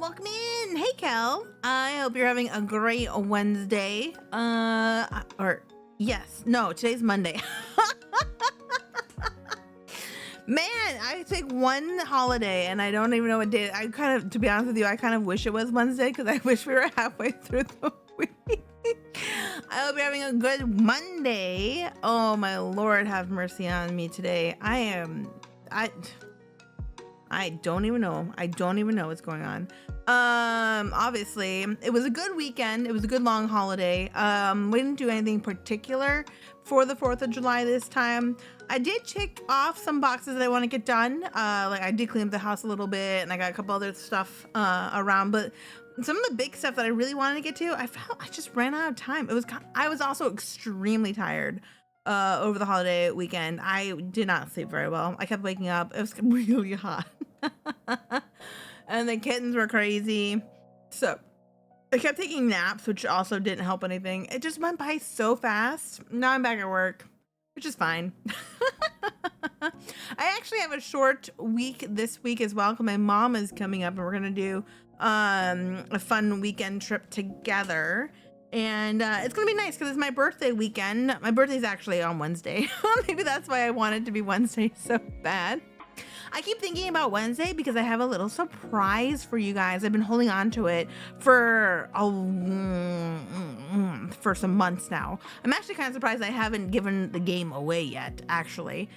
welcome in. Hey, Kel. I hope you're having a great Wednesday. Today's Monday. Man, I take one holiday and I don't even know what day. To be honest with you, I kind of wish it was Wednesday because I wish we were halfway through the week. I hope you're having a good Monday. Oh, my Lord, have mercy on me today. I don't even know. I don't even know what's going on. Obviously, it was a good weekend. It was a good long holiday. We didn't do anything particular for the 4th of July this time. I did check off some boxes that I want to get done. Like I did clean up the house a little bit and I got a couple other stuff around, but some of the big stuff that I really wanted to get to, I felt I just ran out of time. I was also extremely tired over the holiday weekend. I did not sleep very well. I kept waking up. It was really hot. And the kittens were crazy. So I kept taking naps, which also didn't help anything. It just went by so fast. Now I'm back at work, which is fine. I actually have a short week this week as well because my mom is coming up and we're gonna do a fun weekend trip together. And it's gonna be nice because it's my birthday weekend. My birthday's actually on Wednesday. Maybe that's why I wanted to be Wednesday so bad. I keep thinking about Wednesday because I have a little surprise for you guys. I've been holding on to it for some months now. I'm actually kind of surprised I haven't given the game away yet, actually.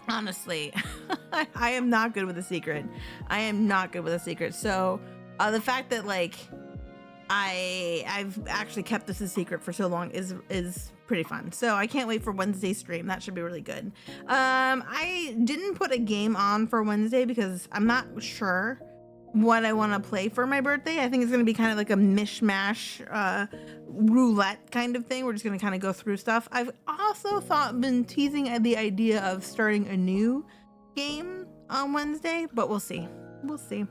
Honestly, I am not good with a secret. I am not good with a secret. So the fact that I've actually kept this a secret for so long is pretty fun. So I can't wait for Wednesday's stream. That should be really good. I didn't put a game on for Wednesday because I'm not sure what I want to play for my birthday. I think it's going to be kind of like a mishmash roulette kind of thing. We're just going to kind of go through stuff. I've also been teasing at the idea of starting a new game on Wednesday, but we'll see. We'll see.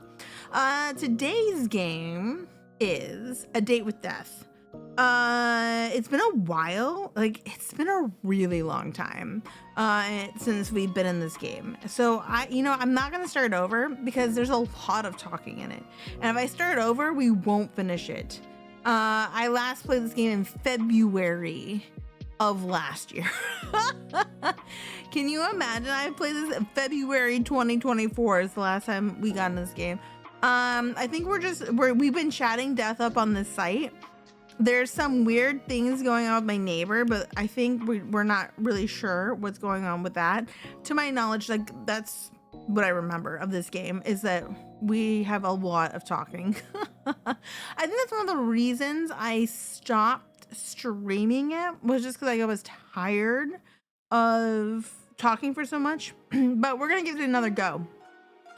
Today's game is A Date with Death. It's been a while. It's been a really long time since we've been in this game. So I'm not gonna start over because there's a lot of talking in it. And if I start over, we won't finish it. I last played this game in February of last year. Can you imagine? I played this in February 2024 is the last time we got in this game. I think we've been chatting death up on this site. There's some weird things going on with my neighbor, but I think we're not really sure what's going on with that. To my knowledge, that's what I remember of this game is that we have a lot of talking. I think that's one of the reasons I stopped streaming it was just because I was tired of talking for so much. But we're gonna give it another go.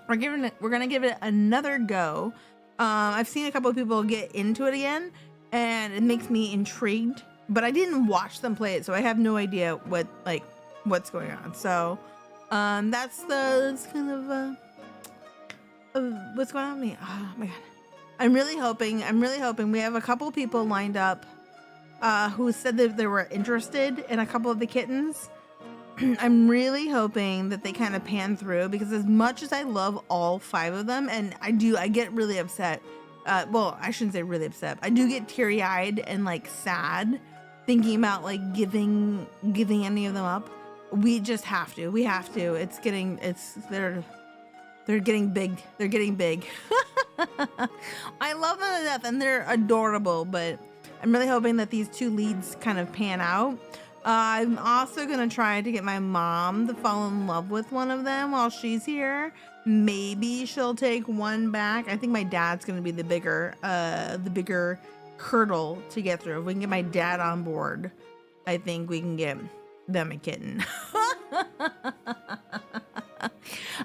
We're gonna give it another go. I've seen a couple of people get into it again, and it makes me intrigued. But I didn't watch them play it, so I have no idea what's going on. So, that's kind of what's going on with me. Oh my god, I'm really hoping we have a couple people lined up who said that they were interested in a couple of the kittens. I'm really hoping that they kind of pan through because as much as I love all 5 of them, and I get really upset. Well, I shouldn't say really upset. I do get teary-eyed and sad thinking about giving any of them up. We just have to. We have to. They're getting big. They're getting big. I love them to death and they're adorable, but I'm really hoping that these 2 leads kind of pan out. I'm also going to try to get my mom to fall in love with one of them while she's here. Maybe she'll take one back. I think my dad's going to be the bigger hurdle to get through. If we can get my dad on board, I think we can get them a kitten.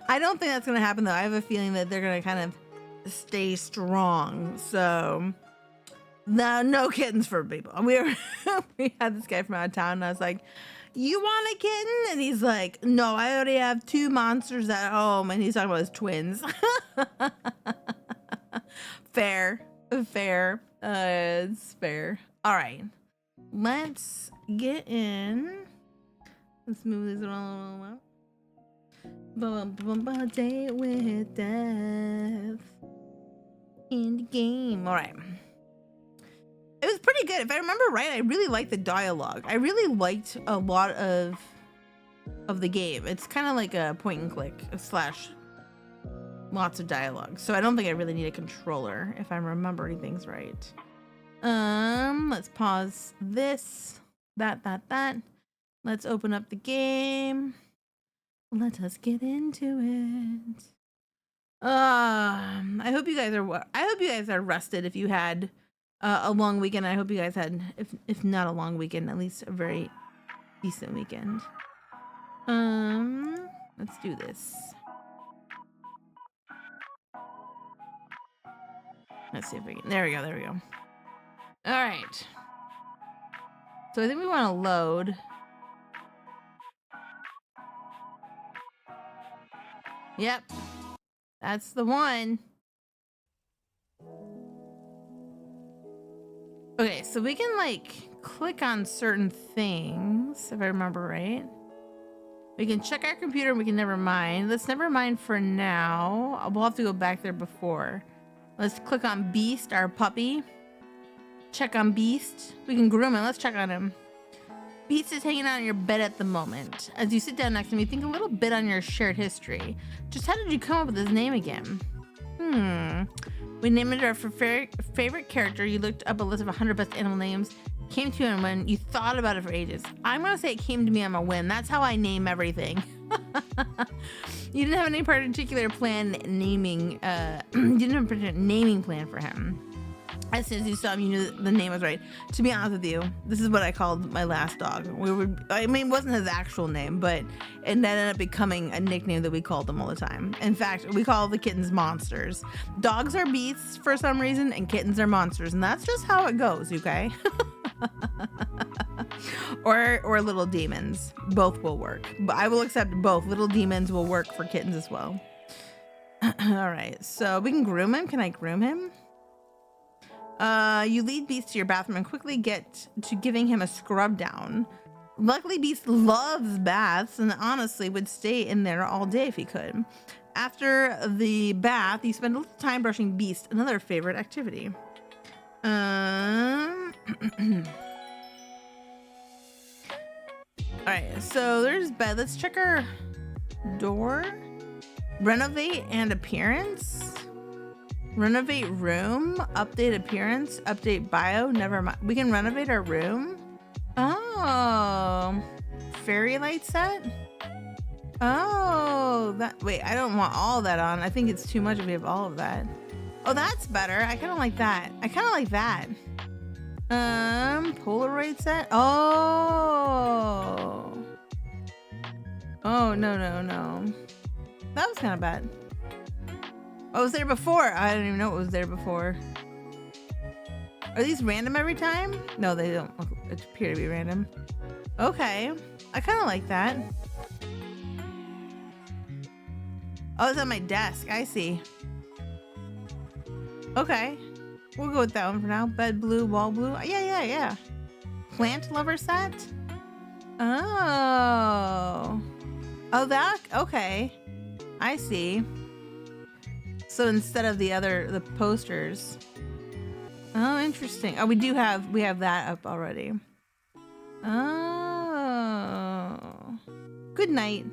I don't think that's going to happen, though. I have a feeling that they're going to kind of stay strong. So... No kittens for people. We had this guy from out of town and I was like, you want a kitten? And he's like, no, I already have 2 monsters at home. And he's talking about his twins. Fair. It's fair. All right. Let's get in. Let's move this around a little bit. Date with death in the game. All right. It was pretty good. If I remember right, I really liked the dialogue. I really liked a lot of the game. It's kind of like a point and click slash lots of dialogue. So I don't think I really need a controller if I'm remembering things right. Let's pause this. That. Let's open up the game. Let us get into it. I hope you guys are rested if you had a long weekend. I hope you guys had, if not a long weekend, at least a very decent weekend. Let's do this. Let's see if we can. There we go. All right. So I think we want to load. Yep. That's the one. Okay, so we can like click on certain things, if I remember right. We can check our computer and we can never mind. Let's never mind for now. We'll have to go back there before. Let's click on Beast, our puppy. Check on Beast. We can groom him. Let's check on him. Beast is hanging out on your bed at the moment. As you sit down next to me, think a little bit on your shared history. Just how did you come up with his name again? We named it our favorite character. You looked up a list of 100 best animal names. Came to you when you thought about it for ages. I'm going to say it came to me on a whim. That's how I name everything. You didn't have any particular plan naming. You didn't have a particular naming plan for him. As soon as you saw him, you knew the name was right. To be honest with you, this is what I called my last dog. It wasn't his actual name, but it ended up becoming a nickname that we called them all the time. In fact, we call the kittens monsters. Dogs are beasts for some reason, and kittens are monsters, and that's just how it goes, okay? or little demons. Both will work. But I will accept both. Little demons will work for kittens as well. All right, so we can groom him. Can I groom him? You lead Beast to your bathroom and quickly get to giving him a scrub down. Luckily, Beast loves baths and honestly would stay in there all day if he could. After the bath, you spend a little time brushing Beast, another favorite activity. Alright, so there's bed. Let's check our door. Renovate and appearance. Renovate room, update appearance, update bio, never mind. We can renovate our room. Oh, fairy light set. Oh, wait, I don't want all that on. I think it's too much if we have all of that. Oh, that's better. I kind of like that. I kind of like that. Polaroid set. Oh. Oh, no. That was kind of bad. Oh, it was there before. I didn't even know it was there before. Are these random every time? No, they don't appear to be random. Okay. I kind of like that. Oh, it's on my desk. I see. Okay. We'll go with that one for now. Bed blue, wall blue. Yeah. Plant lover set? Oh. Oh, that? Okay. I see. So instead of the posters. Oh, interesting. Oh, we have that up already. Oh. Good night.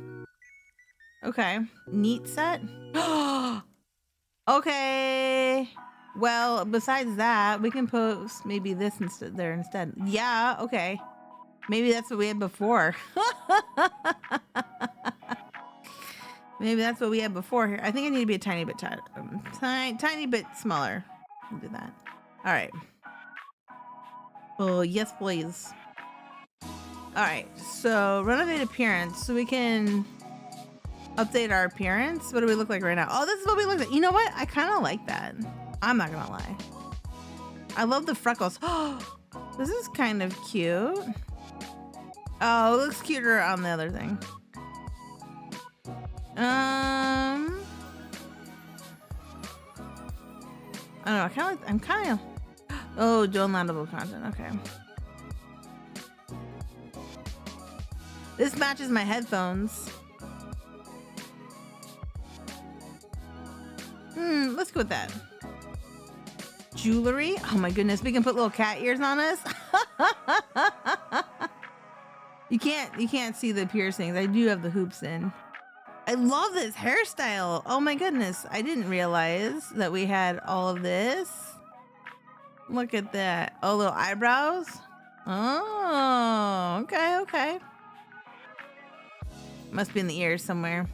Okay. Neat set. Okay. Well, besides that, we can post maybe this instead. Yeah, okay. Maybe that's what we had before. Maybe that's what we had before here. I think I need to be a tiny bit tiny bit smaller. We'll do that. All right. Oh, yes, please. All right. So renovate appearance. So we can update our appearance. What do we look like right now? Oh, this is what we look like. You know what? I kind of like that. I'm not going to lie. I love the freckles. Oh, this is kind of cute. Oh, it looks cuter on the other thing. I don't know. I'm kind of. Oh, downloadable content. Okay. This matches my headphones. let's go with that. Jewelry. Oh my goodness, we can put little cat ears on us. You can't see the piercings. I do have the hoops in. I love this hairstyle. Oh my goodness, I didn't realize that we had all of this. Look at that. Oh, little eyebrows. Oh, okay. Must be in the ears somewhere.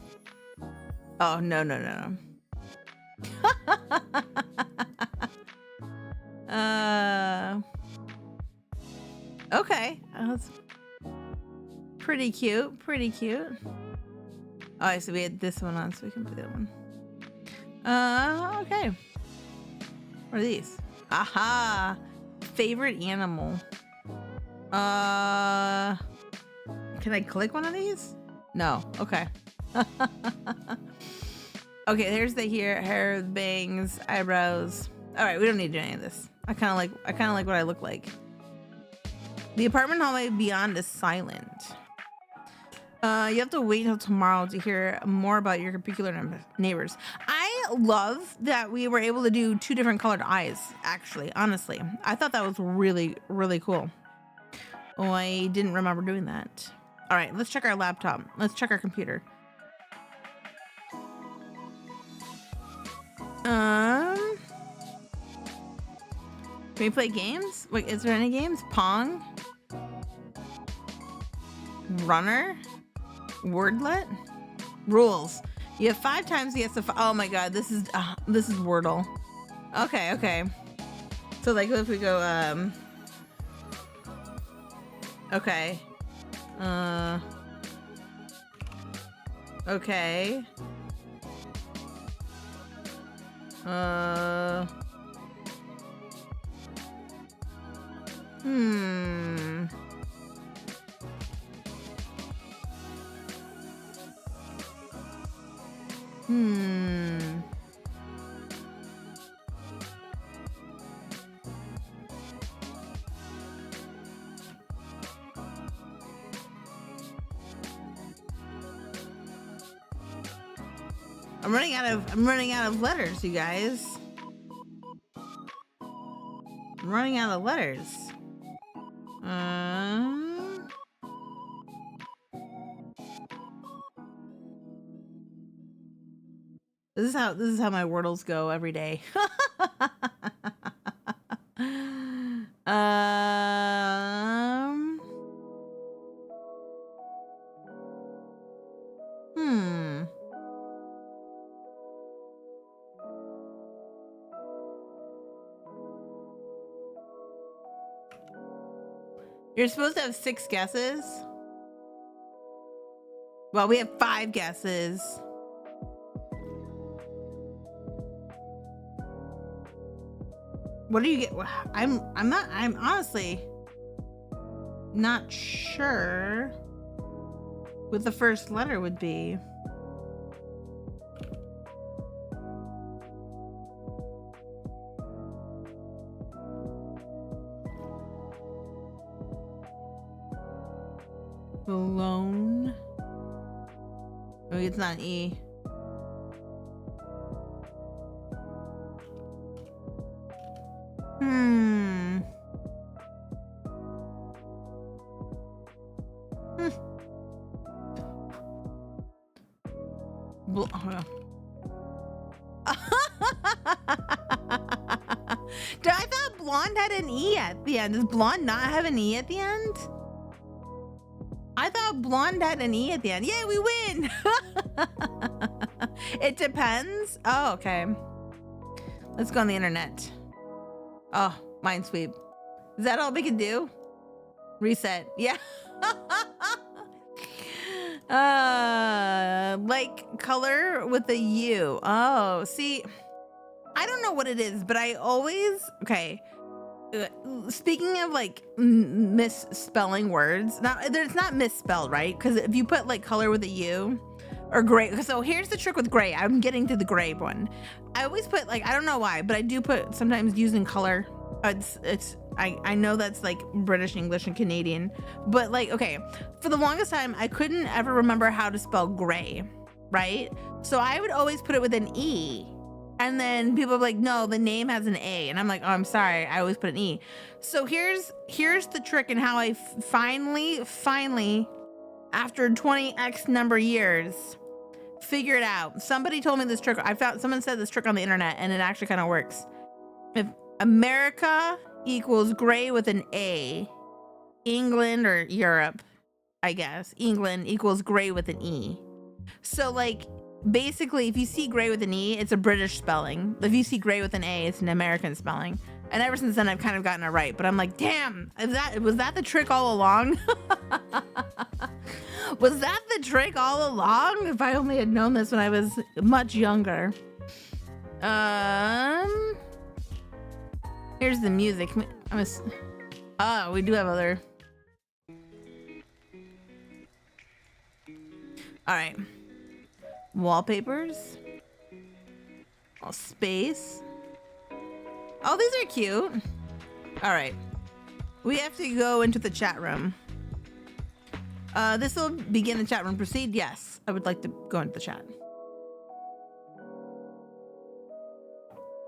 Oh, no. Okay. That's pretty cute. Oh, so we had this one on, so we can put that one. Okay. What are these? Aha! Favorite animal. Can I click one of these? No. Okay. Okay, there's the hair, bangs, eyebrows. All right, we don't need to do any of this. I kind of like what I look like. The apartment hallway beyond is silent. You have to wait until tomorrow to hear more about your particular neighbors. I love that we were able to do 2 different colored eyes, actually, honestly. I thought that was really, really cool. Oh, I didn't remember doing that. All right, let's check our laptop. Let's check our computer. Can we play games? Wait, is there any games? Pong? Runner? Wordlet? Rules. You have 5 times to guess the oh my god, this is Wordle. Okay. So like if we go okay. Okay. I'm running out of letters, you guys. I'm running out of letters. This is how my Wordles go every day. You're supposed to have 6 guesses. Well, we have 5 guesses. What do you get? I'm honestly not sure what the first letter would be. Alone. Oh, it's not an E. I thought blonde had an E at the end. Does blonde not have an E at the end? I thought blonde had an E at the end. Yay, we win! It depends. Oh, okay. Let's go on the internet. Oh, Minesweep. Is that all we can do? Reset. Yeah. Like color with a U. Oh, see, I don't know what it is, but I always, okay. Speaking of like misspelling words, now it's not misspelled, right? Because if you put like color with a U or gray, so here's the trick with gray. I'm getting to the gray one. I always put like, I don't know why, but I do put sometimes using color. I know that's like British English and Canadian, but like, okay, for the longest time, I couldn't ever remember how to spell gray, right? So I would always put it with an E, And then people are like, no, the name has an A. And I'm like, oh, I'm sorry. I always put an E. So here's the trick and how I finally, after 20x number years, figure it out. Somebody told me this trick. Someone said this trick on the internet and it actually kind of works. If America equals gray with an A, England or Europe, I guess, England equals gray with an E. So like, basically, if you see gray with an E, it's a British spelling. If you see gray with an A, it's an American spelling. And ever since then, I've kind of gotten it right. But I'm like, damn, was that the trick all along? Was that the trick all along? If I only had known this when I was much younger. Here's the music. Oh, we do have other. All right. Wallpapers. Oh, space. Oh, these are cute. All right. We have to go into the chat room. This will begin the chat room. Proceed. Yes, I would like to go into the chat.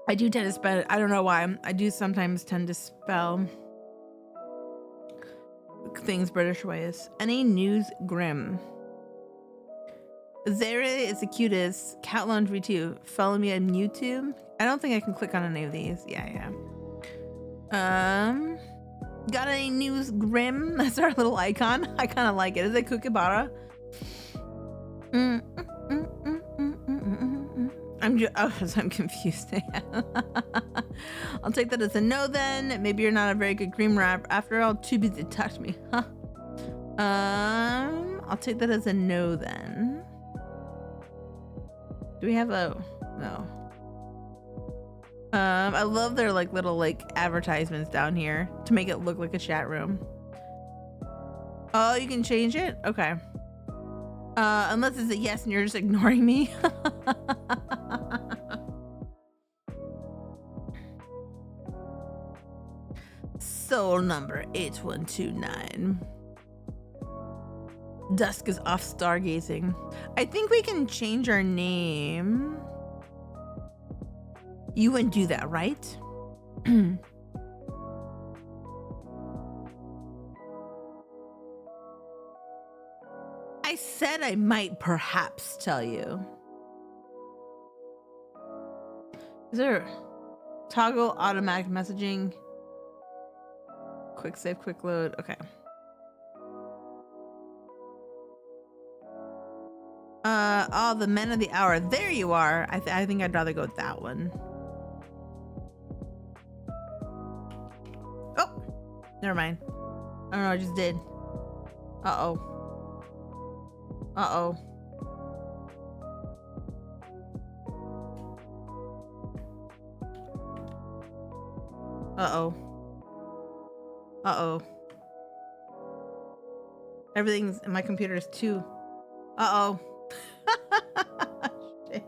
I do tend to spell. I don't know why. I do sometimes tend to spell things British ways. Any news grim? Zara is the cutest. Cat Laundry too. Follow me on YouTube. I don't think I can click on any of these. Yeah. Got any news grim? That's our little icon. I kind of like it. Is it Kookaburra? I'm confused. I'll take that as a no then. Maybe you're not a very good cream wrap. After all, too busy to touch me, huh? I'll take that as a no then. Do we have a no? I love their like little like advertisements down here to make it look like a chat room. Oh, you can change it? Okay. Unless it's a yes and you're just ignoring me. Soul number 8129. Dusk is off stargazing. I think we can change our name. You wouldn't do that, right? I said I might perhaps tell you. Is there toggle automatic messaging? Quick save, quick load. Okay. Oh, the men of the hour. There you are. I think I'd rather go with that one. Oh, never mind. I don't know. I just did. Uh-oh. Uh-oh. Uh-oh. Uh-oh. Everything's my computer is too. Uh-oh. Shit.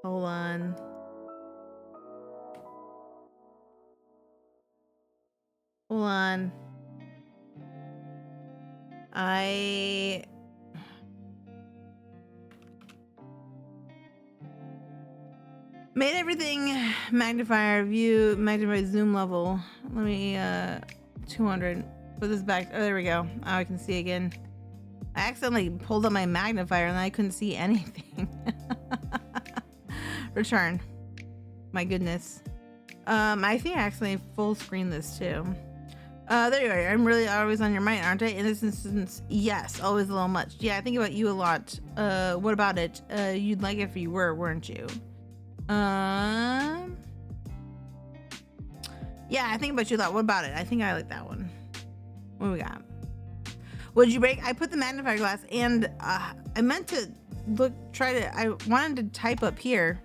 Hold on. Hold on. I made everything magnifier view, magnify zoom level. Let me 200. Put this back. Oh, there we go. Now I can see again. I accidentally pulled up my magnifier and I couldn't see anything. Return. My goodness. I think I accidentally full screen this too. There you are. I'm really always on your mind, aren't I? In this instance, yes, always a little much. Yeah, I think about you a lot. What about it? You'd like it if you were, weren't you? Yeah, I think about you a lot. What about it? I think I like that one. What do we got? What did you break? I put the magnifying glass and I meant to I wanted to type up here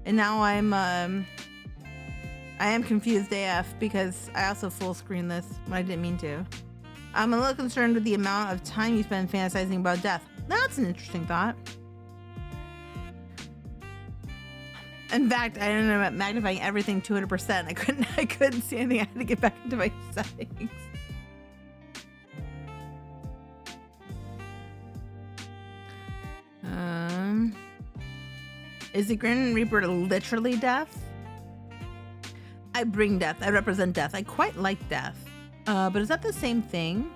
and now I am confused AF because I also full screen this when I didn't mean to. I'm a little concerned with the amount of time you spend fantasizing about death. That's an interesting thought. In fact, I ended up magnifying everything 200%. I couldn't see anything. I had to get back into my settings. Is the Grim Reaper literally death? I bring death. I represent death. I quite like death. But is that the same thing?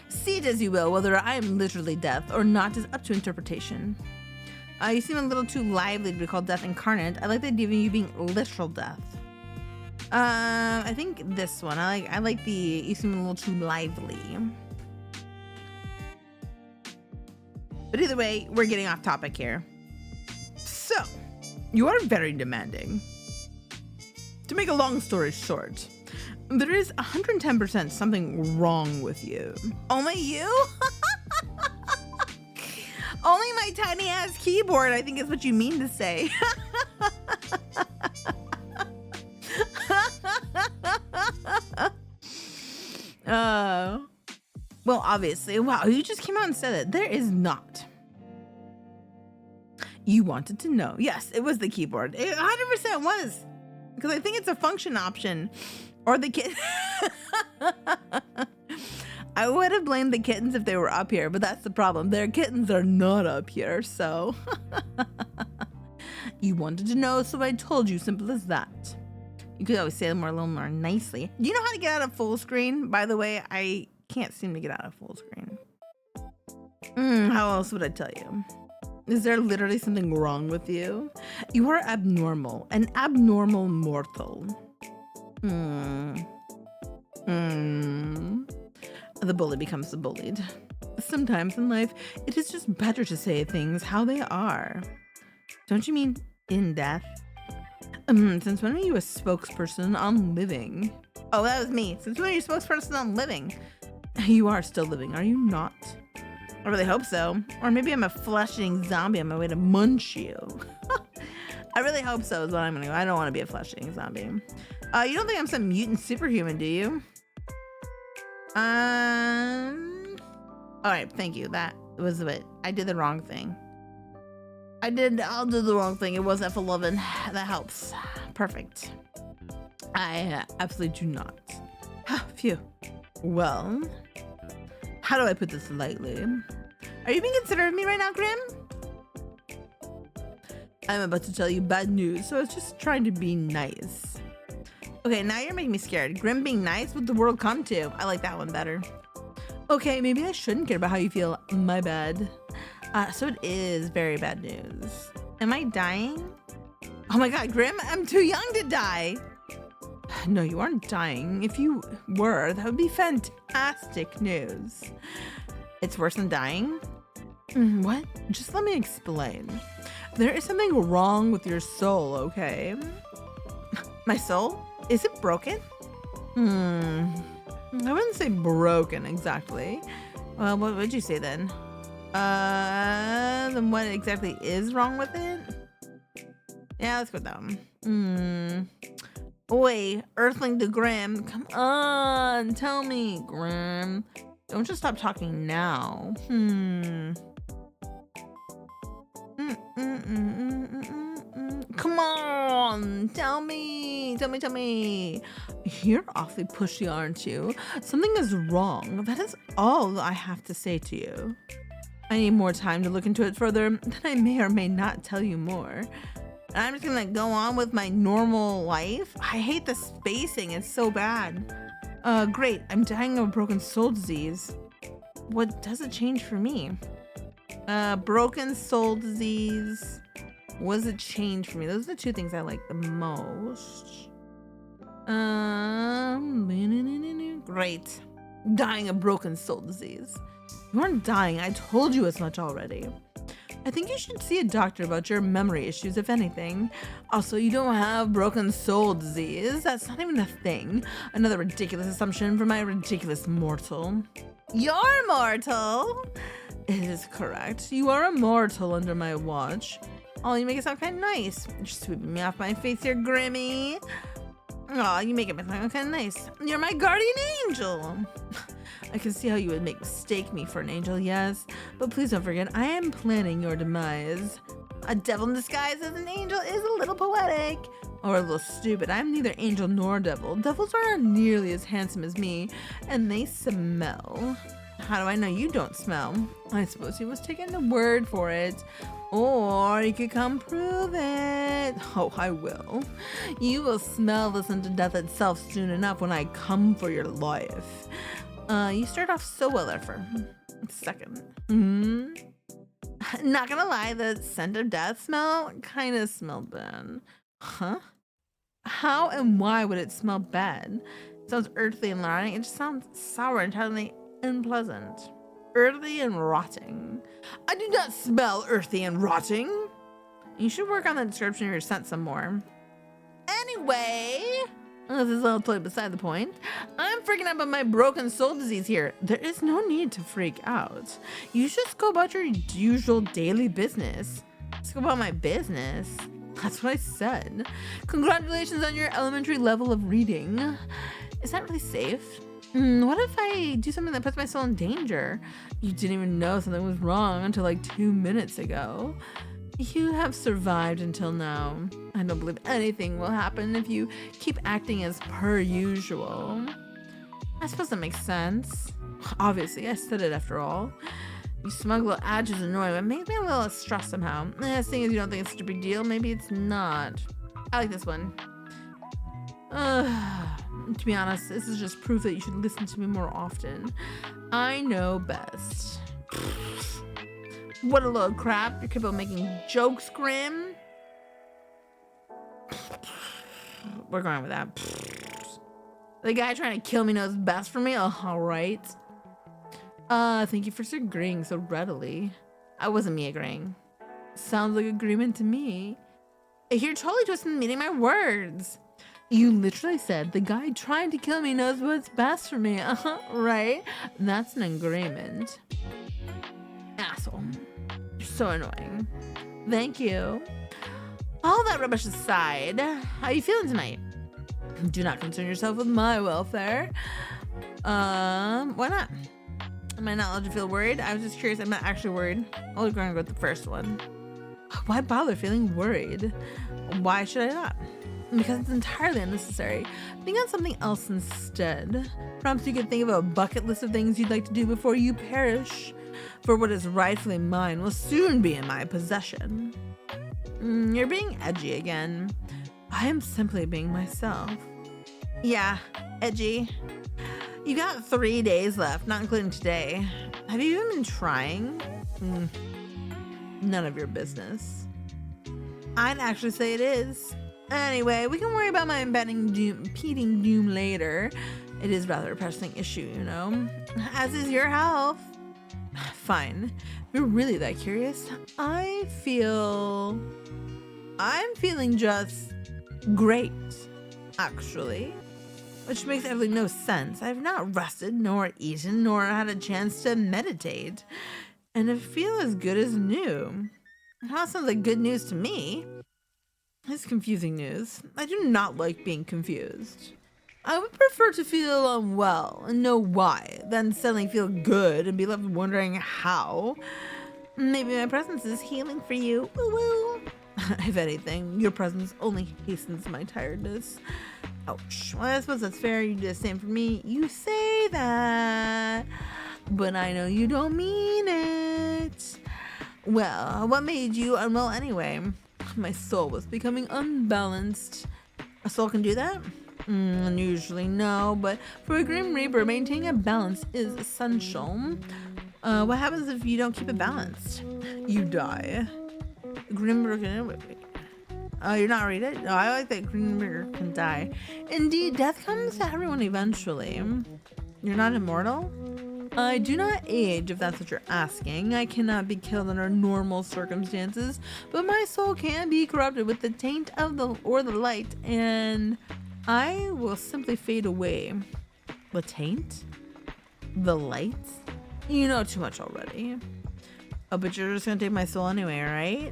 See it as you will, whether I am literally death or not is up to interpretation. You seem a little too lively to be called death incarnate. I like the idea of you being literal death. I think this one. I like the you seem a little too lively. But either way, we're getting off topic here. So, you are very demanding. To make a long story short, there is 110% something wrong with you. Only you? Only my tiny ass keyboard, I think is what you mean to say. Well, obviously, wow, you just came out and said it. There is not. You wanted to know. Yes, it was the keyboard. It 100% was. Because I think it's a function option. Or the kid. I would have blamed the kittens if they were up here, but that's the problem. Their kittens are not up here, so. You wanted to know, so I told you. Simple as that. You could always say them a little more nicely. Do you know how to get out of full screen? By the way, I can't seem to get out of full screen. How else would I tell you? Is there literally something wrong with you? You are abnormal, an abnormal mortal. The bully becomes the bullied. Sometimes in life, it is just better to say things how they are. Don't you mean in death? Since when are you a spokesperson on living? Oh, that was me. Since when are you a spokesperson on living? You are still living, are you not? I really hope so. Or maybe I'm a flesh-eating zombie on my way to munch you. I really hope so is what I'm gonna go. I don't want to be a flesh-eating zombie. You don't think I'm some mutant superhuman, do you? Alright, thank you. That was it. I did the wrong thing. I'll do the wrong thing. It was F11. That helps. Perfect. I absolutely do not. Phew. Well, how do I put this lightly? Are you being considerate of me right now, Grim? I'm about to tell you bad news, so I was just trying to be nice. Okay, now you're making me scared. Grim being nice, what the world come to? I like that one better. Okay, maybe I shouldn't care about how you feel. My bad. So it is very bad news. Am I dying? Oh my god, Grim, I'm too young to die. No, you aren't dying. If you were, that would be fantastic news. It's worse than dying? What? Just let me explain. There is something wrong with your soul, okay? My soul? Is it broken? I wouldn't say broken exactly. Well, what would you say then? Then what exactly is wrong with it? Yeah, let's go with that one. Oi, Earthling to Grim. Come on, tell me, Grim. Don't just stop talking now. Come on, tell me. You're awfully pushy, aren't you? Something is wrong. That is all I have to say to you. I need more time to look into it further, then I may or may not tell you more. I'm just gonna go on with my normal life. I hate the spacing, it's so bad. Great, I'm dying of a broken soul disease. What does it change for me? Broken soul disease. What does it change for me? Those are the two things I like the most. Great. Dying of broken soul disease. You aren't dying, I told you as much already. I think you should see a doctor about your memory issues, if anything. Also, you don't have broken soul disease. That's not even a thing. Another ridiculous assumption from my ridiculous mortal. You're mortal? It is correct. You are immortal under my watch. Oh, you make it sound kind of nice. You're sweeping me off my face here, Grimmy. Oh, you make it sound kind of nice. You're my guardian angel. I can see how you would mistake me for an angel, yes. But please don't forget, I am planning your demise. A devil in disguise as an angel is a little poetic. Or a little stupid. I'm neither angel nor devil. Devils are not nearly as handsome as me. And they smell. How do I know you don't smell? I suppose you must take in the word for it. Or you could come prove it. Oh, I will. You will smell the scent of death itself soon enough when I come for your life. You start off so well there for a second. Not gonna lie, the scent of death smell kind of smelled bad. Huh? How and why would it smell bad? It sounds earthy and rotting. It just sounds sour and entirely unpleasant. Earthy and rotting. I do not smell earthy and rotting. You should work on the description of your scent some more. Anyway, this is all totally beside the point. I'm freaking out about my broken soul disease here. There is no need to freak out. You should just go about your usual daily business. Let's go about my business. That's what I said. Congratulations on your elementary level of reading. Is that really safe? What if I do something that puts my soul in danger? You didn't even know something was wrong until like 2 minutes ago. You have survived until now. I don't believe anything will happen if you keep acting as per usual. I suppose that makes sense. Obviously, I said it after all. You smuggle ads is annoying, but it makes me a little stressed somehow. Seeing as you don't think it's such a big deal, maybe it's not. I like this one. To be honest, this is just proof that you should listen to me more often. I know best. What a load of crap. You're capable of making jokes, Grim. We're going with that. The guy trying to kill me knows best for me? Oh, all right. Thank you for agreeing so readily. I wasn't me agreeing. Sounds like agreement to me. You're totally twisting the meaning of my words. You literally said the guy trying to kill me knows what's best for me. Right? That's an agreement. Asshole. You're so annoying. Thank you. All that rubbish aside, how are you feeling tonight? Do not concern yourself with my welfare. Why not? Am I not allowed to feel worried? I was just curious. I'm not actually worried. I'll go with the first one. Why bother feeling worried? Why should I not? Because it's entirely unnecessary. Think on something else instead. Perhaps you could think of a bucket list of things you'd like to do before you perish. For what is rightfully mine will soon be in my possession. You're being edgy again. I am simply being myself. Yeah, edgy. You got 3 days left, not including today. Have you even been trying? None of your business. I'd actually say it is. Anyway, we can worry about my impending doom later. It is rather a pressing issue, you know. As is your health. Fine. If you're really that curious, I'm feeling just great, actually. Which makes absolutely no sense. I've not rested, nor eaten, nor had a chance to meditate. And I feel as good as new. That sounds like good news to me. It's confusing news. I do not like being confused. I would prefer to feel unwell and know why, than suddenly feel good and be left wondering how. Maybe my presence is healing for you. Woo-woo. If anything, your presence only hastens my tiredness. Ouch. Well, I suppose that's fair. You do the same for me. You say that, but I know you don't mean it. Well, what made you unwell anyway? My soul was becoming unbalanced. A soul can do that? Usually no, but for a Grim Reaper, maintaining a balance is essential. What happens if you don't keep it balanced? You die. Grim Reaper. Oh, you're not reading it? No, I like that Grim Reaper can die. Indeed, death comes to everyone eventually. You're not immortal? I do not age, if that's what you're asking. I cannot be killed under normal circumstances, but my soul can be corrupted with the taint of the light, and I will simply fade away. The taint? The light? You know too much already. Oh, but you're just gonna take my soul anyway, right?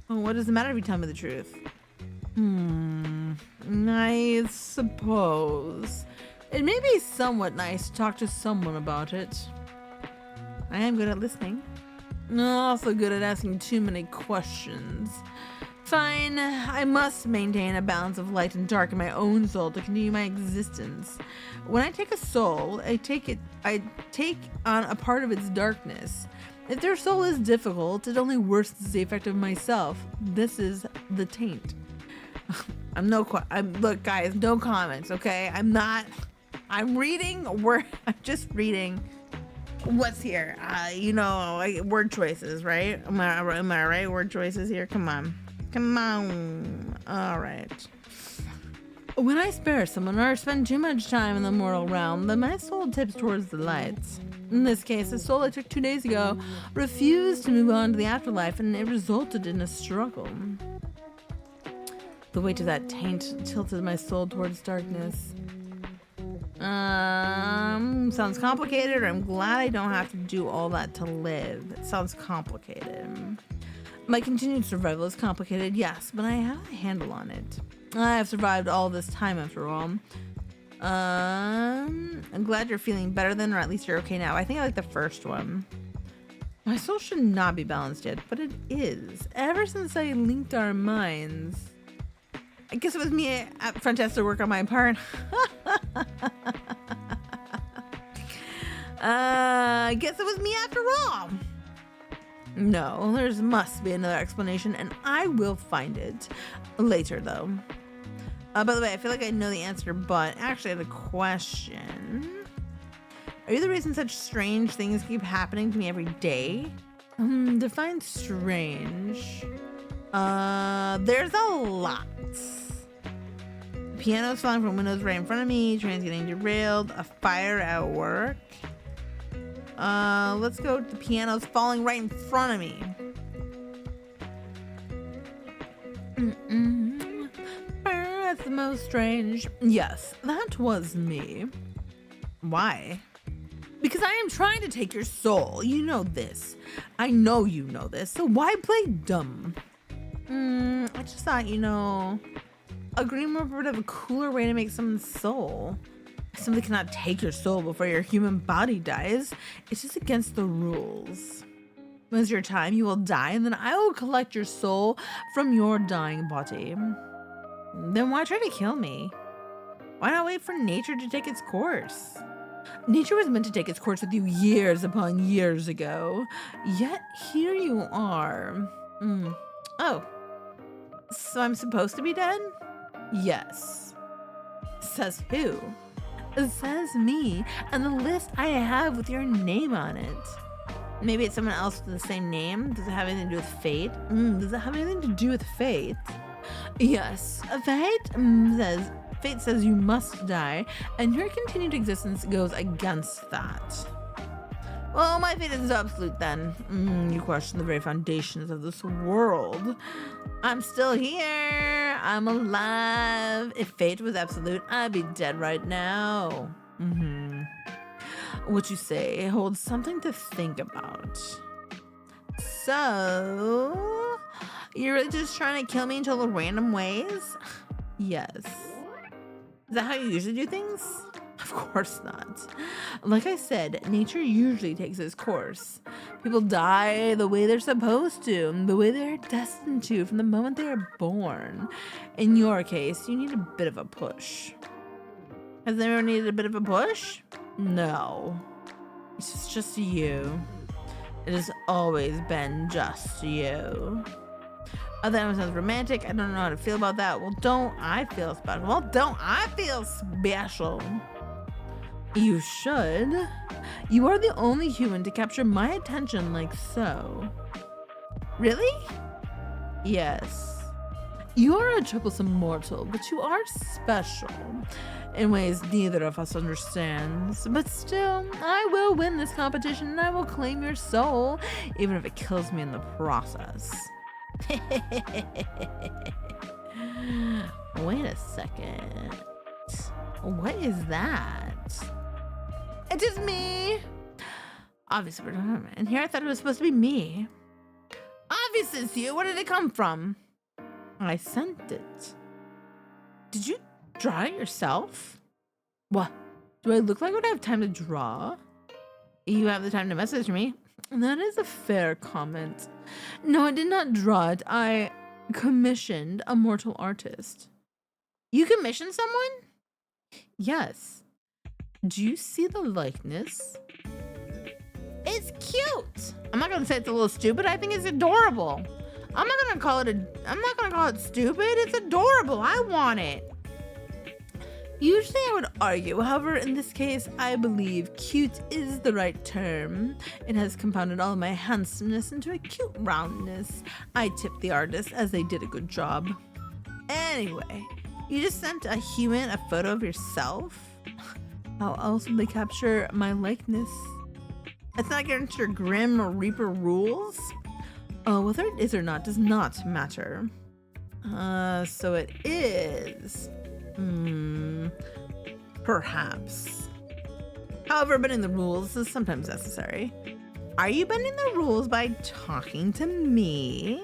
Well, what does it matter if you tell me the truth? I suppose. It may be somewhat nice to talk to someone about it. I am good at listening. Also good at asking too many questions. Fine, I must maintain a balance of light and dark in my own soul to continue my existence. When I take a soul, I take on a part of its darkness. If their soul is difficult, it only worsens the effect of myself. This is the taint. Look, guys, no comments, okay? I'm just reading what's here. Word choices, right? Am I right? Word choices here. Come on. All right. When I spare someone or spend too much time in the mortal realm, then my soul tips towards the lights. In this case, the soul I took 2 days ago refused to move on to the afterlife, and it resulted in a struggle. The weight of that taint tilted my soul towards darkness. Sounds complicated, or I'm glad I don't have to do all that to live. It sounds complicated. My continued survival is complicated, yes, but I have a handle on it. I have survived all this time after all. I'm glad you're feeling better then, or at least you're okay now. I think I like the first one. My soul should not be balanced yet, but it is. Ever since I linked our minds. I guess it was me at front desk to work on my part. I guess it was me after all. No, there must be another explanation, and I will find it later, though. By the way, I feel like I know the answer, but actually I had a question. Are you the reason such strange things keep happening to me every day? Define strange. There's a lot. Pianos falling from windows right in front of me, trains getting derailed, a fire at work. Let's go to the pianos falling right in front of me. That's the most strange. Yes, that was me. Why? Because I am trying to take your soul. You know this. I know you know this. So why play dumb? I just thought, a green would have a cooler way to make someone's soul. Somebody cannot take your soul before your human body dies. It's just against the rules. When it's your time, you will die, and then I will collect your soul from your dying body. Then why try to kill me? Why not wait for nature to take its course? Nature was meant to take its course with you years upon years ago. Yet here you are. Oh. So I'm supposed to be dead? Yes. Says who? It says me, and the list I have with your name on it. Maybe it's someone else with the same name. Does it have anything to do with fate? Does it have anything to do with fate? Yes. Fate says you must die, and your continued existence goes against that. Well, my fate is absolute then. You question the very foundations of this world. I'm still here. I'm alive. If fate was absolute, I'd be dead right now. What you say holds something to think about. So, you're really just trying to kill me in total random ways? Yes. Is that how you usually do things? Of course not. Like I said, nature usually takes its course. People die the way they're supposed to, the way they're destined to from the moment they are born. In your case, you need a bit of a push. Has anyone needed a bit of a push? No. It's just you. It has always been just you. Oh, that sounds romantic. I don't know how to feel about that. Well, don't I feel special? Well, don't I feel special? You should. You are the only human to capture my attention like so. Really? Yes. You are a troublesome mortal, but you are special in ways neither of us understands. But still, I will win this competition and I will claim your soul, even if it kills me in the process. Wait a second. What is that? It is me. Obviously, and here I thought it was supposed to be me. Obviously, it's you. Where did it come from? I sent it. Did you draw it yourself? What? Do I look like I would have time to draw? You have the time to message me. That is a fair comment. No, I did not draw it. I commissioned a mortal artist. You commissioned someone? Yes. Do you see the likeness? It's cute. I'm not gonna say it's a little stupid. I think it's adorable. I'm not gonna call it stupid. It's adorable. I want it. Usually I would argue, however, in this case, I believe cute is the right term. It has compounded all of my handsomeness into a cute roundness. I tip the artist as they did a good job. Anyway, you just sent a human a photo of yourself? How else would they capture my likeness? It's not against your Grim Reaper rules? Oh, whether it is or not does not matter. So it is. Perhaps. However, bending the rules is sometimes necessary. Are you bending the rules by talking to me?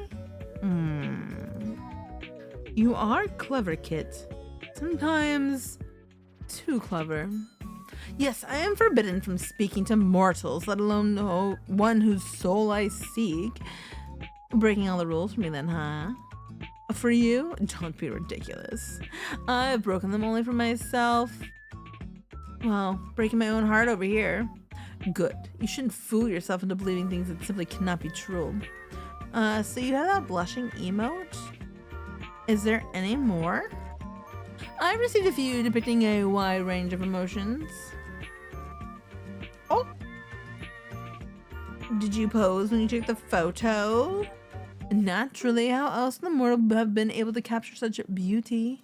You are clever, Kit. Sometimes too clever. Yes, I am forbidden from speaking to mortals, let alone one whose soul I seek. Breaking all the rules for me then, huh? For you? Don't be ridiculous. I've broken them only for myself. Well, breaking my own heart over here. Good. You shouldn't fool yourself into believing things that simply cannot be true. So you have that blushing emote? Is there any more? I've received a few depicting a wide range of emotions. Oh! Did you pose when you took the photo? Naturally, how else in the world would have been able to capture such beauty?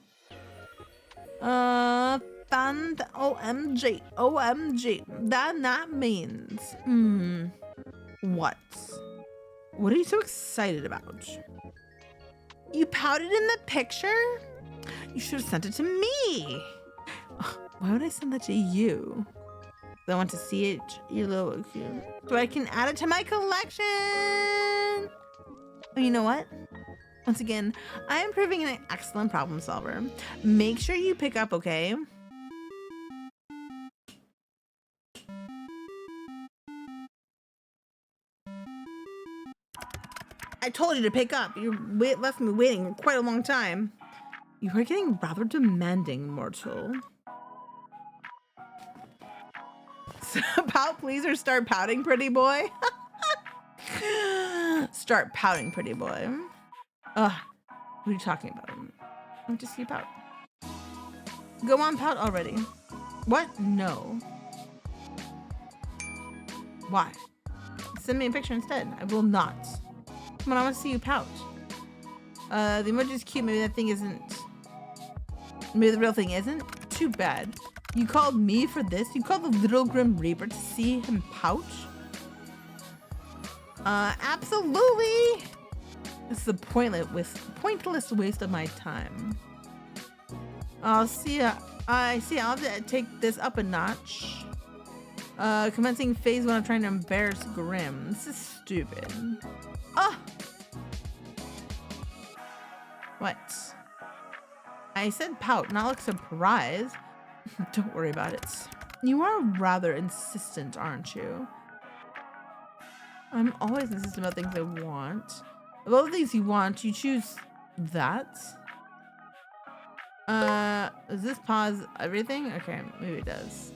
OMG. OMG. That means. What? What are you so excited about? You pouted in the picture? You should have sent it to me. Why would I send that to you? I want to see it, you little cute. So I can add it to my collection. Oh, you know what? Once again, I am proving an excellent problem solver. Make sure you pick up, okay? I told you to pick up. You left me waiting quite a long time. You are getting rather demanding, mortal. So, pout, please, or start pouting, pretty boy. Start pouting, pretty boy. Ugh, what are you talking about? I want to see you pout. Go on, pout already. What? No. Why? Send me a picture instead. I will not. Come on, I want to see you pout. The emoji is cute. Maybe that thing isn't. Maybe the real thing isn't. Too bad. You called me for this? You called the little Grim Reaper to see him pout? Absolutely. This is a pointless waste of my time. I'll see. I see. I'll have to take this up a notch. Commencing phase 1 of trying to embarrass Grim. This is stupid. Ah. What? I said pout, not look surprised. Don't worry about it. You are rather insistent, aren't you? I'm always insistent about things I want. Of all the things you want, you choose that. Does this pause everything? Okay, maybe it does.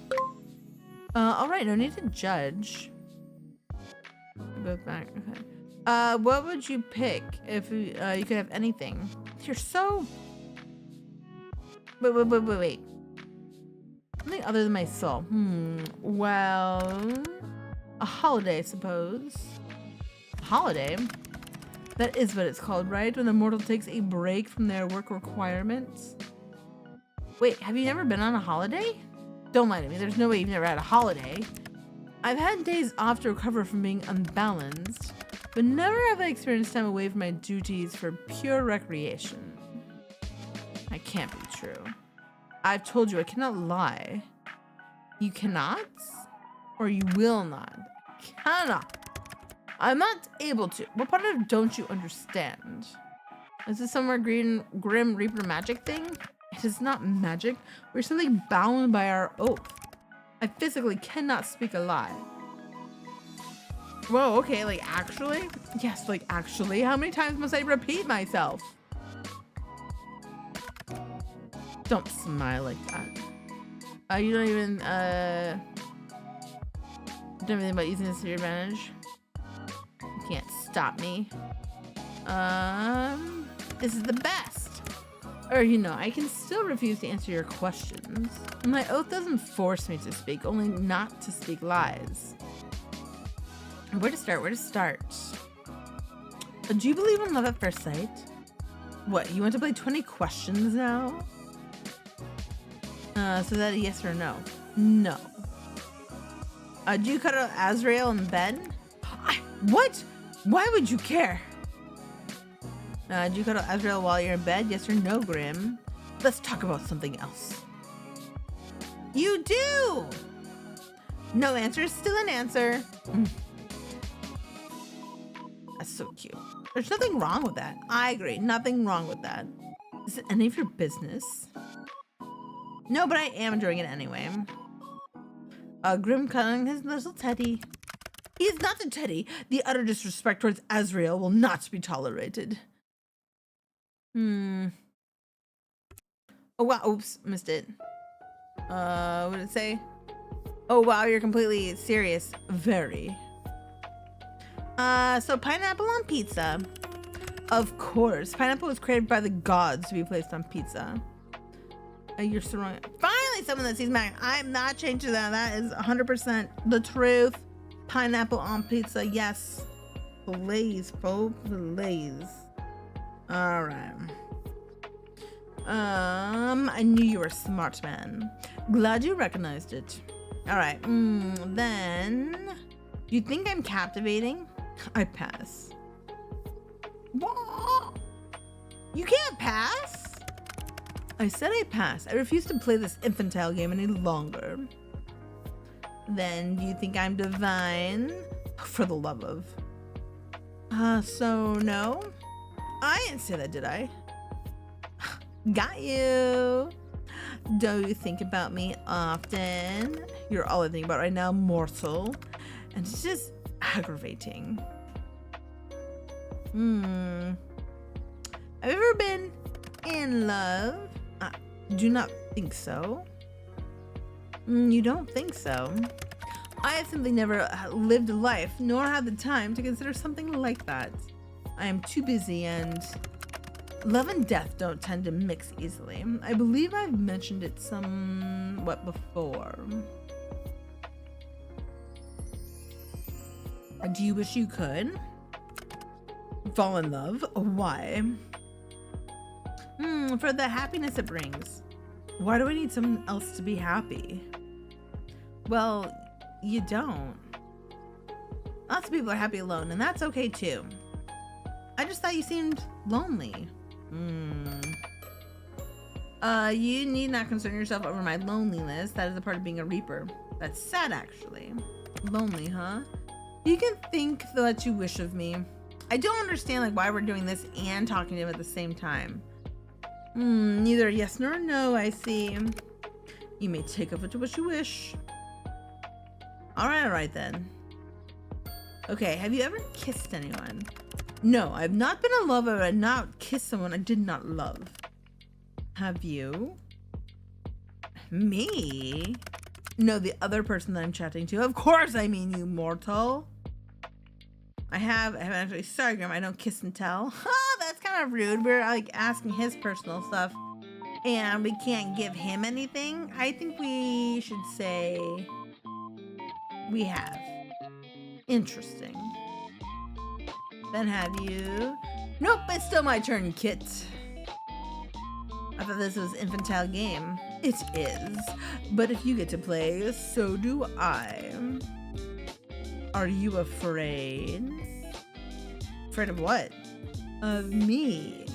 Alright, no need to judge. Go back, okay. What would you pick if you could have anything? You're so... Wait. Something other than my soul. Well... A holiday, I suppose. Holiday? That is what it's called, right? When a mortal takes a break from their work requirements. Wait, have you never been on a holiday? Don't lie to me. There's no way you've never had a holiday. I've had days off to recover from being unbalanced, but never have I experienced time away from my duties for pure recreation. That can't be true. I've told you I cannot lie. You cannot? Or you will not? Cannot. I'm not able to. What part of don't you understand? Is this somewhere Grim Reaper magic thing? It is not magic. We're simply bound by our oath. I physically cannot speak a lie. Whoa, okay, like actually? Yes, like actually. How many times must I repeat myself? Don't smile like that. You don't even, Never think about using this to your advantage. You can't stop me. This is the best. Or, you know, I can still refuse to answer your questions. My oath doesn't force me to speak, only not to speak lies. Where to start? Where to start? Do you believe in love at first sight? What, you want to play 20 questions now? So that a yes or no? No. Do you cuddle Azrael in bed? What? Why would you care? Do you cuddle Azrael while you're in bed? Yes or no, Grim? Let's talk about something else. You do! No answer is still an answer. That's so cute. There's nothing wrong with that. I agree. Nothing wrong with that. Is it any of your business? No, but I am enjoying it anyway. Grim cuddling his little teddy. He is not a teddy. The utter disrespect towards Azrael will not be tolerated. Oh, wow. Oops. Missed it. What did it say? Oh, wow. You're completely serious. Very. So pineapple on pizza. Of course. Pineapple was created by the gods to be placed on pizza. You're so wrong. Finally, someone that sees Mac. I'm not changing that. That is 100% the truth. Pineapple on pizza. Yes. Please, folks. Please. All right. I knew you were a smart man. Glad you recognized it. All right. Then, do you think I'm captivating? I pass. What? You can't pass? I said I pass. I refuse to play this infantile game any longer. Then, do you think I'm divine? For the love of. So no? I didn't say that, did I? Got you. Do you think about me often? You're all I think about right now, mortal. And it's just aggravating. Have you ever been in love? Do not think so. You don't think so? I have simply never lived a life, nor had the time to consider something like that. I am too busy, and love and death don't tend to mix easily. I believe I've mentioned it somewhat before. Do you wish you could fall in love? Why? For the happiness it brings. Why do I need someone else to be happy? Well, you don't. Lots of people are happy alone, and that's okay too. I just thought you seemed lonely. You need not concern yourself over my loneliness. That is a part of being a Reaper. That's sad, actually. Lonely, huh? You can think what you wish of me. I don't understand like why we're doing this and talking to him at the same time. Neither yes nor no, I see. You may take of it what you wish. Alright then. Okay, have you ever kissed anyone? No, I've not been in love, but I've not kissed someone I did not love. Have you? Me? No, the other person that I'm chatting to. Of course I mean you, mortal. I haven't actually. Sorry, Grim, I don't kiss and tell. That's kind of rude. We're like asking his personal stuff and we can't give him anything. I think we should say we have. Interesting. Then have you? Nope, it's still my turn, Kit. I thought this was infantile game. It is. But if you get to play, so do I. Are you afraid? Afraid of what? Of me.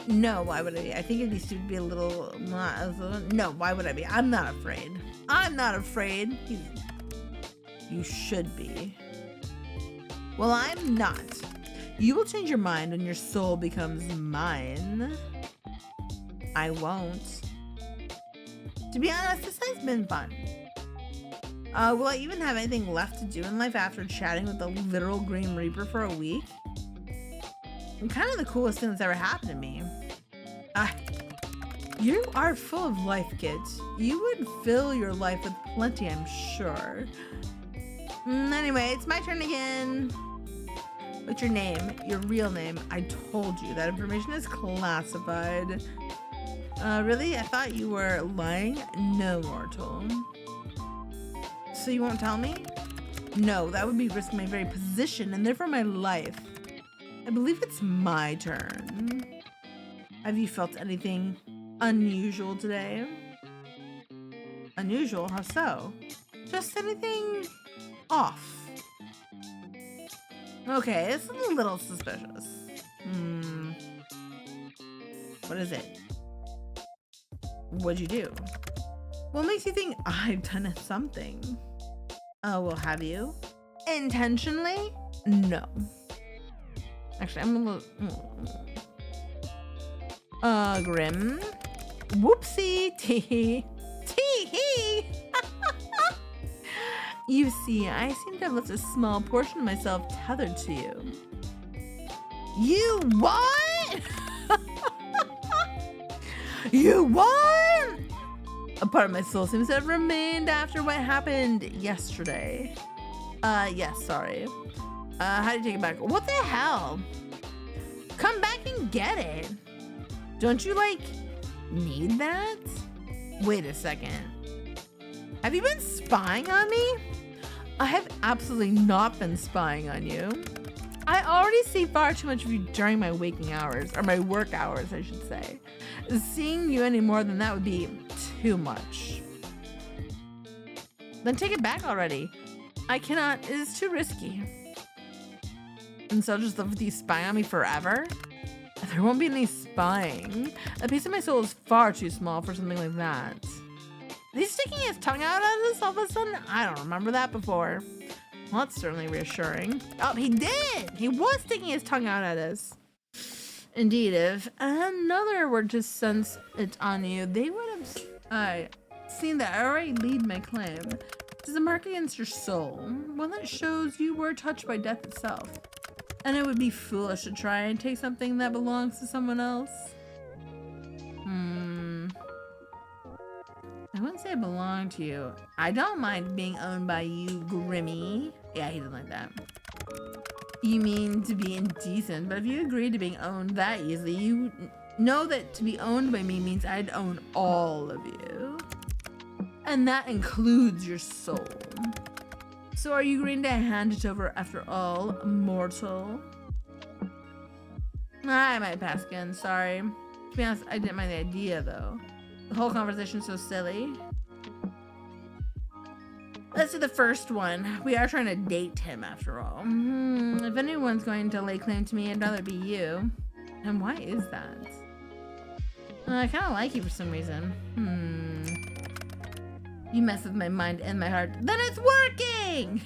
No, why would I be? I think it'd be stupid to be a little... No, why would I be? I'm not afraid. I'm not afraid. You should be. Well, I'm not. You will change your mind when your soul becomes mine. I won't. To be honest, this has been fun. Will I even have anything left to do in life after chatting with the literal Green Reaper for a week? And kind of the coolest thing that's ever happened to me. You are full of life, Kit. You would fill your life with plenty, I'm sure. Anyway, it's my turn again. What's your name? Your real name? I told you that information is classified. Really? I thought you were lying? No, mortal. So you won't tell me? No, that would be risking my very position and therefore my life. I believe it's my turn. Have you felt anything unusual today? Unusual? How so? Just anything off. Okay, it's a little suspicious. What is it? What'd you do? What makes you think I've done something? Oh, well, have you? Intentionally? No. Actually, I'm a little... Grim. Whoopsie. Tee. Tee. You see, I seem to have left a small portion of myself tethered to you. You what? You what? A part of my soul seems to have remained after what happened yesterday. Yes, sorry. How do you take it back? What the hell? Come back and get it. Don't you, like, need that? Wait a second. Have you been spying on me? I have absolutely not been spying on you. I already see far too much of you during my waking hours, or my work hours, I should say. Seeing you any more than that would be too much. Then take it back already. I cannot, it is too risky. And so I'll just live with you spying on me forever? There won't be any spying. A piece of my soul is far too small for something like that. Is he sticking his tongue out at us all of a sudden? I don't remember that before. Well, that's certainly reassuring. Oh, he did! He was sticking his tongue out at us. Indeed, if another were to sense it on you, they would have seen that I already lead my claim. It is a mark against your soul, one that shows you were touched by death itself. And it would be foolish to try and take something that belongs to someone else. I wouldn't say I belong to you. I don't mind being owned by you, Grimmy. Yeah, he didn't like that. You mean to be indecent, but if you agree to being owned that easily, you know that to be owned by me means I'd own all of you. And that includes your soul. So are you agreeing to hand it over after all, mortal? I might pass again, sorry. To be honest, I didn't mind the idea though. The whole conversation's so silly. Let's do the first one. We are trying to date him after all. If anyone's going to lay claim to me, I'd rather be you. And why is that? I kind of like you for some reason. You mess with my mind and my heart. Then it's working!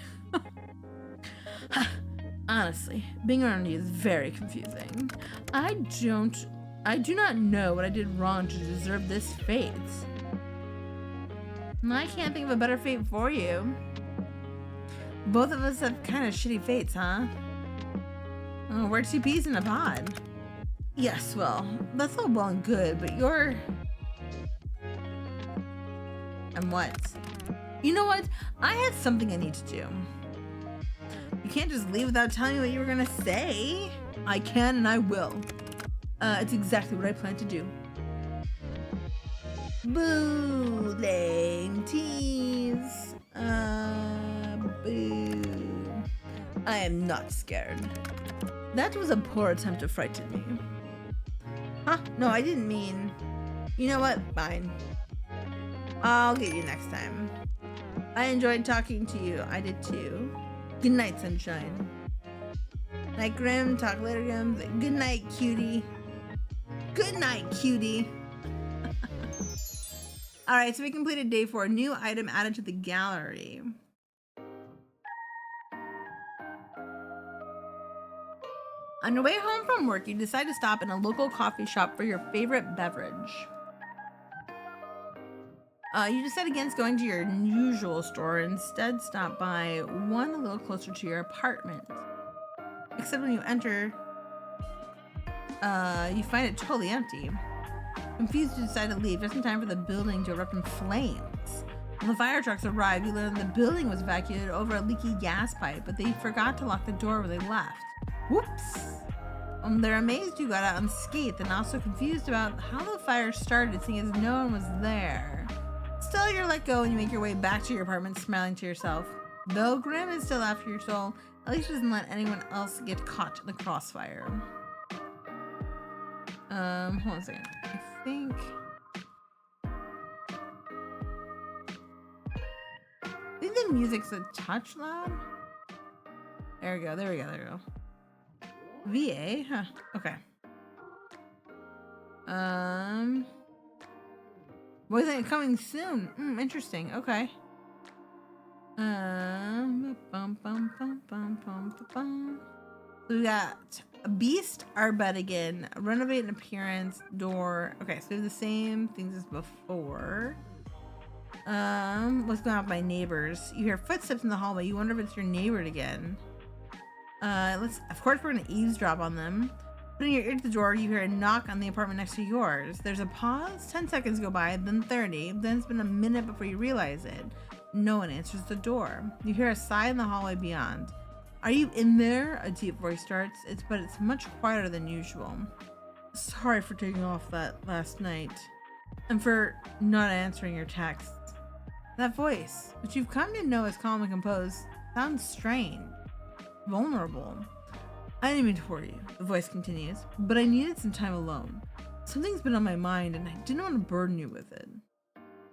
Honestly, being around you is very confusing. I do not know what I did wrong to deserve this fate. I can't think of a better fate for you. Both of us have kind of shitty fates, huh? Oh, we're two peas in a pod. Yes, well, that's all well and good, but you're... And what? You know what? I have something I need to do. You can't just leave without telling me what you were gonna say. I can and I will. It's exactly what I plan to do. Boo-ling tease. Boo. I am not scared. That was a poor attempt to frighten me. Huh? No, I didn't mean... You know what? Fine. I'll get you next time. I enjoyed talking to you. I did too. Good night, sunshine. Night, Grim. Talk later, Grim. Good night, cutie. Good night, cutie. Alright, so we completed day 4. New item added to the gallery. On your way home from work, you decide to stop in a local coffee shop for your favorite beverage. You decide against going to your usual store. Instead, stop by one a little closer to your apartment. Except when you enter, you find it totally empty. Confused, you decide to leave just in time for the building to erupt in flames. When the fire trucks arrived, you learned the building was evacuated over a leaky gas pipe, but they forgot to lock the door when they left. Whoops! They're amazed you got out unscathed and also confused about how the fire started, seeing as no one was there. Still, you're let go and you make your way back to your apartment, smiling to yourself. Though Grim is still after your soul, at least he doesn't let anyone else get caught in the crossfire. Hold on a second. I think... the music's a touch loud. There we go. VA, huh? Okay. Wasn't it coming soon? Interesting. Okay. So we got a beast, our bed again, renovate an appearance, door. Okay, so we have the same things as before. What's going on with my neighbors? You hear footsteps in the hallway. You wonder if it's your neighbor again. Of course we're gonna eavesdrop on them. Putting your ear to the door, you hear a knock on the apartment next to yours. There's a pause, 10 seconds go by, then 30, then it's been a minute before you realize it. No one answers the door. You hear a sigh in the hallway beyond. Are you in there? A deep voice starts, but it's much quieter than usual. Sorry for taking off that last night, and for not answering your texts. That voice, which you've come to know as calm and composed, sounds strange. Vulnerable. I didn't mean to worry you, the voice continues, but I needed some time alone. Something's been on my mind and I didn't want to burden you with it.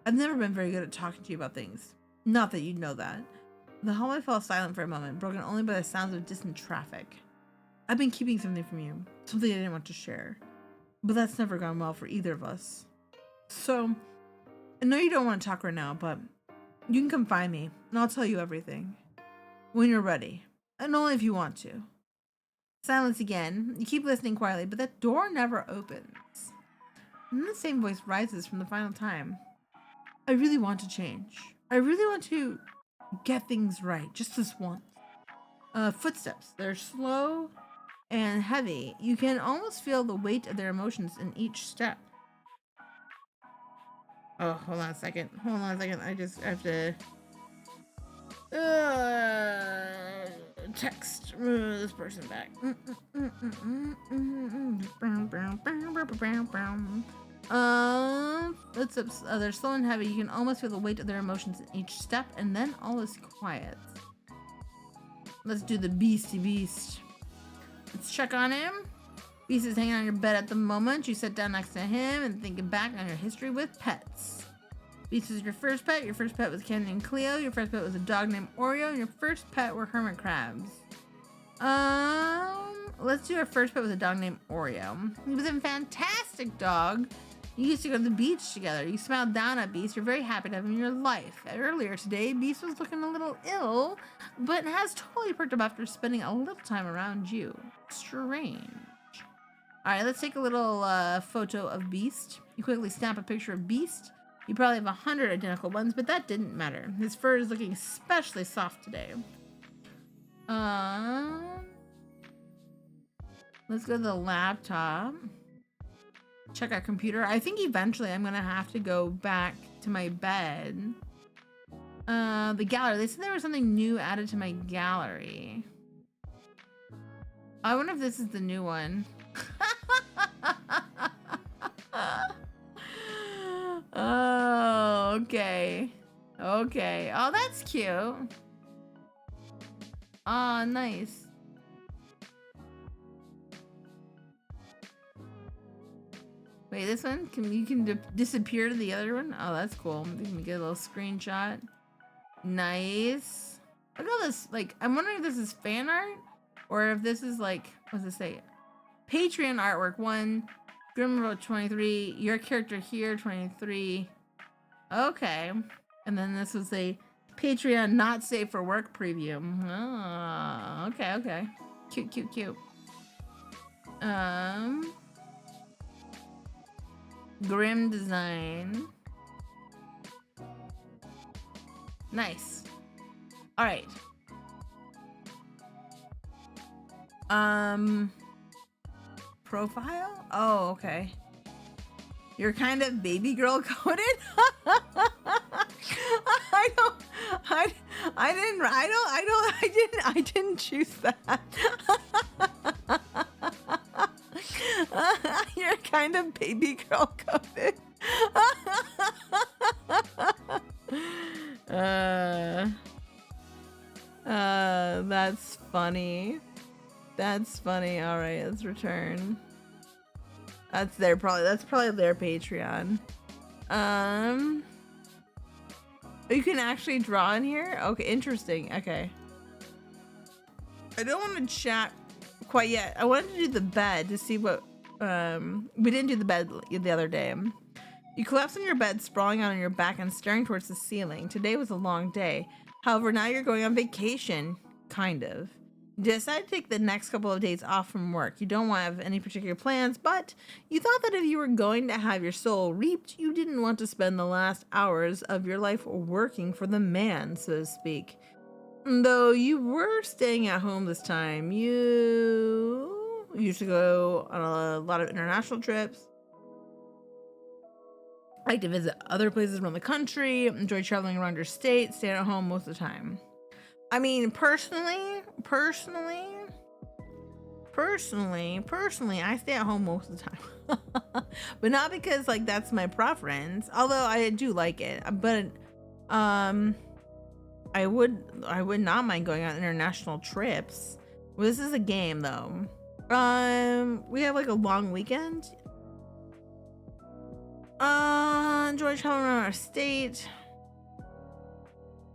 I've never been very good at talking to you about things. Not that you'd know that. The hallway fell silent for a moment, broken only by the sounds of distant traffic. I've been keeping something from you, something I didn't want to share. But that's never gone well for either of us. So, I know you don't want to talk right now, but you can come find me and I'll tell you everything. When you're ready. And only if you want to. Silence again. You keep listening quietly, but that door never opens. And then the same voice rises from the final time. I really want to change. I really want to get things right, just this once. Footsteps. They're slow and heavy. You can almost feel the weight of their emotions in each step. Oh, hold on a second. I have to... text this person back. Footsteps, they're slow and heavy. You can almost feel the weight of their emotions in each step, and then all is quiet. Let's do the beastie beast. Let's check on him. Beast is hanging on your bed at the moment. You sit down next to him and thinking back on your history with pets. Beast is your first pet. Your first pet was Candy and Cleo. Your first pet was a dog named Oreo. And your first pet were hermit crabs. Let's do our first pet with a dog named Oreo. He was a fantastic dog. You used to go to the beach together. You smiled down at Beast. You're very happy to have him in your life. Earlier today, Beast was looking a little ill, but has totally perked up after spending a little time around you. Strange. All right, let's take a little photo of Beast. You quickly snap a picture of Beast. You probably have 100 identical ones, but that didn't matter. His fur is looking especially soft today. Let's go to the laptop. Check our computer. I think eventually I'm gonna have to go back to my bed. The gallery. They said there was something new added to my gallery. I wonder if this is the new one. Oh, okay. Okay. Oh, that's cute. Oh, nice. Wait, this one? You can disappear to the other one? Oh, that's cool. You can get a little screenshot. Nice. Look at all this. Like, I'm wondering if this is fan art or if this is like, what does it say? Patreon artwork 1. Grim wrote 23. Your character here 23. Okay. And then this was a Patreon not safe for work preview. Oh, okay. Cute. Grim design. Nice. All right. Profile? Oh, okay. You're kind of baby girl coded? I didn't choose that. You're kind of baby girl coded. That's funny. That's funny. All right, let's return. That's probably their Patreon. You can actually draw in here? Okay, interesting. Okay. I don't want to chat quite yet. I wanted to do the bed to see what we didn't do the bed the other day. You collapse on your bed, sprawling out on your back and staring towards the ceiling. Today was a long day. However, now you're going on vacation. Kind of. You decide to take the next couple of days off from work. You don't want to have any particular plans, but you thought that if you were going to have your soul reaped, you didn't want to spend the last hours of your life working for the man, so to speak. Though you were staying at home this time, you used to go on a lot of international trips. Like to visit other places around the country, enjoy traveling around your state, stay at home most of the time. I mean, personally, I stay at home most of the time. But not because like that's my preference, although I do like it. But I would not mind going on international trips. Well, this is a game though. We have like a long weekend. Enjoy traveling around our state.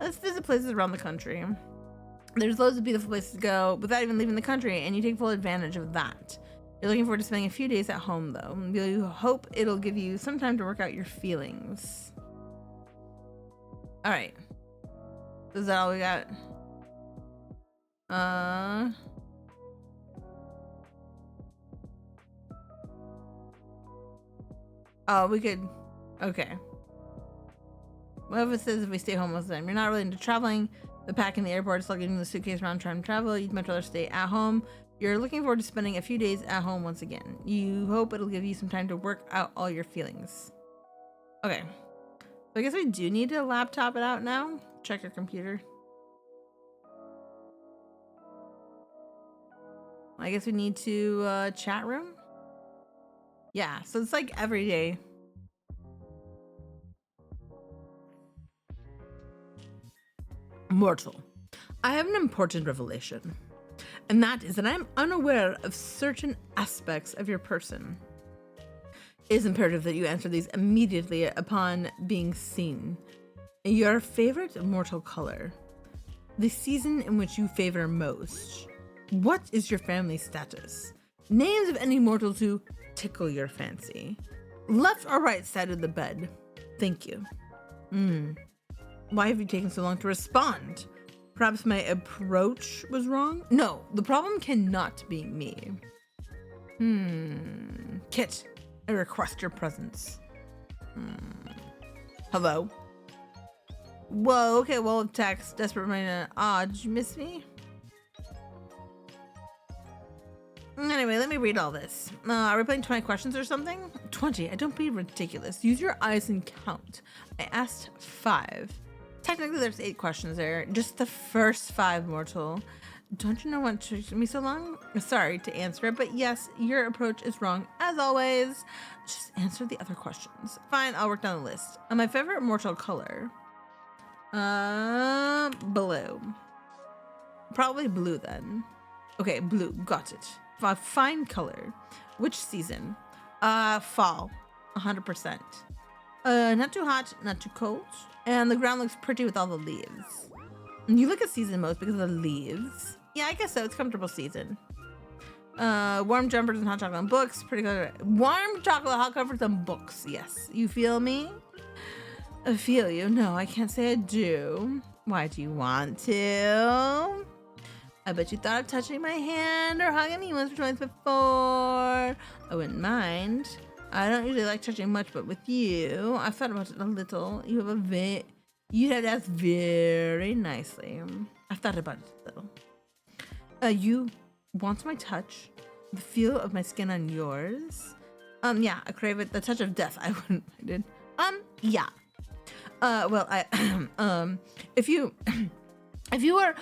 Let's visit places around the country. There's loads of beautiful places to go without even leaving the country, and you take full advantage of that. You're looking forward to spending a few days at home, though. You hope it'll give you some time to work out your feelings. All right. Is that all we got? Oh, we could. Okay. What if it says if we stay home most of the time? You're not really into traveling. The pack in the airport is lugging the suitcase around trying to travel. You'd much rather stay at home. You're looking forward to spending a few days at home once again. You hope it'll give you some time to work out all your feelings. Okay. So I guess we do need to laptop it out now. Check your computer. I guess we need to chat room. Yeah, so it's like every day. Mortal, I have an important revelation, and that is that I am unaware of certain aspects of your person. It is imperative that you answer these immediately upon being seen. Your favorite mortal color, the season in which you favor most, what is your family status, names of any mortals who tickle your fancy, left or right side of the bed. Thank you. Why have you taken so long to respond? Perhaps my approach was wrong? No, the problem cannot be me. Kit, I request your presence. Hello? Whoa, okay, well, text, desperate reminder. Did you miss me? Anyway, let me read all this. Are we playing 20 questions or something? 20? I don't be ridiculous. Use your eyes and count. I asked 5. Technically, there's 8 questions there. Just the first 5, mortal. Don't you know what took me so long? Sorry to answer it, but yes, your approach is wrong. As always, just answer the other questions. Fine, I'll work down the list. My favorite mortal color? Blue. Probably blue then. Okay, blue. Got it. Fine color. Which season? Fall. 100%. Not too hot, not too cold. And the ground looks pretty with all the leaves. You look at season most because of the leaves. Yeah, I guess so. It's comfortable season. Warm jumpers and hot chocolate and books. Pretty good. Warm chocolate, hot comforts, and books. Yes. You feel me? I feel you. No, I can't say I do. Why do you want to? I bet you thought of touching my hand or hugging me once or twice before. I wouldn't mind. I don't usually like touching much, but with you, I've thought about it a little. You have you have asked very nicely. I've thought about it a little. You want my touch? The feel of my skin on yours? Yeah, I crave it. The touch of death, I wouldn't mind it. Yeah. Well, I, if you, if you are,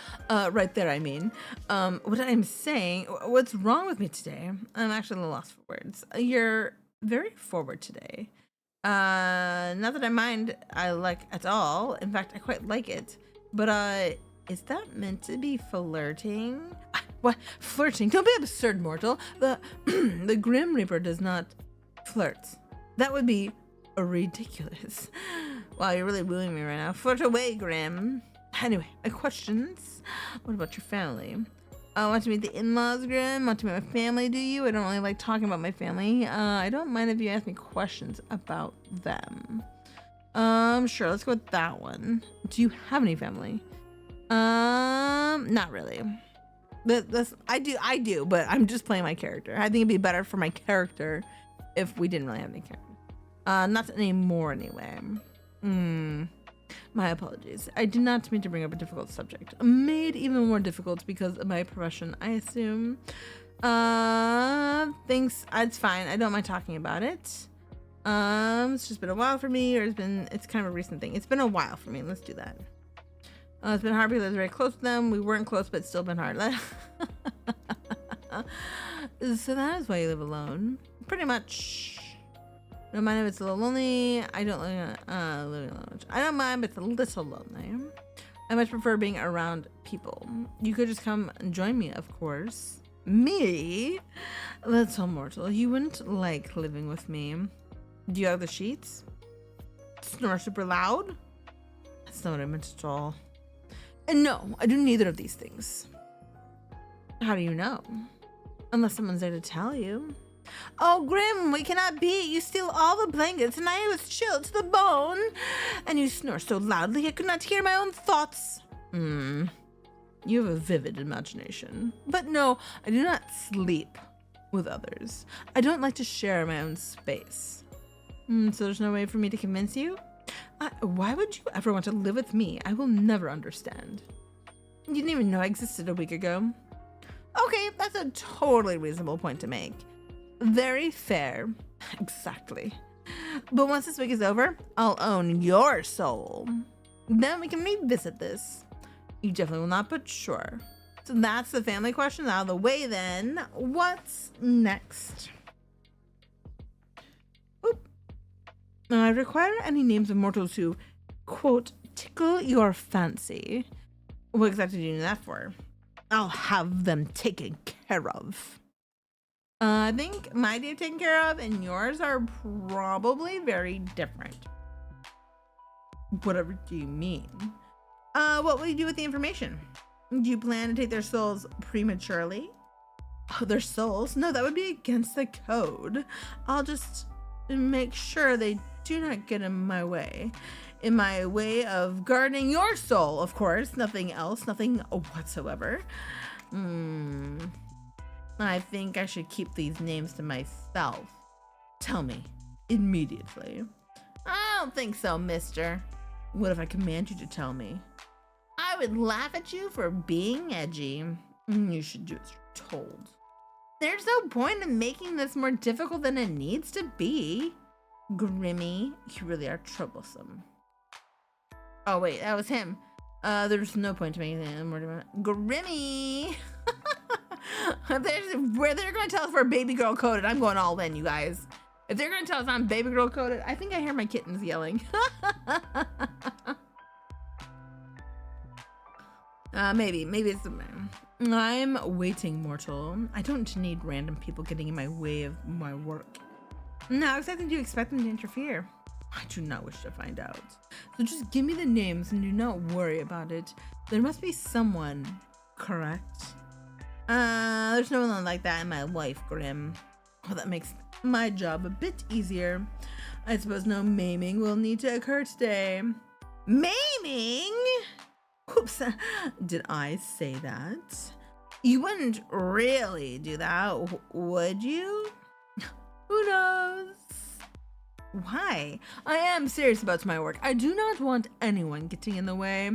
right there, I mean, what I'm saying, what's wrong with me today? I'm actually a little lost for words. You're very forward today. Not that I like at all. In fact, I quite like it. But, is that meant to be flirting? What? Flirting? Don't be absurd, mortal. The Grim Reaper does not flirt. That would be ridiculous. Wow, you're really wooing me right now. Flirt away, Grim. Anyway, questions. What about your family? Want to meet the in-laws, Grim? Want to meet my family, do you? I don't really like talking about my family. I don't mind if you ask me questions about them. Sure, let's go with that one. Do you have any family? Not really. I do, but I'm just playing my character. I think it'd be better for my character if we didn't really have any character. Not anymore anyway. My apologies. I did not mean to bring up a difficult subject. Made even more difficult because of my profession, I assume. Thanks. It's fine. I don't mind talking about it. It's just been a while for me, or it's kind of a recent thing. It's been a while for me. Let's do that. It's been hard because I was very close to them. We weren't close, but it's still been hard. So that is why you live alone. Pretty much. Don't mind if it's a little lonely. I don't like living alone. I don't mind, but it's a little lonely. I much prefer being around people. You could just come and join me, of course. Me? That's so mortal. You wouldn't like living with me. Do you have the sheets? Snore super loud? That's not what I meant at all. And no, I do neither of these things. How do you know? Unless someone's there to tell you. Oh, Grim, we cannot be. You steal all the blankets, and I was chilled to the bone. And you snore so loudly I could not hear my own thoughts. You have a vivid imagination. But no, I do not sleep with others. I don't like to share my own space. So there's no way for me to convince you? Why would you ever want to live with me? I will never understand. You didn't even know I existed a week ago. Okay, that's a totally reasonable point to make. Very fair. Exactly. But once this week is over, I'll own your soul. Then we can revisit this. You definitely will not, but sure. So that's the family question out of the way then. What's next? Oop. I require any names of mortals who, quote, tickle your fancy. What exactly do you need that for? I'll have them taken care of. I think my idea of taken care of and yours are probably very different. Whatever do you mean? What will you do with the information? Do you plan to take their souls prematurely? Oh, their souls? No, that would be against the code. I'll just make sure they do not get in my way. In my way of guarding your soul, of course. Nothing else. Nothing whatsoever. I think I should keep these names to myself. Tell me. Immediately. I don't think so, mister. What if I command you to tell me? I would laugh at you for being edgy. You should do as you're told. There's no point in making this more difficult than it needs to be. Grimmy, you really are troublesome. Oh wait, that was him. There's no point to making it more difficult. Grimmy! Where they're gonna tell us we're baby girl coded, I'm going all in, you guys. If they're gonna tell us I'm baby girl coded, I think I hear my kittens yelling. Maybe it's the man. I'm waiting, mortal. I don't need random people getting in my way of my work. How exactly do you expect them to interfere? I do not wish to find out. So just give me the names and do not worry about it. There must be someone, correct? There's no one like that in my life, Grim. Well, that makes my job a bit easier. I suppose no maiming will need to occur today. Maiming? Oops, did I say that? You wouldn't really do that, would you? Who knows? Why? I am serious about my work. I do not want anyone getting in the way.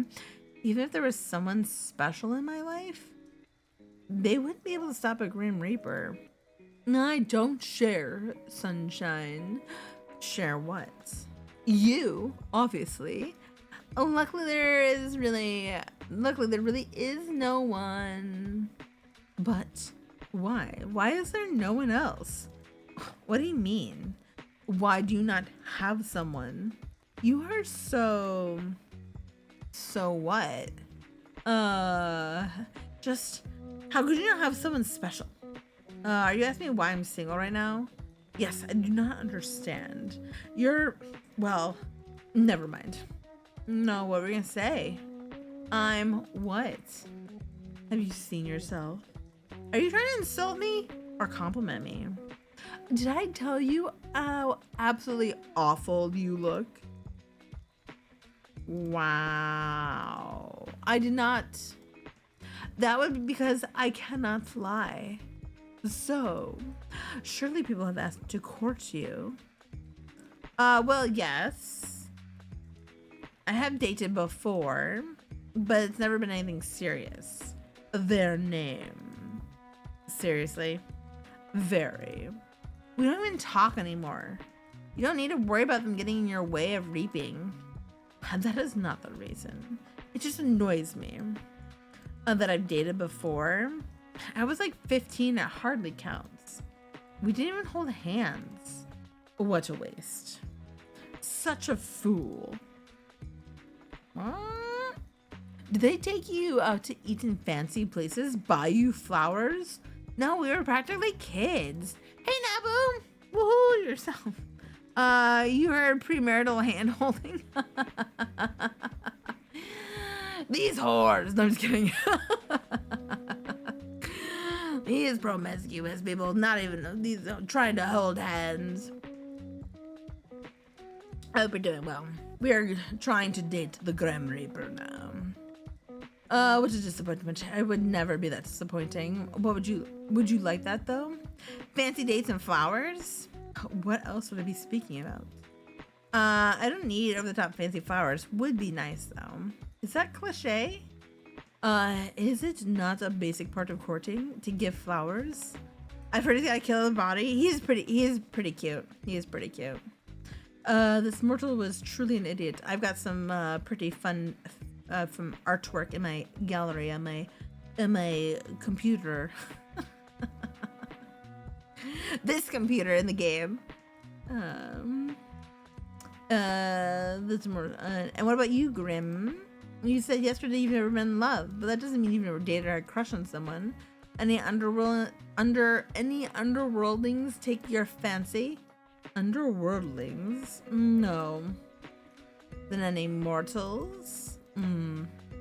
Even if there was someone special in my life, they wouldn't be able to stop a Grim Reaper. I don't share, sunshine. Share what? You, obviously. Luckily there really is no one. But why? Why is there no one else? What do you mean? Why do you not have someone? You are so what? Just how could you not have someone special? Are you asking me why I'm single right now? Yes, I do not understand. Well, never mind. No, what were we gonna say? I'm what? Have you seen yourself? Are you trying to insult me or compliment me? Did I tell you how absolutely awful you look? Wow. I did not. That would be because I cannot fly. So, surely people have asked to court you. Well, yes. I have dated before, but it's never been anything serious. Their name. Seriously? Very. We don't even talk anymore. You don't need to worry about them getting in your way of reaping. That is not the reason. It just annoys me that I've dated before. I was like 15, it hardly counts. We didn't even hold hands. What a waste. Such a fool. Did they take you out to eat in fancy places, buy you flowers? No, we were practically kids. Hey, Nabu! Woohoo, yourself. You heard premarital hand-holding? These whores. No, I'm just kidding. These promiscuous people, not even these trying to hold hands. I hope you're doing well. We are trying to date the Grim Reaper now. Which is disappointment. I would never be that disappointing. What would you like that though? Fancy dates and flowers? What else would I be speaking about? I don't need over the top fancy flowers. Would be nice though. Is that cliche? Is it not a basic part of courting to give flowers? I've heard he's got a killer body. He is pretty cute. He is pretty cute. This mortal was truly an idiot. I've got some pretty fun from artwork in my gallery on my computer. This computer in the game. That's more. And what about you, Grim? You said yesterday you've never been in love, but that doesn't mean you've never dated or had a crush on someone. Any underworldlings take your fancy? Underworldlings? No. Then any mortals?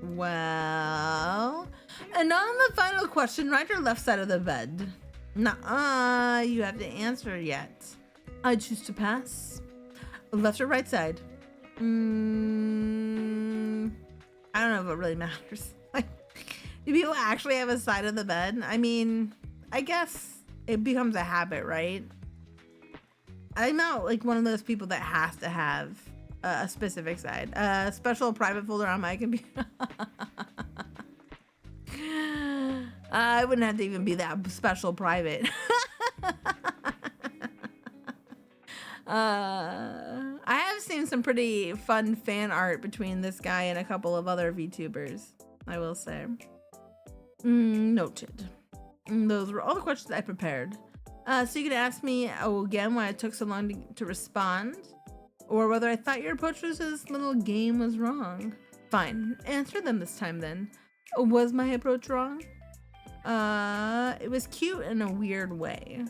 Well. And on the final question, right or left side of the bed? Nuh-uh, you have to answer yet. I choose to pass. Left or right side? I don't know if it really matters. Like, do people actually have a side of the bed? I mean, I guess it becomes a habit, right? I'm not like one of those people that has to have a specific side. A special private folder on my computer. I wouldn't have to even be that special private. I have seen some pretty fun fan art between this guy and a couple of other VTubers, I will say. Noted. Those were all the questions I prepared. So you could ask me again why it took so long to respond, or whether I thought your approach to this little game was wrong. Fine, answer them this time then. Was my approach wrong? It was cute in a weird way.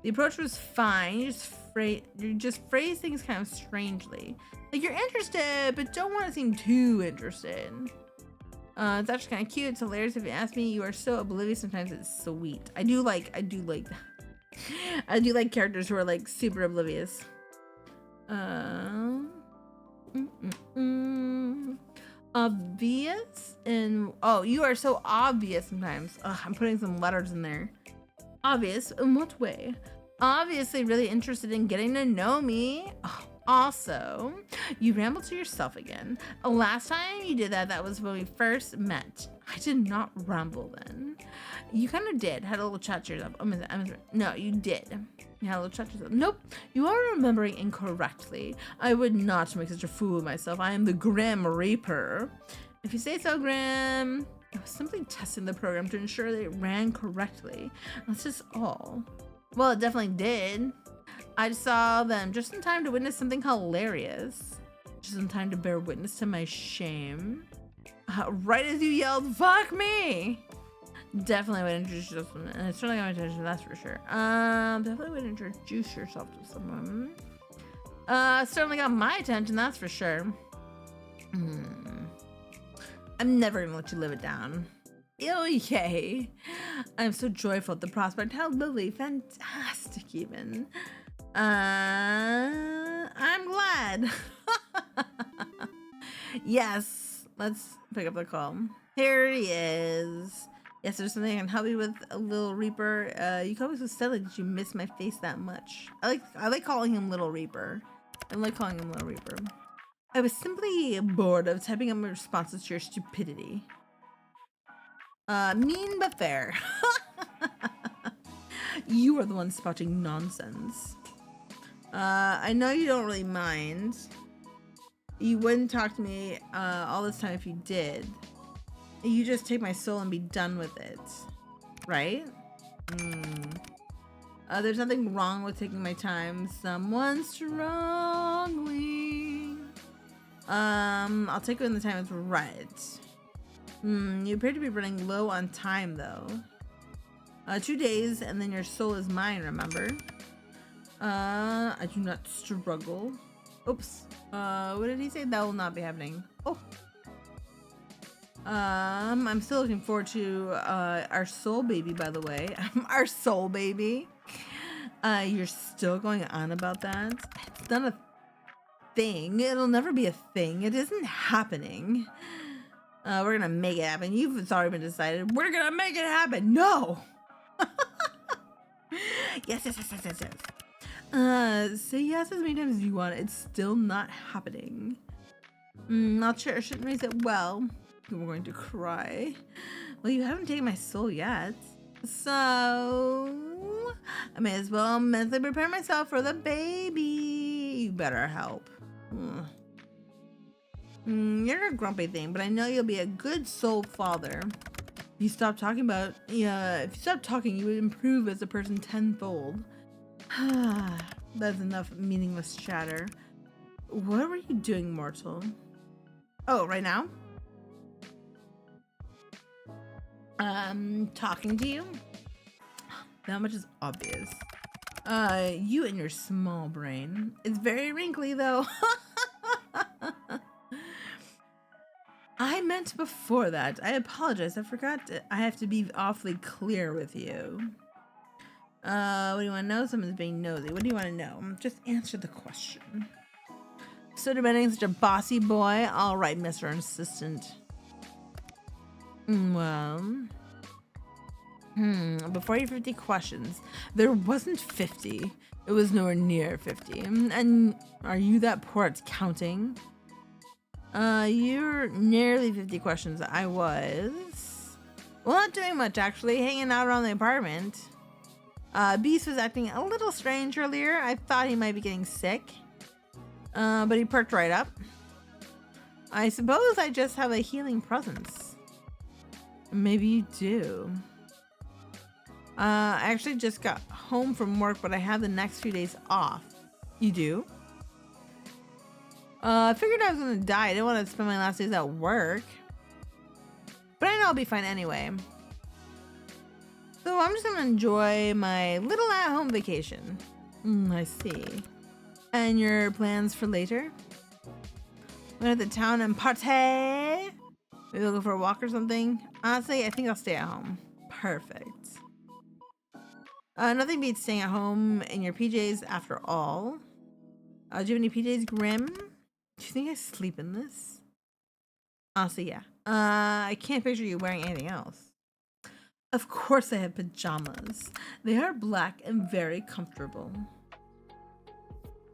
The approach was fine. You just phrase things kind of strangely. Like you're interested, but don't want to seem too interested. It's actually kind of cute. It's hilarious if you ask me. You are so oblivious. Sometimes it's sweet. I do like that. I do like characters who are like super oblivious. Obvious and oh, you are so obvious sometimes. Ugh, I'm putting some letters in there. Obvious in what way? Obviously really interested in getting to know me. Oh, also, you ramble to yourself again. Last time you did that was when we first met. I I did not ramble then. You kind of did. Had a little chat to yourself. No, you did. You had a little chat to yourself. Nope. You are remembering incorrectly. I would not make such a fool of myself. I am the Grim Reaper. If you say so, Grim. I was simply testing the program to ensure that it ran correctly. That's just all. Well, it definitely did. I saw them just in time to witness something hilarious. Just in time to bear witness to my shame. Right as you yelled, "Fuck me!" Definitely would introduce yourself to someone. And it's certainly got my attention, that's for sure. Definitely would introduce yourself to someone. Certainly got my attention, that's for sure. I'm never gonna let you live it down. Oh, yay. I'm so joyful at the prospect. How lovely. Fantastic, even. I'm glad. Yes. Let's pick up the call. Here he is. Yes, there's something I can help you with, a Little Reaper. You call me so steadily that you miss my face that much. I like calling him Little Reaper. I like calling him Little Reaper. I was simply bored of typing up my responses to your stupidity. Mean but fair. You are the one spouting nonsense. I know you don't really mind. You wouldn't talk to me all this time if you did. You just take my soul and be done with it. Right? There's nothing wrong with taking my time. Someone strongly. I'll take it when the time is right. You appear to be running low on time, though. 2 days, and then your soul is mine, remember? I do not struggle. Oops. What did he say? That will not be happening. Oh. I'm still looking forward to, our soul baby, by the way. Our soul baby. You're still going on about that? It's not a thing. It'll never be a thing. It isn't happening. We're gonna make it happen. It's already been decided. We're gonna make it happen. No. Yes. Say yes as many times as you want. It's still not happening. I'll cherish it and raise it well. We're going to cry. Well, you haven't taken my soul yet. So I may as well mentally prepare myself for the baby. You better help. You're a grumpy thing, but I know you'll be a good soul father. If you stop talking, you would improve as a person tenfold. That's enough meaningless chatter. What were you doing, mortal? Oh, right now? Talking to you? That much is obvious. You and your small brain. It's very wrinkly, though. I meant before that. I apologize. I forgot. I have to be awfully clear with you. What do you want to know? Someone's being nosy. What do you want to know? Just answer the question. So demanding, such a bossy boy. All right, Mr. Assistant. Well, before your 50 questions, there wasn't 50. It was nowhere near 50. And are you that poor at counting? You're nearly 50 questions. I was. Well, not doing much, actually. Hanging out around the apartment. Beast was acting a little strange earlier. I thought he might be getting sick. But he perked right up. I suppose I just have a healing presence. Maybe you do. I actually just got home from work, but I have the next few days off. You do? I figured I was gonna die. I didn't want to spend my last days at work. But I know I'll be fine anyway. So I'm just gonna enjoy my little at-home vacation. I see. And your plans for later? Go to the town and party? Maybe we'll go for a walk or something? Honestly, I think I'll stay at home. Perfect. Nothing beats staying at home in your PJs after all. Do you have any PJs, Grim? Do you think I sleep in this? Honestly, yeah. I can't picture you wearing anything else. Of course I have pajamas. They are black and very comfortable.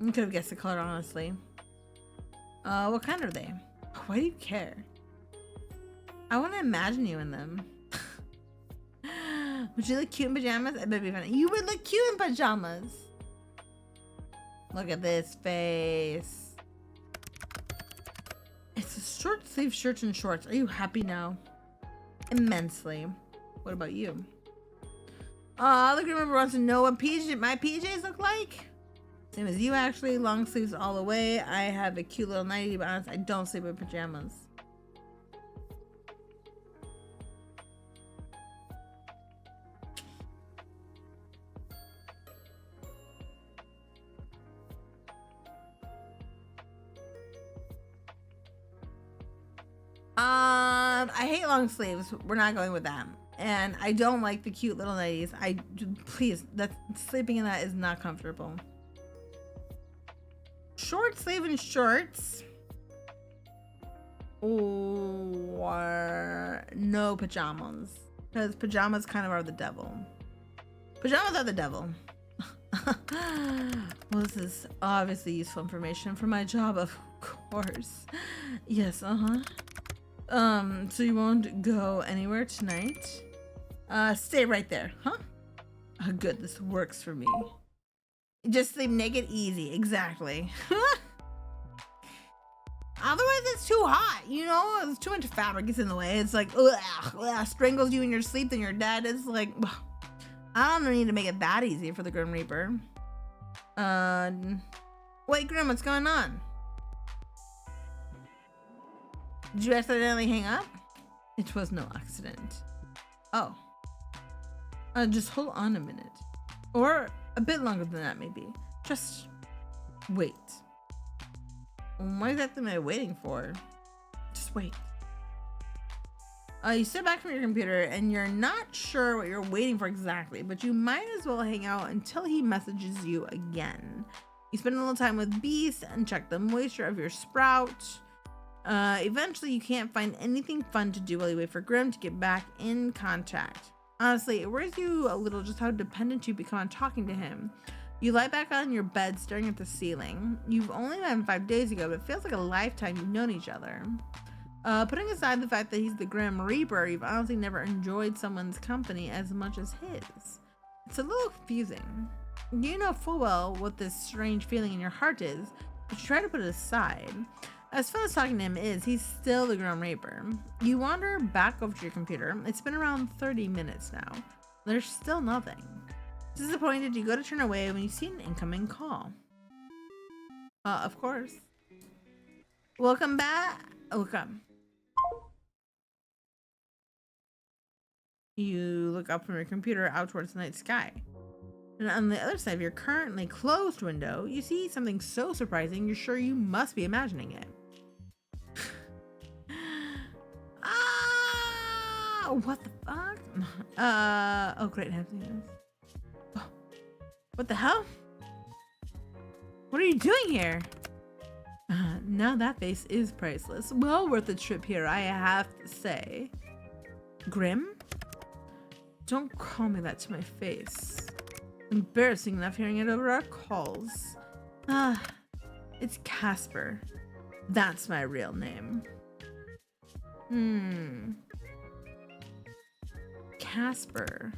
I could have guessed the color, honestly. What kind are they? Why do you care? I want to imagine you in them. Would you look cute in pajamas? I bet it'd be funny. You would look cute in pajamas. Look at this face. It's a short sleeve shirt and shorts. Are you happy now? Immensely. What about you? The group member wants to know what my PJs look like. Same as you, actually. Long sleeves all the way. I have a cute little nightie, but honestly, I don't sleep in pajamas. I hate long sleeves. We're not going with that. And I don't like the cute little nighties. Please, sleeping in that is not comfortable. Short sleeve and shorts. Or no pajamas. Because pajamas kind of are the devil. Pajamas are the devil. Well, this is obviously useful information for my job, of course. Yes, so you won't go anywhere tonight? Stay right there, huh? Oh, good, this works for me. Just sleep naked, easy, exactly. Otherwise, it's too hot, you know? It's too much fabric gets in the way. It's like, ugh, strangles you in your sleep, then your dad is like, ugh. I don't need to make it that easy for the Grim Reaper. Wait, Grim, what's going on? Did you accidentally hang up? It was no accident. Oh. Just hold on a minute. Or a bit longer than that, maybe. Just wait. What exactly am I waiting for? Just wait. You sit back from your computer and you're not sure what you're waiting for exactly, but you might as well hang out until he messages you again. You spend a little time with Beast and check the moisture of your sprout. Eventually you can't find anything fun to do while you wait for Grim to get back in contact. Honestly, it worries you a little just how dependent you become on talking to him. You lie back on your bed staring at the ceiling. You've only met him 5 days ago, but it feels like a lifetime you've known each other. Putting aside the fact that he's the Grim Reaper, you've honestly never enjoyed someone's company as much as his. It's a little confusing. You know full well what this strange feeling in your heart is, but you try to put it aside. As fun as talking to him is, he's still the Grim Reaper. You wander back over to your computer. It's been around 30 minutes now. There's still nothing. Disappointed, you go to turn away when you see an incoming call. Of course. Welcome back. Welcome. You look up from your computer out towards the night sky. And on the other side of your currently closed window, you see something so surprising you're sure you must be imagining it. What the fuck? Oh great, happiness. Oh, what the hell? What are you doing here? Now that face is priceless. Well worth the trip here, I have to say. Grim? Don't call me that to my face. Embarrassing enough hearing it over our calls. It's Casper. That's my real name. Casper.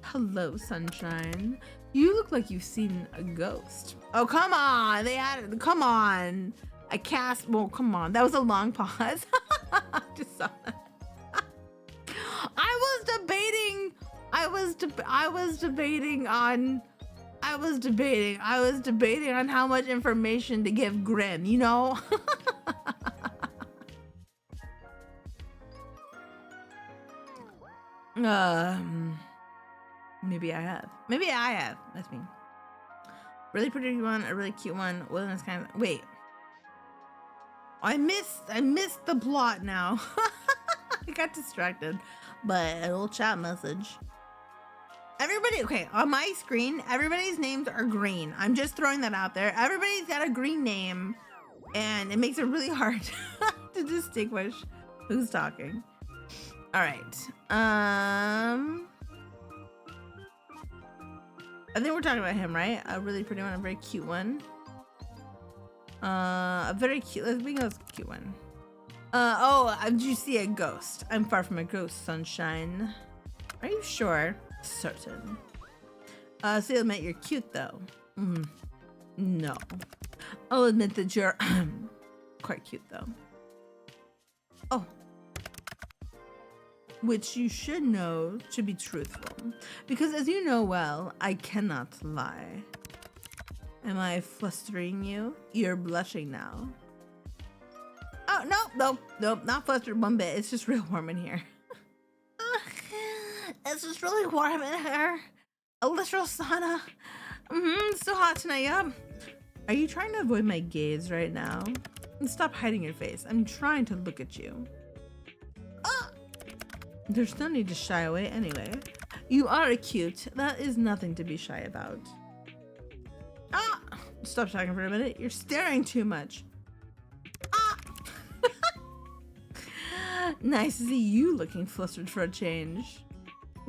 Hello, sunshine. You look like you've seen a ghost. Oh, come on. They added, come on. Well, come on. That was a long pause. Just saw that. I was debating on how much information to give Grim, you know? Maybe I have. That's me. Really pretty one, a really cute one. Wilderness kind of. Wait. I missed the plot now. I got distracted by a little chat message. Everybody, okay, on my screen, everybody's names are green. I'm just throwing that out there. Everybody's got a green name, and it makes it really hard to distinguish who's talking. All right. I think we're talking about him, right? A really pretty one, a very cute one. A very cute, let's bring a cute one. Did you see a ghost? I'm far from a ghost, sunshine. Are you sure? Certain. So you'll admit you're cute, though. No. I'll admit that you're quite cute, though. Oh. Which you should know to be truthful. Because as you know well, I cannot lie. Am I flustering you? You're blushing now. Oh, no, not flustered one bit. It's just real warm in here. It's just really warm in here. A literal sauna. It's so hot tonight, yeah. Are you trying to avoid my gaze right now? Stop hiding your face. I'm trying to look at you. There's no need to shy away anyway. You are cute. That is nothing to be shy about. Stop talking for a minute. You're staring too much. Nice to see you looking flustered for a change.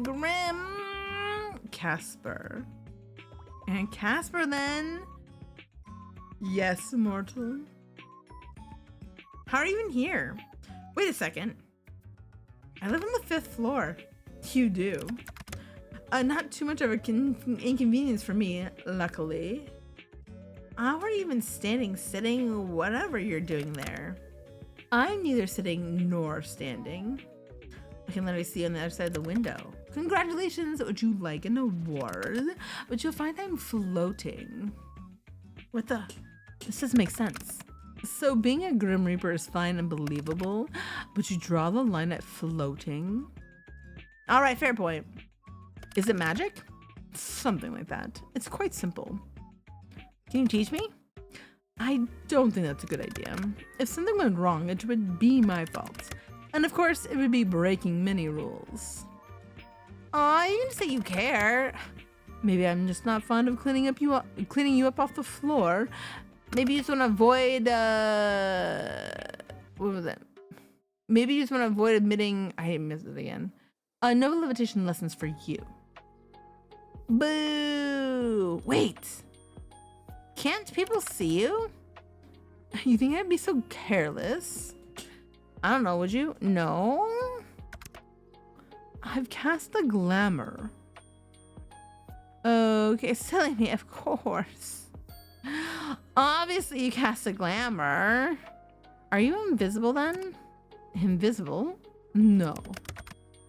Grim Casper. And Casper then? Yes, mortal. How are you even here? Wait a second. I live on the 5th floor. You do. Not too much of an inconvenience for me, luckily. How are you even standing, sitting, whatever you're doing there? I'm neither sitting nor standing. I can literally see on the other side of the window. Congratulations, would you like an award? But you'll find I'm floating. What the? This doesn't make sense. So being a Grim Reaper is fine and believable, but you draw the line at floating? All right, fair point. Is it magic? Something like that. It's quite simple. Can you teach me? I don't think that's a good idea. If something went wrong, it would be my fault. And of course, it would be breaking many rules. Aw, you can say you care. Maybe I'm just not fond of cleaning you up off the floor. Maybe you just want to avoid, what was it? Maybe you just want to avoid admitting, I missed it again. No levitation lessons for you. Boo! Wait. Can't people see you? You think I'd be so careless? I don't know, would you? No? I've cast the glamour. Okay, silly me, of course. Obviously you cast a glamour. Are you invisible then? Invisible? No.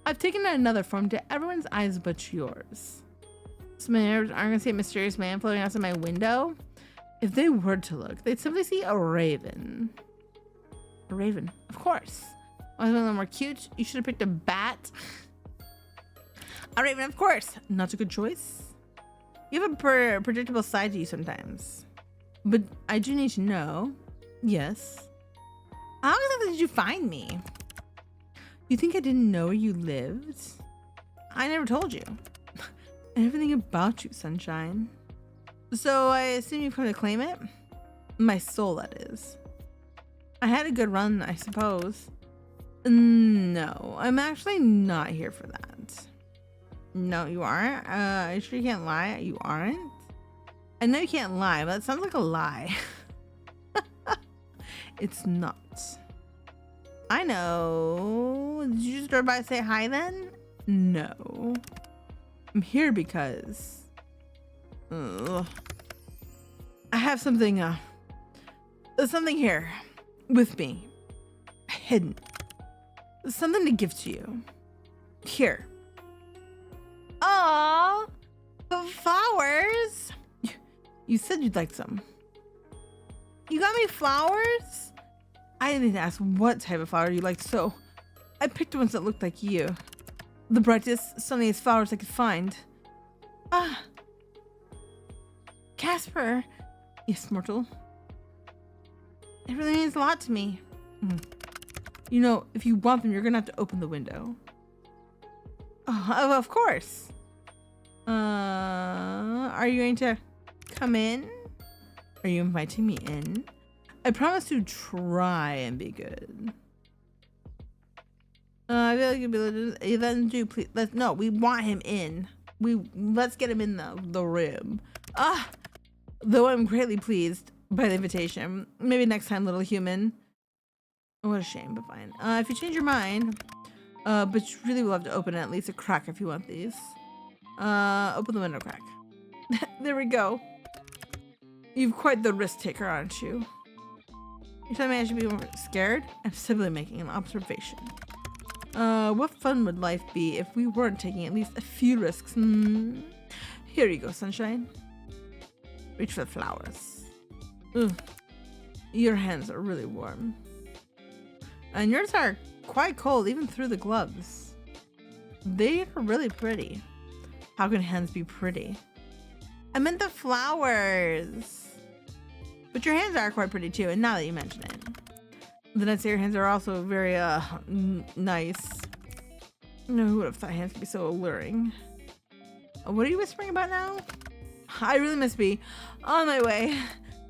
I've taken another form to everyone's eyes but yours. So my neighbors aren't gonna see a mysterious man floating outside my window? If they were to look, they'd simply see a raven. A raven, of course. I was a little more cute. You should have picked a bat. A raven, of course. Not a good choice. You have a predictable side to you sometimes. But I do need to know. Yes. How exactly did you find me? You think I didn't know where you lived? I never told you. Everything about you, sunshine. So I assume you've come to claim it? My soul, that is. I had a good run, I suppose. No, I'm actually not here for that. No, you aren't? Are you sure you can't lie? You aren't? I know you can't lie, but it sounds like a lie. It's not. I know. Did you just start by to say hi then? No. I'm here because... I have something, something here with me. Hidden. Something to give to you. Here. Aww. Flowers. You said you'd like some. You got me flowers? I didn't ask what type of flower you liked, so I picked ones that looked like you. The brightest, sunniest flowers I could find. Ah. Casper. Yes, mortal. It really means a lot to me. You know, if you want them, you're gonna have to open the window. Oh, of course. Are you going to come in? Are you inviting me in? I promise to try and be good. I feel like you'd be then do please. No, we want him in. Let's get him in the room. Though I'm greatly pleased by the invitation. Maybe next time, little human. What a shame, but fine. If you change your mind, but you really will have to open at least a crack if you want these. Open the window crack. There we go. You've quite the risk taker, aren't you? You're telling me I should be more scared? I'm simply making an observation. What fun would life be if we weren't taking at least a few risks? Here you go, sunshine. Reach for the flowers. Ugh. Your hands are really warm. And yours are quite cold, even through the gloves. They are really pretty. How can hands be pretty? I meant the flowers. But your hands are quite pretty too, and now that you mention it. Then I'd say your hands are also very, nice. No, who would have thought hands could be so alluring? What are you whispering about now? I really must be on my way.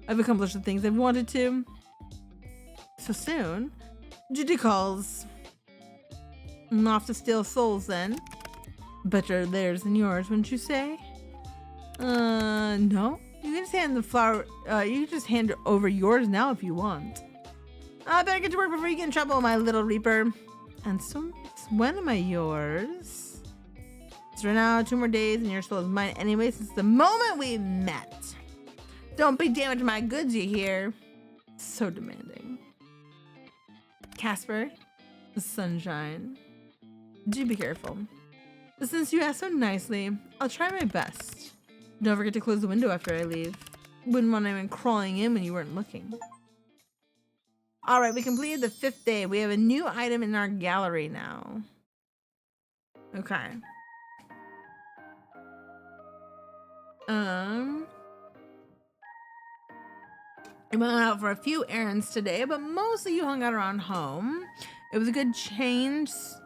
I've accomplished the things I've wanted to. So soon? Duty calls. I'm off to steal souls then. Better theirs than yours, wouldn't you say? No. You can just hand the flower, you can just hand over yours now if you want. I better get to work before you get in trouble, my little reaper. And so, when am I yours? So right now, 2 more days and your soul is mine anyway since the moment we met. Don't be damaging my goods, you hear? So demanding. Casper, the sunshine. Do be careful. But since you asked so nicely, I'll try my best. Don't forget to close the window after I leave. Wouldn't want anyone crawling in when you weren't looking. All right, we completed the 5th day. We have a new item in our gallery now. Okay. I went out for a few errands today, but mostly you hung out around home. It was a good chance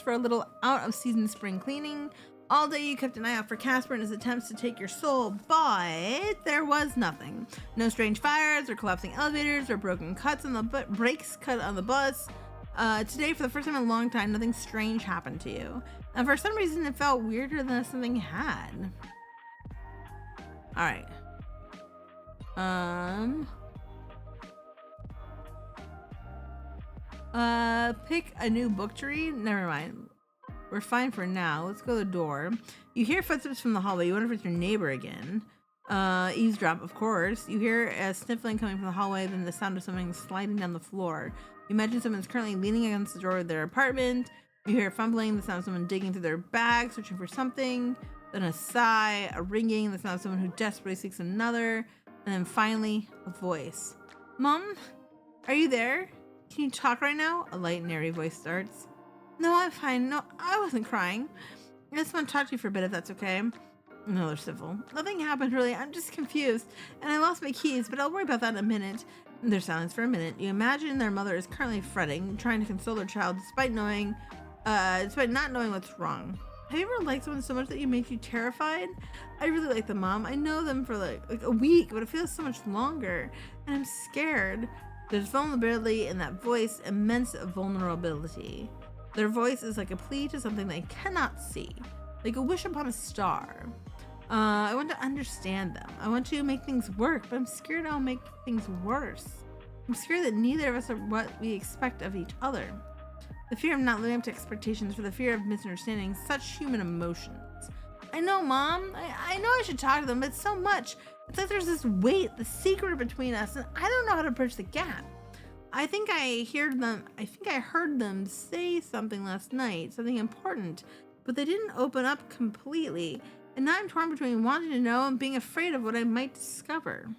for a little out-of-season spring cleaning. All day you kept an eye out for Casper and his attempts to take your soul, but there was nothing. No strange fires or collapsing elevators or broken cuts on the brakes cut on the bus. Today, for the first time in a long time, nothing strange happened to you. And for some reason, it felt weirder than something had. All right. Pick a new book to read? Never mind. We're fine for now. Let's go to the door. You hear footsteps from the hallway. You wonder if it's your neighbor again. Eavesdrop, of course. You hear a sniffling coming from the hallway, then the sound of something sliding down the floor. You imagine someone's currently leaning against the door of their apartment. You hear fumbling, the sound of someone digging through their bag, searching for something. Then a sigh, a ringing, the sound of someone who desperately seeks another. And then finally, a voice. Mom? Are you there? Can you talk right now? A light and airy voice starts. No, I'm fine. No, I wasn't crying. I just want to talk to you for a bit if that's okay. No, they're civil. Nothing happened really. I'm just confused. And I lost my keys, but I'll worry about that in a minute. There's silence for a minute. You imagine their mother is currently fretting, trying to console their child despite not knowing what's wrong. Have you ever liked someone so much that you make you terrified? I really like them, Mom. I know them for like a week, but it feels so much longer. And I'm scared. There's vulnerability in that voice, immense vulnerability. Their voice is like a plea to something they cannot see, like a wish upon a star. I want to understand them. I want to make things work, but I'm scared I'll make things worse. I'm scared that neither of us are what we expect of each other. The fear of not living up to expectations, for the fear of misunderstanding such human emotions. I know, Mom. I know I should talk to them, but it's so much. It's like there's this weight, the secret between us, and I don't know how to bridge the gap. I think I heard them say something last night, something important, but they didn't open up completely. And now I'm torn between wanting to know and being afraid of what I might discover.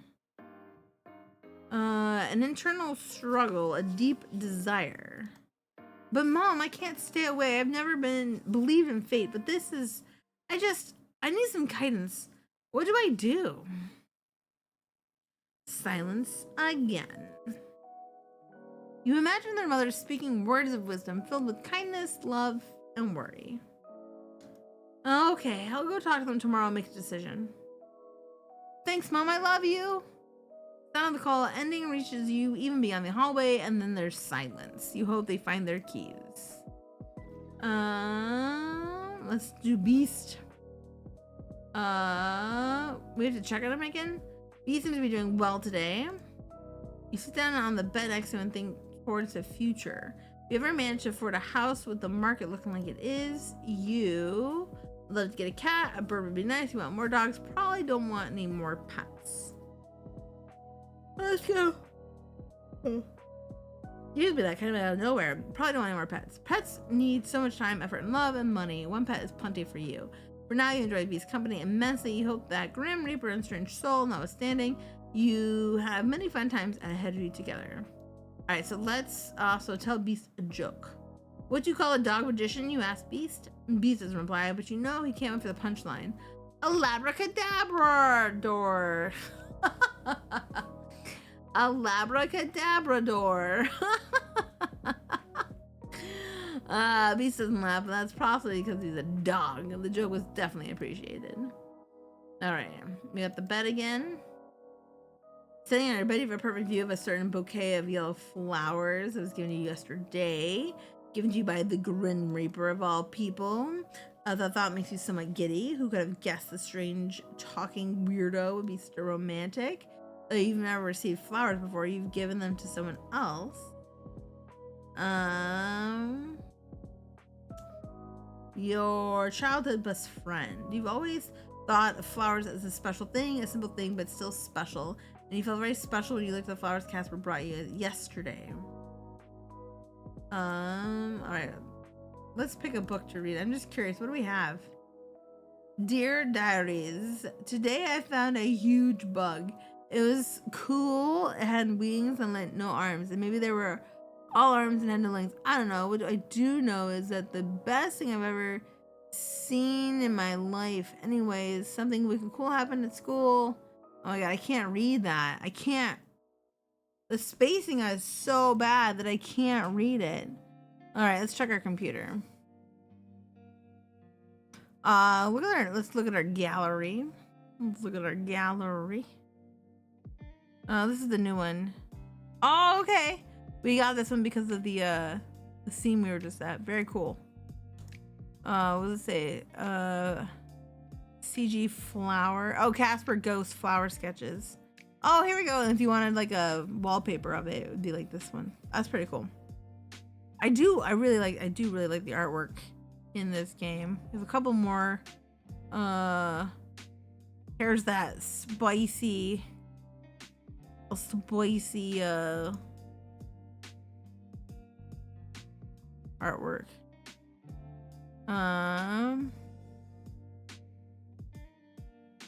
An internal struggle, a deep desire. But Mom, I can't stay away. I've never believed in fate, but I need some guidance. What do I do? Silence again. You imagine their mother speaking words of wisdom filled with kindness, love, and worry. Okay, I'll go talk to them tomorrow and make a decision. Thanks, Mom. I love you. Sound of the call ending reaches you even beyond the hallway, and then there's silence. You hope they find their keys. Let's do Beast. We have to check on him again. Beast seems to be doing well today. You sit down on the bed next to him and think towards the future. If you ever manage to afford a house with the market looking like it is, you would love to get a cat. A bird would be nice. You want more dogs. Probably don't want any more pets. Let's go. Excuse me, that kind of out of nowhere. Probably don't want any more pets. Pets need so much time, effort, and love, and money. One pet is plenty for you. For now, you enjoy Beast's company immensely. You hope that Grim Reaper and Strange Soul, notwithstanding, you have many fun times ahead of you together. Alright, so let's also tell Beast a joke. What do you call a dog magician, you ask Beast? Beast doesn't reply, but you know he can't wait for the punchline. A labracadabra door. A labracadabra door. Beast doesn't laugh, but that's probably because he's a dog. The joke was definitely appreciated. Alright, we got the bed again. Sitting on our bed, you have a perfect view of a certain bouquet of yellow flowers that was given to you yesterday. Given to you by the Grim Reaper of all people. The thought makes you somewhat giddy. Who could have guessed the strange talking weirdo would be so romantic? You've never received flowers before. You've given them to someone else. Your childhood best friend. You've always thought of flowers as a special thing, a simple thing, but still special. And you felt very special when you looked at the flowers Casper brought you yesterday. Alright. Let's pick a book to read. I'm just curious, what do we have? Dear Diaries, today I found a huge bug. It was cool, it had wings and like no arms, and maybe there were all arms and had no legs. I don't know. What I do know is that the best thing I've ever seen in my life, anyways, something wicked cool happened at school. Oh my god, I can't read that. I can't. The spacing is so bad that I can't read it. Alright, let's check our computer. Let's look at our gallery. Let's look at our gallery. This is the new one. Oh, okay. We got this one because of the scene we were just at. Very cool. What does it say? CG flower. Oh, Casper Ghost flower sketches. Oh, here we go. If you wanted like a wallpaper of it, it would be like this one. That's pretty cool. I do really like the artwork in this game. There's a couple more. Here's that spicy artwork.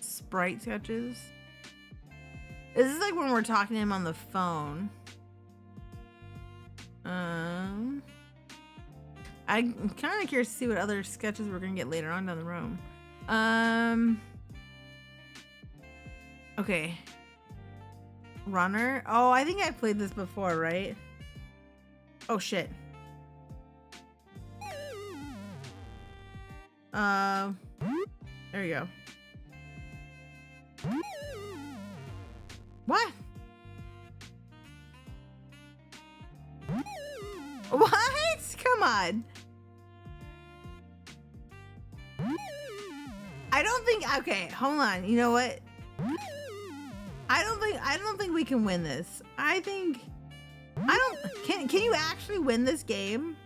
Sprite sketches. This is like when we're talking to him on the phone. I'm kind of curious to see what other sketches we're gonna get later on down the road. Okay. Runner. Oh, I think I played this before, right? Oh shit. There you go. What? What? Come on. I don't think. Okay, hold on. You know what? I don't think we can win this. Can you actually win this game?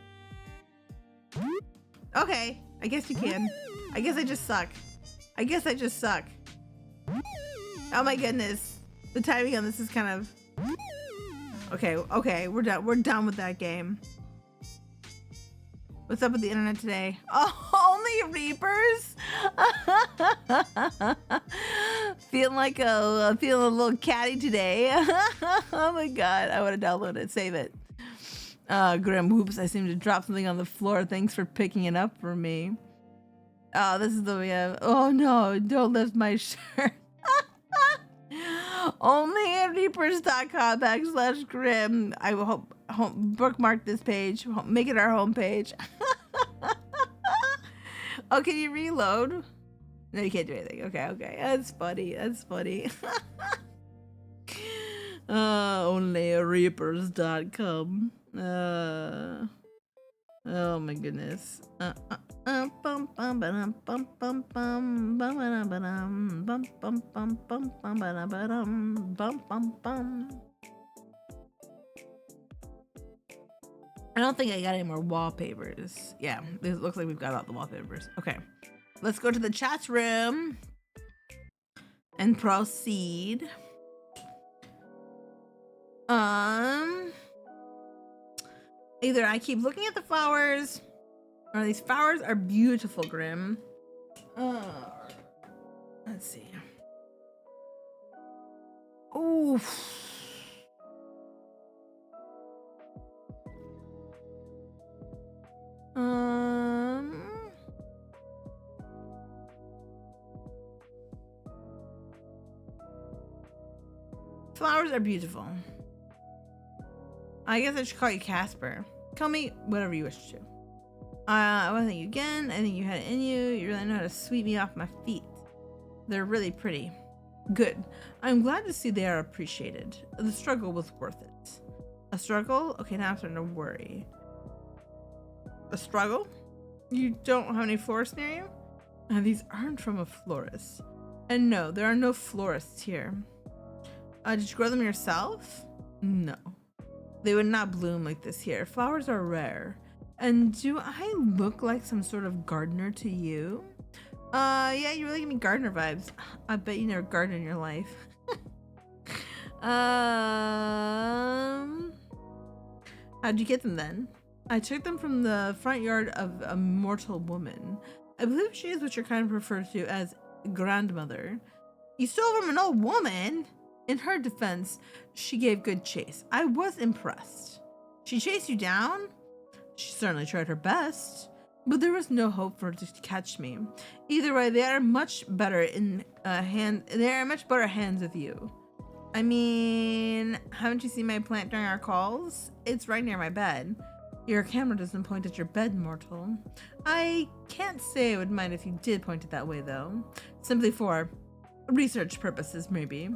Okay, I guess you can. I guess I just suck. Oh my goodness. The timing on this is kind of... Okay, we're done with that game. What's up with the internet today? Oh, only Reapers? Feeling a little catty today. Oh my god, I want to download it, save it. Grim, whoops, I seem to drop something on the floor. Thanks for picking it up for me. Oh, this is the we have. Oh no, don't lift my shirt. Only at reapers.com/grim. I will hope bookmark this page. Make it our homepage. Oh, can you reload? No, you can't do anything. Okay. That's funny. Only at reapers.com. Oh my goodness. I don't think I got any more wallpapers. Yeah, it looks like we've got all the wallpapers. Okay, let's go to the chat room and proceed. Either I keep looking at the flowers, or these flowers are beautiful, Grim. Let's see. Oof. Flowers are beautiful. I guess I should call you Casper. Call me whatever you wish to. I want to thank you again. I think you had it in you. You really know how to sweep me off my feet. They're really pretty. Good. I'm glad to see they are appreciated. The struggle was worth it. A struggle? Okay, now I'm starting to worry. A struggle? You don't have any florists near you? These aren't from a florist. And no, there are no florists here. Did you grow them yourself? No. They would not bloom like this here. Flowers are rare. And do I look like some sort of gardener to you? Yeah, you really give me gardener vibes. I bet you never gardened in your life. How'd you get them then? I took them from the front yard of a mortal woman. I believe she is what you're kind of referred to as grandmother. You stole from an old woman? In her defense, she gave good chase. I was impressed. She chased you down? She certainly tried her best, but there was no hope for her to catch me. Either way, they are much better in They are much better hands with you. I mean, haven't you seen my plant during our calls? It's right near my bed. Your camera doesn't point at your bed, mortal. I can't say I would mind if you did point it that way, though. Simply for research purposes, maybe.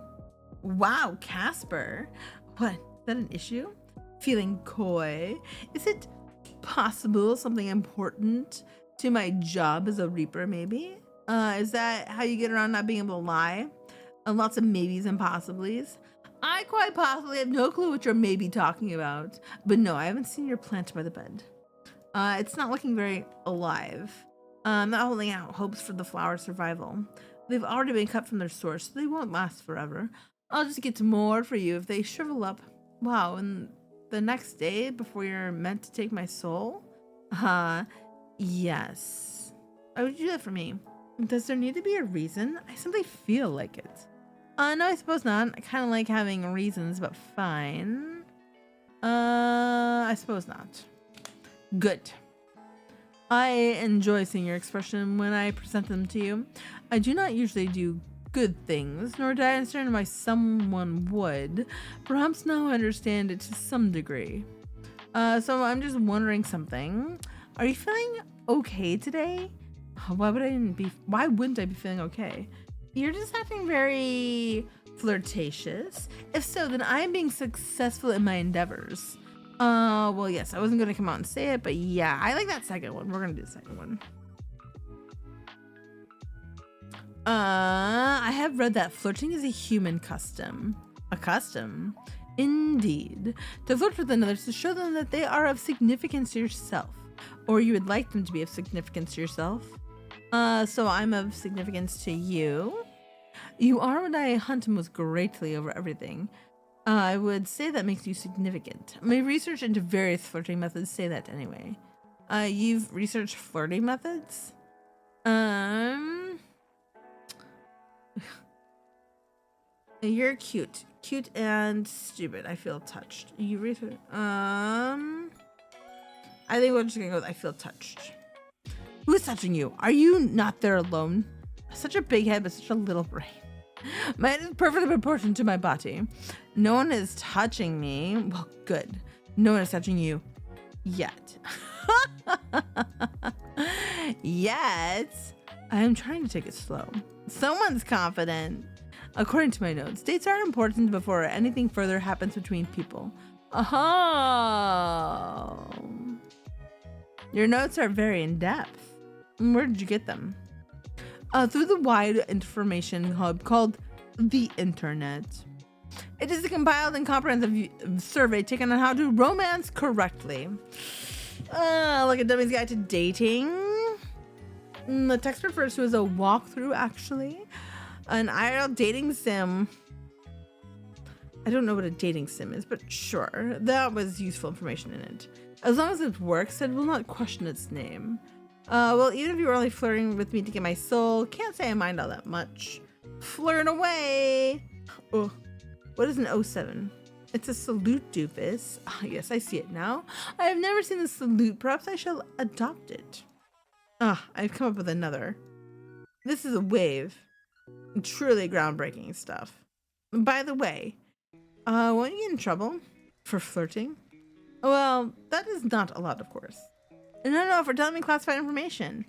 Wow, Casper. What? Is that an issue? Feeling coy? Is it possible something important to my job as a reaper, maybe? Is that how you get around not being able to lie? Lots of maybes and possiblies. I quite possibly have no clue what you're maybe talking about. But no, I haven't seen your plant by the bed. It's not looking very alive. Not holding out hopes for the flower's survival. They've already been cut from their source, so they won't last forever. I'll just get more for you if they shrivel up. Wow, and the next day before you're meant to take my soul? Yes. Why would you do that for me? Does there need to be a reason? I simply feel like it. No, I suppose not. I kind of like having reasons, but fine. I suppose not. Good. I enjoy seeing your expression when I present them to you. I do not usually do good things, nor did I understand why someone would. Perhaps now I understand it to some degree. So I'm just wondering something. Are you feeling okay today? Why wouldn't I be feeling okay? You're just acting very flirtatious. If so, then I'm being successful in my endeavors. Well, yes, I wasn't gonna come out and say it, but yeah, I like that second one. We're gonna do the second one. I have read that flirting is a human custom. A custom? Indeed. To flirt with another is to show them that they are of significance to yourself. Or you would like them to be of significance to yourself. So I'm of significance to you. You are what I hunt most greatly over everything. I would say that makes you significant. My research into various flirting methods say that anyway. You've researched flirting methods? You're cute. Cute and stupid. I feel touched. You research. I think we're just gonna go with I feel touched. Who is touching you? Are you not there alone? Such a big head, but such a little brain. My head is perfectly proportioned to my body. No one is touching me. Well, good. No one is touching you. Yet. Yet. I am trying to take it slow. Someone's confident. According to my notes, dates are important before anything further happens between people. Oh. Your notes are very in-depth. Where did you get them? Through the wide information hub called the internet. It is a compiled and comprehensive survey taken on how to romance correctly. Like a dummy's guide to dating. The text refers to as a walkthrough, actually. An IRL dating sim. I don't know what a dating sim is, but sure. That was useful information in it. As long as it works, it will not question its name. Well, even if you were only flirting with me to get my soul, can't say I mind all that much. Flirt away! Oh, what is an 07? It's a salute, doofus. Ah, yes, I see it now. I have never seen the salute. Perhaps I shall adopt it. Ah, I've come up with another. This is a wave. Truly groundbreaking stuff. By the way, won't you get in trouble for flirting? Well, that is not allowed, of course. No, for telling me classified information.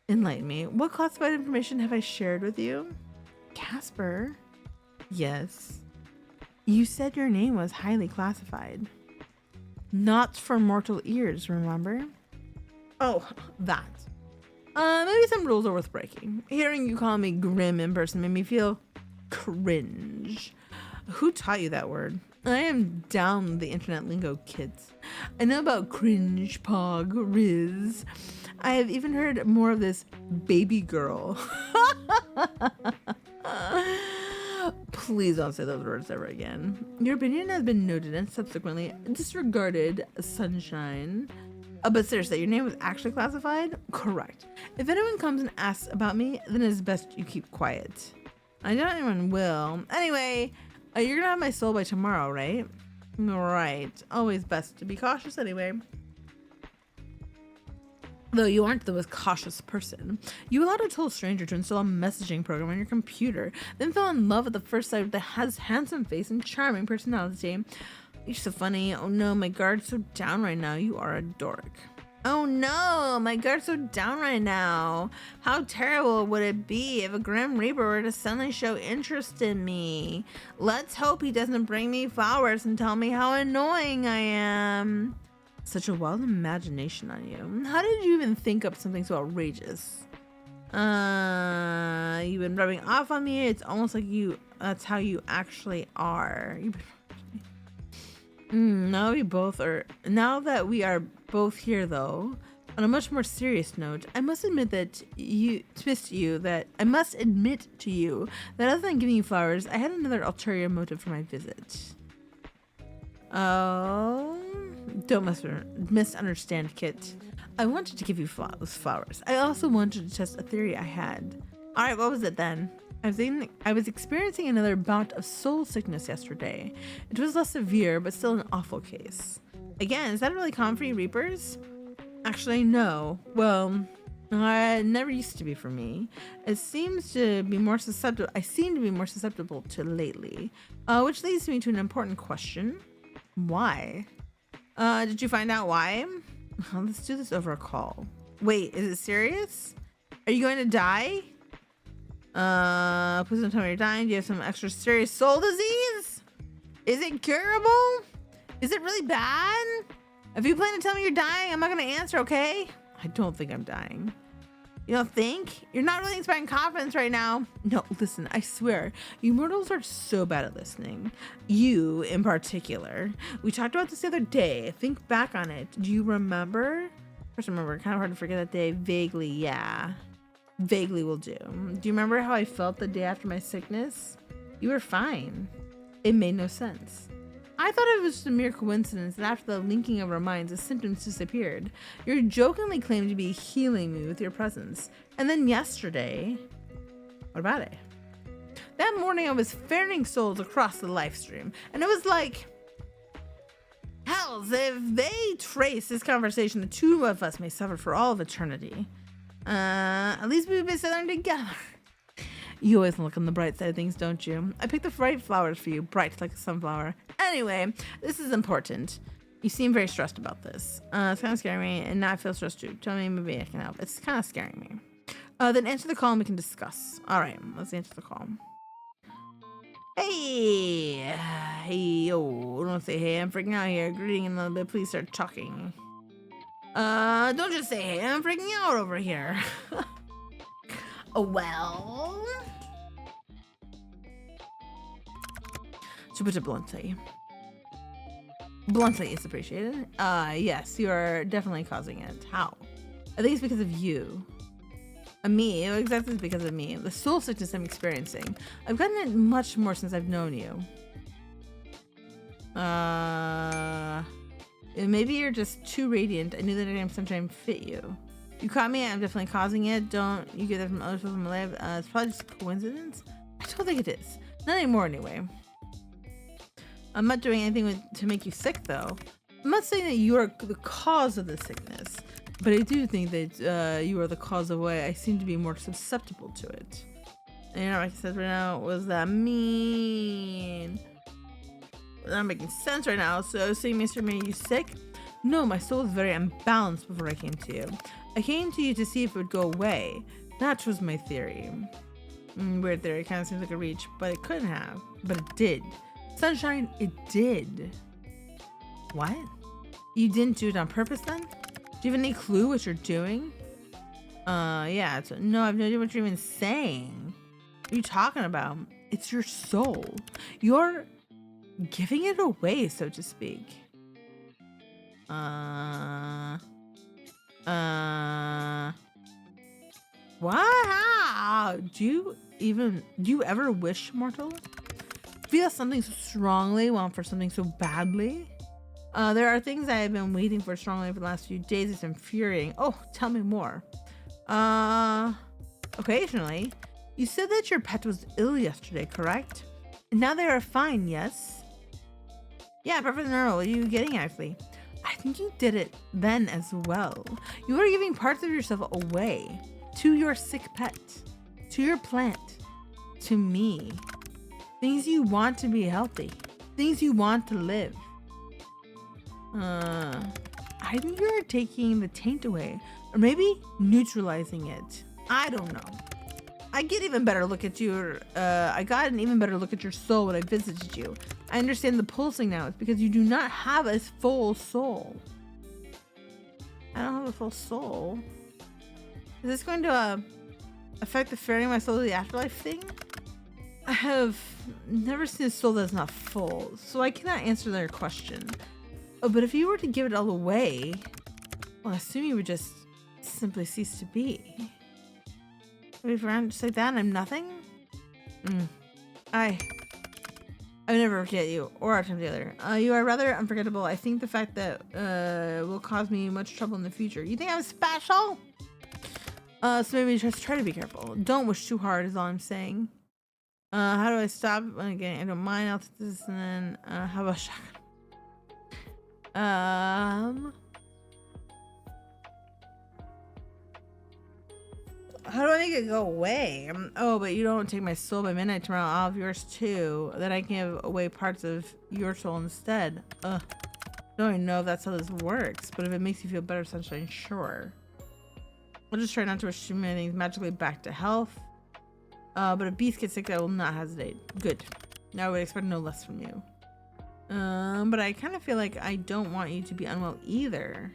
Enlighten me. What classified information have I shared with you? Casper? Yes. You said your name was highly classified. Not for mortal ears, remember? Oh, that. Maybe some rules are worth breaking. Hearing you call me grim in person made me feel cringe. Who taught you that word? I am down the internet lingo, kids. I know about cringe, pog, riz. I have even heard more of this baby girl. Please don't say those words ever again. Your opinion has been noted and subsequently disregarded, sunshine. But seriously, your name was actually classified? Correct. If anyone comes and asks about me, then it's best you keep quiet. I know anyone will. Anyway, you're gonna have my soul by tomorrow, right? Right. Always best to be cautious anyway. Though you aren't the most cautious person. You allowed a total stranger to install a messaging program on your computer, then fell in love at the first sight with the handsome face and charming personality. You're so funny. Oh no, my guard's so down right now. You are a dork. Oh no, my guard's so down right now. How terrible would it be if a Grim Reaper were to suddenly show interest in me? Let's hope he doesn't bring me flowers and tell me how annoying I am. Such a wild imagination on you. How did you even think up something so outrageous? You've been rubbing off on me. It's almost like that's how you actually are. Now that we are both here though, on a much more serious note, I must admit to you that other than giving you flowers, I had another ulterior motive for my visit. Oh, don't misunderstand, Kit. I wanted to give you flowers. I also wanted to test a theory I had. All right, what was it then? I was experiencing another bout of soul sickness yesterday. It was less severe, but still an awful case. Again, is that really common for you Reapers? Actually, no. Well, it never used to be for me. I seem to be more susceptible to lately. Which leads me to an important question. Why? Did you find out why? Let's do this over a call. Wait, is it serious? Are you going to die? Please don't tell me you're dying. Do you have some extra serious soul disease? Is it curable? Is it really bad? If you plan to tell me you're dying, I'm not gonna answer, okay? I don't think I'm dying. You don't think? You're not really inspiring confidence right now. No, listen, I swear, you mortals are so bad at listening. You, in particular. We talked about this the other day. Think back on it. Do you remember? First, remember, kind of hard to forget that day. Vaguely, yeah. Vaguely will do. Do you remember how I felt the day after my sickness? You were fine. It made no sense. I thought it was just a mere coincidence that after the linking of our minds, the symptoms disappeared. You jokingly claimed to be healing me with your presence. And then yesterday... What about it? That morning I was ferreting souls across the live stream. And it was like... Hells, if they trace this conversation, the two of us may suffer for all of eternity. At least we've been sitting together. You always look on the bright side of things, don't you? I picked the right flowers for you, bright like a sunflower. Anyway, this is important. You seem very stressed about this. It's kind of scaring me, and now I feel stressed too. Tell me maybe I can help. It's kind of scaring me. Then answer the call and we can discuss. All right, let's answer the call. Hey, yo, don't say hey, I'm freaking out here. Greeting in a little bit, please start talking. Don't just say hey, I'm freaking out over here. Well, To put it bluntly. Bluntly is appreciated. Yes, you are definitely causing it. How? I think it's because of you. Me? Exactly, it's because of me. The soul sickness I'm experiencing. I've gotten it much more since I've known you. Maybe you're just too radiant. I knew that I'm sometime fit you. You caught me. I'm definitely causing it. Don't you get that from other people in my life? It's probably just a coincidence. I don't think it is. Not anymore, anyway. I'm not doing anything to make you sick, though. I'm not saying that you are the cause of the sickness, but I do think that you are the cause of why I seem to be more susceptible to it. And you know, like I said right now, what does that mean? Not making sense right now. So saying Mr. made you sick? No, my soul was very unbalanced before I came to you. I came to you to see if it would go away. That was my theory. Weird theory. Kind of seems like a reach, but it couldn't have. But it did. Sunshine, it did. What? You didn't do it on purpose then? Do you have any clue what you're doing? Yeah. No, I have no idea what you're even saying. What are you talking about? It's your soul. You're giving it away, so to speak. What? How? Do you ever wish, mortal? Feel something so strongly, want for something so badly? There are things I have been waiting for strongly for the last few days. It's infuriating. Oh, tell me more. Occasionally. You said that your pet was ill yesterday, correct? And now they are fine, yes? Yeah, perfectly normal. What are you getting, actually? I think you did it then as well. You are giving parts of yourself away. To your sick pet. To your plant. To me. Things you want to be healthy. Things you want to live. I think you're taking the taint away. Or maybe neutralizing it. I don't know. I get even better look at I got an even better look at your soul when I visited you. I understand the pulsing now. It's because you do not have a full soul. I don't have a full soul. Is this going to affect the ferrying my soul to the afterlife thing? I have never seen a soul that's not full, so I cannot answer their question. Oh, but if you were to give it all away, well, I assume you would just simply cease to be. Wait around just like that and I'm nothing? I would never forget you or our time together. You are rather unforgettable. I think the fact that will cause me much trouble in the future. You think I'm special? So maybe just try to be careful. Don't wish too hard is all I'm saying. How do I stop? Again, I don't mind. I'll take this and then how about shotgun? How do I make it go away? Oh, but you don't take my soul by midnight tomorrow. I'll have yours too. Then I can give away parts of your soul instead. I don't even know if that's how this works, but if it makes you feel better, Sunshine, sure. I'll just try not to wish too many things magically back to health. But if beast gets sick, I will not hesitate. Good. Now I would expect no less from you. But I kind of feel like I don't want you to be unwell either.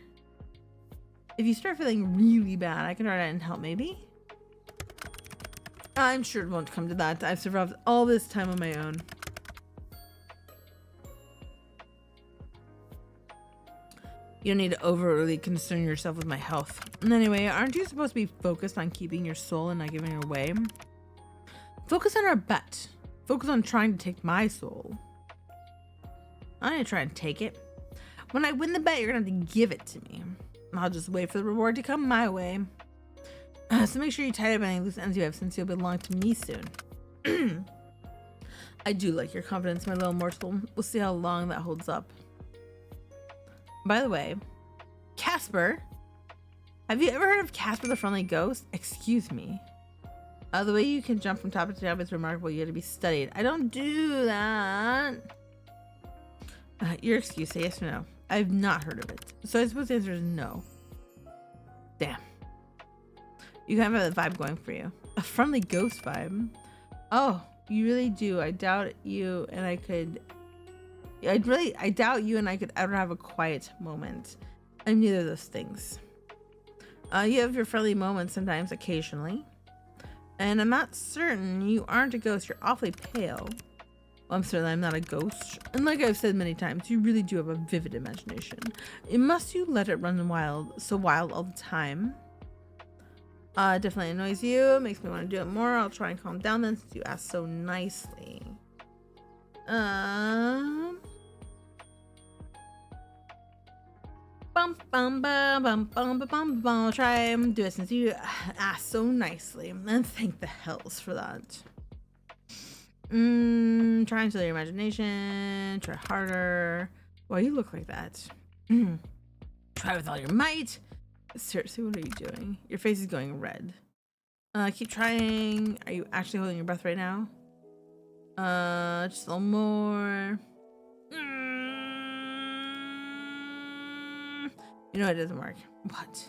If you start feeling really bad, I can try and help maybe. I'm sure it won't come to that. I've survived all this time on my own. You don't need to overly concern yourself with my health. And anyway, aren't you supposed to be focused on keeping your soul and not giving it away? Focus on our bet. Focus on trying to take my soul. I'm gonna try and take it. When I win the bet, you're gonna have to give it to me. I'll just wait for the reward to come my way. So make sure you tie up any loose ends you have, since you'll belong to me soon. I do like your confidence, my little mortal. We'll see how long that holds up. By the way, Casper. Have you ever heard of Casper the Friendly Ghost? Excuse me. The way you can jump from top to top is remarkable. You had to be studied. I don't do that. Your excuse, say yes or no. I've not heard of it. So I suppose the answer is no. Damn. You kind of have that vibe going for you. A friendly ghost vibe. Oh, you really do. I doubt you and I could... I doubt you and I could ever have a quiet moment. I'm neither of those things. You have your friendly moments sometimes, occasionally. And I'm not certain you aren't a ghost. You're awfully pale. Well, I'm certain I'm not a ghost. And like I've said many times, you really do have a vivid imagination. Must you let it run wild all the time? Definitely annoys you. Makes me want to do it more. I'll try and calm down then since you asked so nicely. Bum bum bum bum bum bum bum. I'll try and do it since you asked so nicely. And thank the hells for that. Try and steal your imagination. Try harder. Why you look like that? Try with all your might. Seriously, what are you doing? Your face is going red. Keep trying. Are you actually holding your breath right now? Just a little more. You know it doesn't work. What?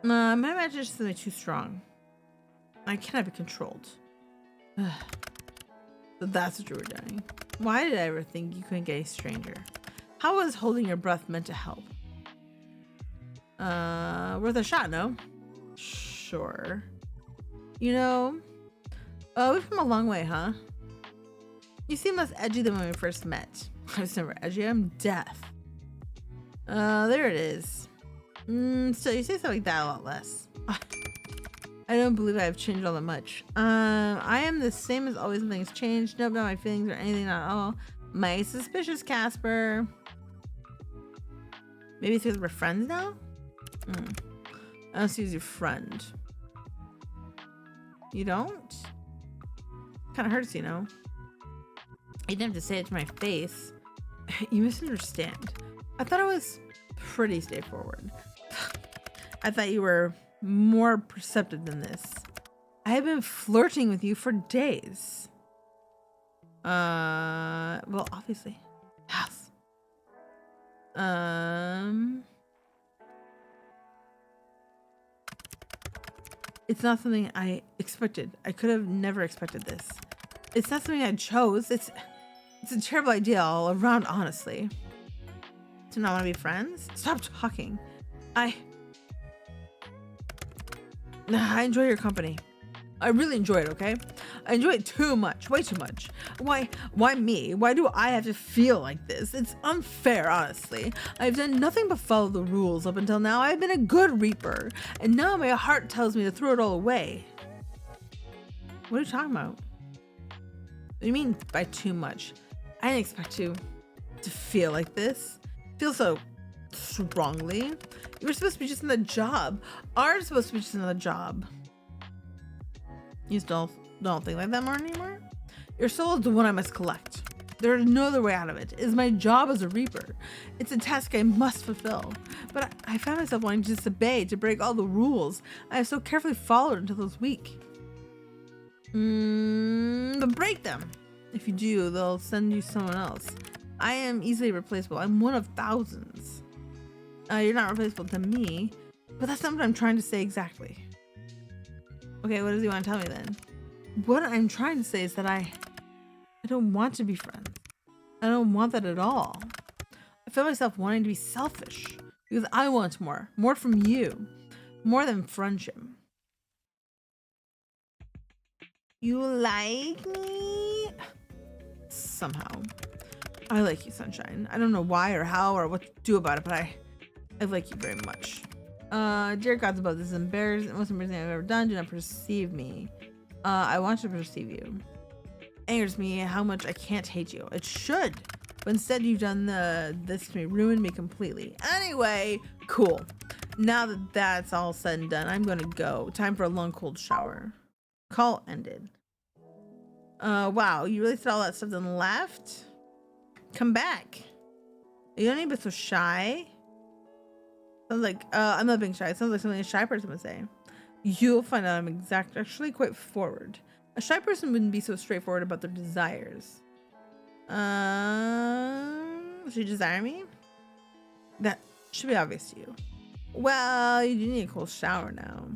My imagination is something too strong. I cannot be controlled. So that's what you were doing. Why did I ever think you couldn't get a stranger? How was holding your breath meant to help? Worth a shot, no? Sure. You know, we've come a long way, huh? You seem less edgy than when we first met. I was never edgy, I'm deaf. There it is. So you say something like that a lot less. I don't believe I've changed all that much. I am the same as always. Nothing's changed. Nope, not my feelings or anything, not at all. My suspicious Casper. Maybe it's because we're friends now? I don't see you as your friend. You don't? Kind of hurts, you know? You didn't have to say it to my face. You misunderstand. I thought it was pretty straightforward. I thought you were more perceptive than this. I have been flirting with you for days. Well, obviously. Yes. It's not something I expected. I could have never expected this. It's not something I chose. It's a terrible idea all around, honestly. To not want to be friends? Stop talking. I enjoy your company. I really enjoy it, okay? I enjoy it too much, way too much. Why me? Why do I have to feel like this? It's unfair, honestly. I've done nothing but follow the rules up until now. I've been a good reaper, and now my heart tells me to throw it all away. What are you talking about? What do you mean by too much? I didn't expect you to feel like this. Feel so strongly. You were supposed to be just another job. Ours supposed to be just another job. You still don't think like that more anymore? Your soul is the one I must collect. There is no other way out of it. It is my job as a reaper. It's a task I must fulfill. But I found myself wanting to disobey, to break all the rules I have so carefully followed until this week. But break them. If you do, they'll send you someone else. I am easily replaceable. I'm one of thousands. You're not replaceable to me, but that's not what I'm trying to say exactly. Okay, what does he want to tell me then? What I'm trying to say is that I don't want to be friends. I don't want that at all. I feel myself wanting to be selfish because I want more from you, more than friendship. You like me? Somehow. I like you, Sunshine. I don't know why or how or what to do about it, but I like you very much. Dear gods above, this is embarrassing. Most embarrassing thing I've ever done. Do not perceive me. I want to perceive you. Angers me how much I can't hate you. It should, but instead you've done this to me, ruined me completely. Anyway, cool. Now that that's all said and done, I'm gonna go. Time for a long cold shower. Call ended. Wow, you really said all that stuff then left? Come back. You don't need to be so shy. Sounds like, I'm not being shy. It sounds like something a shy person would say. You'll find out I'm actually quite forward. A shy person wouldn't be so straightforward about their desires. Should you desire me? That should be obvious to you. Well, you do need a cold shower now.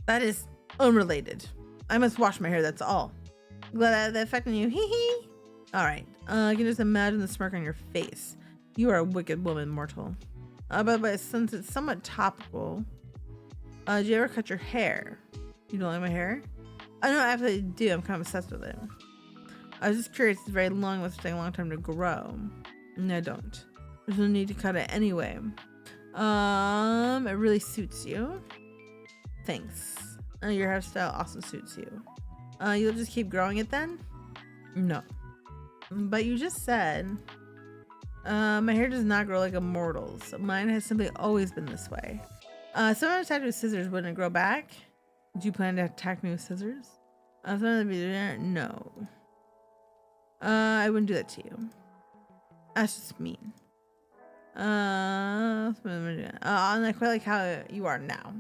That is unrelated. I must wash my hair, that's all. Glad I had that effect on you, hee hee. Alright, I can just imagine the smirk on your face. You are a wicked woman, mortal. But since it's somewhat topical, do you ever cut your hair? You don't like my hair? I know I absolutely do, I'm kind of obsessed with it. I was just curious. It's very long. Must take a long time to grow. No, I don't. There's no need to cut it anyway. It really suits you. Thanks. Your hairstyle also suits you. You'll just keep growing it then? No. But you just said, my hair does not grow like a mortal's. Mine has simply always been this way. Someone attacked me with scissors, wouldn't it grow back? Do you plan to attack me with scissors? Someone be there? No. I wouldn't do that to you. That's just mean. And I quite like how you are now.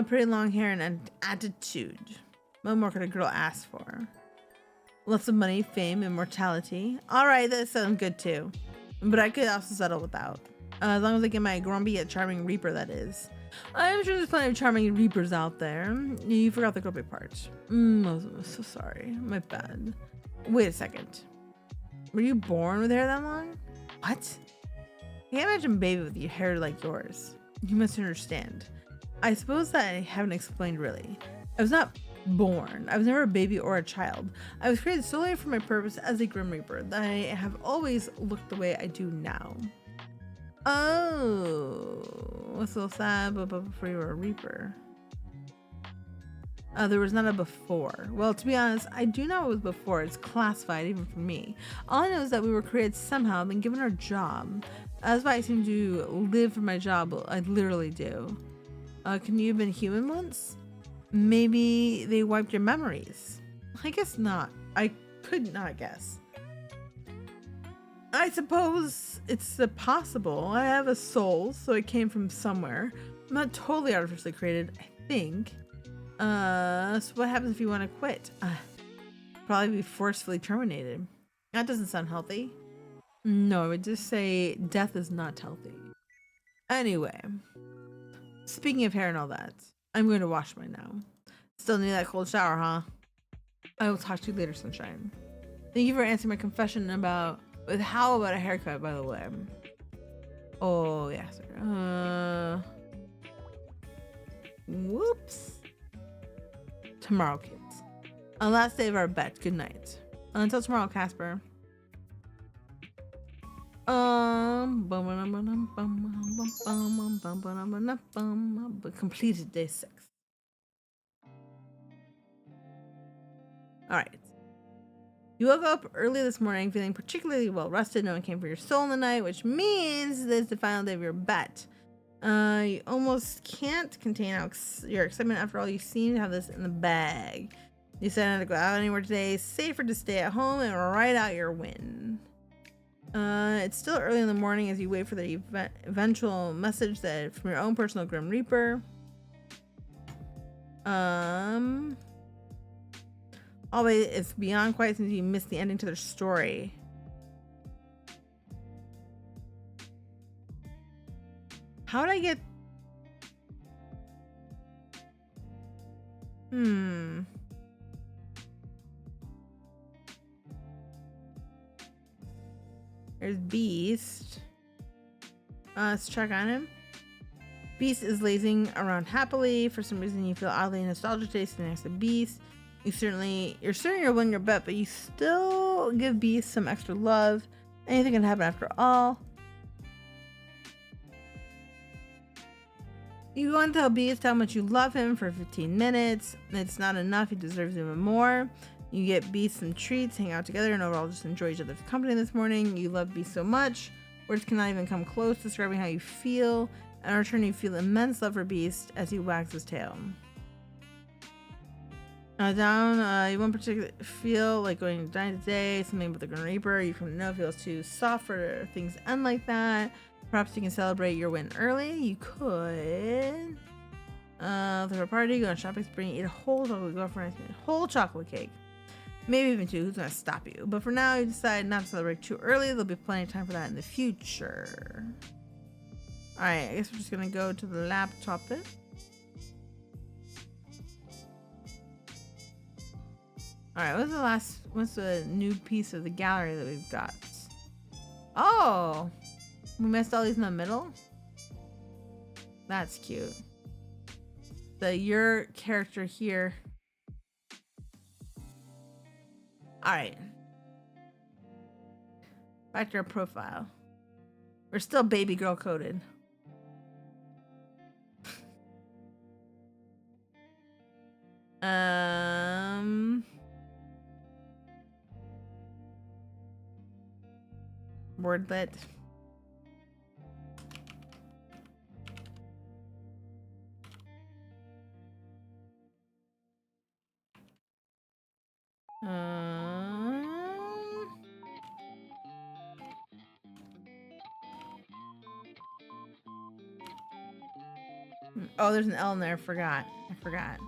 Pretty long hair and an attitude. What more could a girl ask for? Lots of money, fame, immortality. Alright, that sounds good too. But I could also settle without. As long as I get my grumpy yet charming reaper, that is. I'm sure there's plenty of charming reapers out there. You forgot the grumpy part. I'm so sorry. My bad. Wait a second. Were you born with hair that long? What? I can't imagine a baby with your hair like yours. You must understand. I suppose that I haven't explained really. I was not born. I was never a baby or a child. I was created solely for my purpose as a Grim Reaper. That I have always looked the way I do now. Oh, what's so sad, but before you were a Reaper. There was not a before. Well, to be honest, I do know what was before. It's classified even for me. All I know is that we were created somehow, then given our job. That's why I seem to live for my job. I literally do. Can you have been human once? Maybe they wiped your memories. I guess not. I could not guess. I suppose it's possible. I have a soul, so it came from somewhere. I'm not totally artificially created, I think. So what happens if you want to quit? Probably be forcefully terminated. That doesn't sound healthy. No, I would just say death is not healthy. Anyway, speaking of hair and all that, I'm going to wash mine now. Still need that cold shower, huh? I will talk to you later, sunshine. Thank you for answering my confession about how about a haircut, by the way. Oh, yes. Whoops. Tomorrow, kids. On the last day of our bet. Good night. Until tomorrow, Casper. Completed day 6. Alright. You woke up early this morning feeling particularly well rested. No one came for your soul in the night, which means this is the final day of your bet. You almost can't contain your excitement. After all, you seem to have this in the bag. You decided not to go out anywhere today. Safer to stay at home and write out your win. It's still early in the morning as you wait for the eventual message that from your own personal Grim Reaper. Always, it's beyond quiet since you missed the ending to their story. How would I get... There's Beast. Let's check on him. Beast is lazing around happily. For some reason, you feel oddly nostalgic today sitting next to Beast. You're certain you'll win your bet, but you still give Beast some extra love. Anything can happen after all. You go and tell Beast how much you love him for 15 minutes. It's not enough. He deserves even more. You get Beast some treats, hang out together, and overall just enjoy each other's company this morning. You love Beast so much. Words cannot even come close to describing how you feel. And in return, you feel immense love for Beast as he wags his tail. You won't particularly feel like going to dine today. Something with the Grim Reaper you come to know feels too soft for things to end like that. Perhaps you can celebrate your win early. You could. Throw a party, go on a shopping spree, eat a whole chocolate, go for a whole chocolate cake. Maybe even 2. Who's gonna stop you? But for now, you decide not to celebrate too early. There'll be plenty of time for that in the future. Alright, I guess we're just gonna go to the laptop then. Alright, what's the new piece of the gallery that we've got? Oh! We missed all these in the middle? That's cute. Your character here. All right. Back to our profile. We're still baby girl coded. Wordlet. Oh, there's an L in there. I forgot.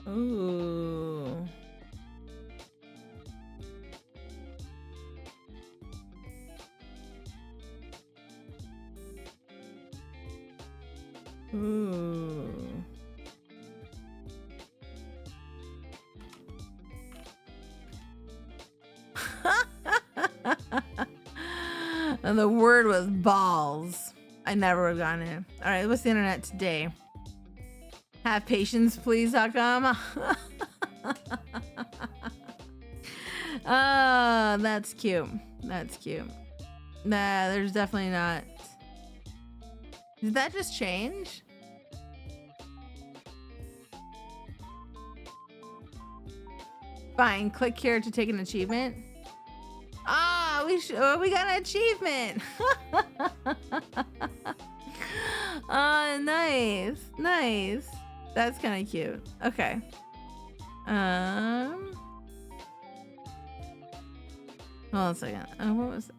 Ooh. Ooh. And the word was balls. I never would have gotten it. All right, what's the internet today? Have patience, please.com. Oh, that's cute. That's cute. Nah, there's definitely not. Did that just change? Fine, click here to take an achievement. Ah, we got an achievement. Oh, nice. That's kind of cute. Okay. Hold on a second. What was it?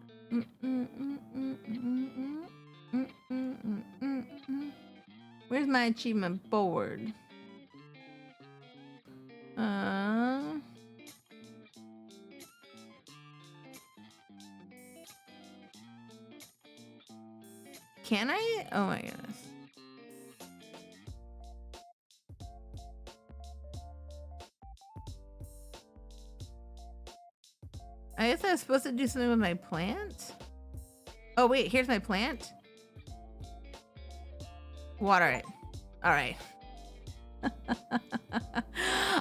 Where's my achievement board? Can I? Oh my goodness. I guess I was supposed to do something with my plant. Oh wait, here's my plant. Water it. All right.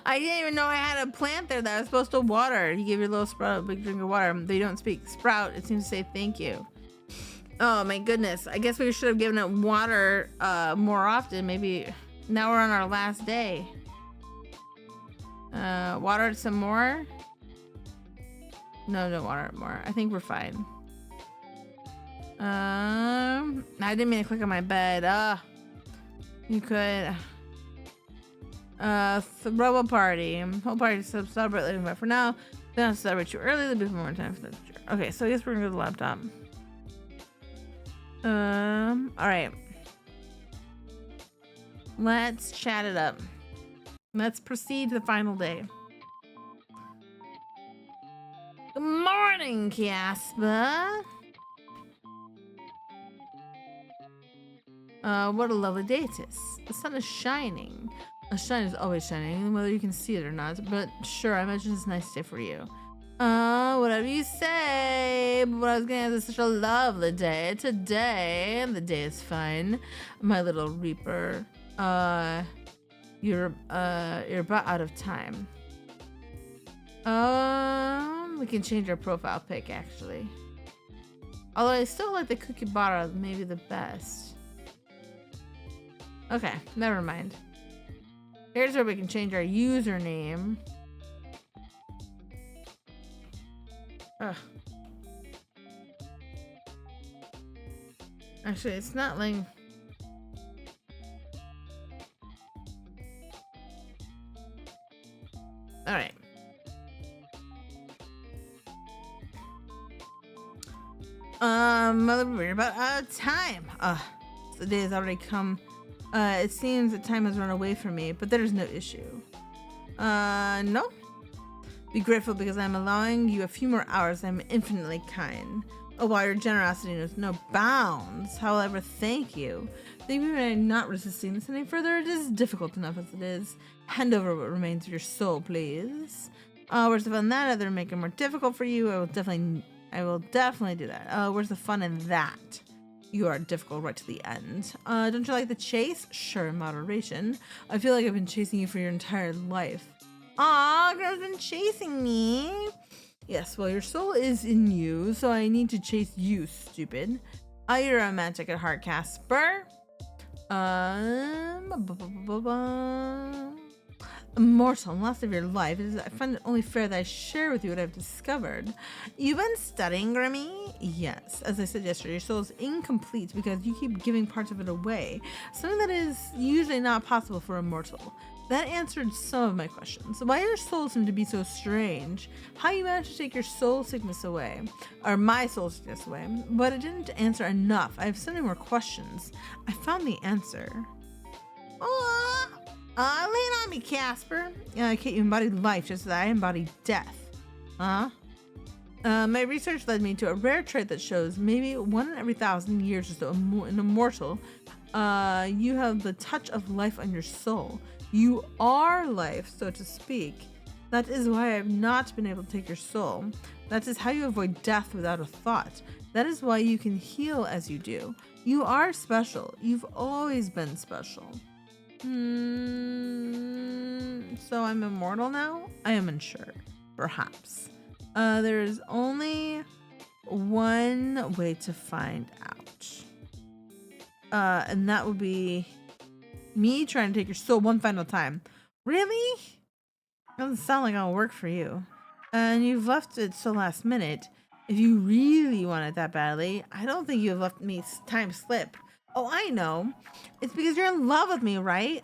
I didn't even know I had a plant there that I was supposed to water. You give your little sprout a big drink of water. They don't speak sprout. It seems to say thank you. Oh my goodness. I guess we should have given it water more often. Maybe now we're on our last day. Water it some more. No, don't water it more. I think we're fine. I didn't mean to click on my bed. You could. Throw a party. Whole party to celebrate later, but for now, they don't celebrate too early. There'll be more time for the future. Okay, so I guess we're gonna go to the laptop. Alright. Let's chat it up. Let's proceed to the final day. Good morning, Casper. What a lovely day it is. The sun is shining. The sun is always shining, whether you can see it or not. But sure, I imagine it's a nice day for you. Whatever you say. But I was gonna have such a lovely day today, and the day is fine. My little Reaper. You're about out of time. We can change our profile pic actually. Although I still like the kookaburra, maybe the best. Okay, never mind. Here's where we can change our username. Ugh. Actually, it's not like... Alright. We're about out of time. The day has already come. It seems that time has run away from me, but there's no issue. No. Be grateful because I'm allowing you a few more hours. I'm infinitely kind. Oh, while your generosity knows no bounds. However, thank you. Thank you for not resisting this any further. It is difficult enough as it is. Hand over what remains of your soul, please. Where's the fun in that? Either make it more difficult for you. I will definitely do that. Where's the fun in that? You are difficult right to the end. Don't you like the chase? Sure, in moderation. I feel like I've been chasing you for your entire life. Aw, girl's been chasing me. Yes, well, your soul is in you, so I need to chase you, stupid. You're romantic at heart, Casper. Immortal, in the last of your life, I find it only fair that I share with you what I've discovered. You've been studying, Grimmy? Yes. As I said yesterday, your soul is incomplete because you keep giving parts of it away, something that is usually not possible for a mortal. That answered some of my questions. Why your soul seemed to be so strange, how you managed to take your soul sickness away, or my soul sickness away, but it didn't answer enough. I have so many more questions. I found the answer. Lean on me, Casper. Kate, you embodied life just as I embodied death. My research led me to a rare trait that shows maybe 1 in every 1,000 years or so an immortal. You have the touch of life on your soul. You are life, so to speak. That is why I have not been able to take your soul. That is how you avoid death without a thought. That is why you can heal as you do. You are special. You've always been special. So I'm immortal now? I am unsure. Perhaps. There is only one way to find out. And that would be me trying to take your soul one final time. Really? Doesn't sound like I'll work for you. And you've left it so last minute. If you really want it that badly, I don't think you have left me time slip. Oh, I know. It's because you're in love with me, right?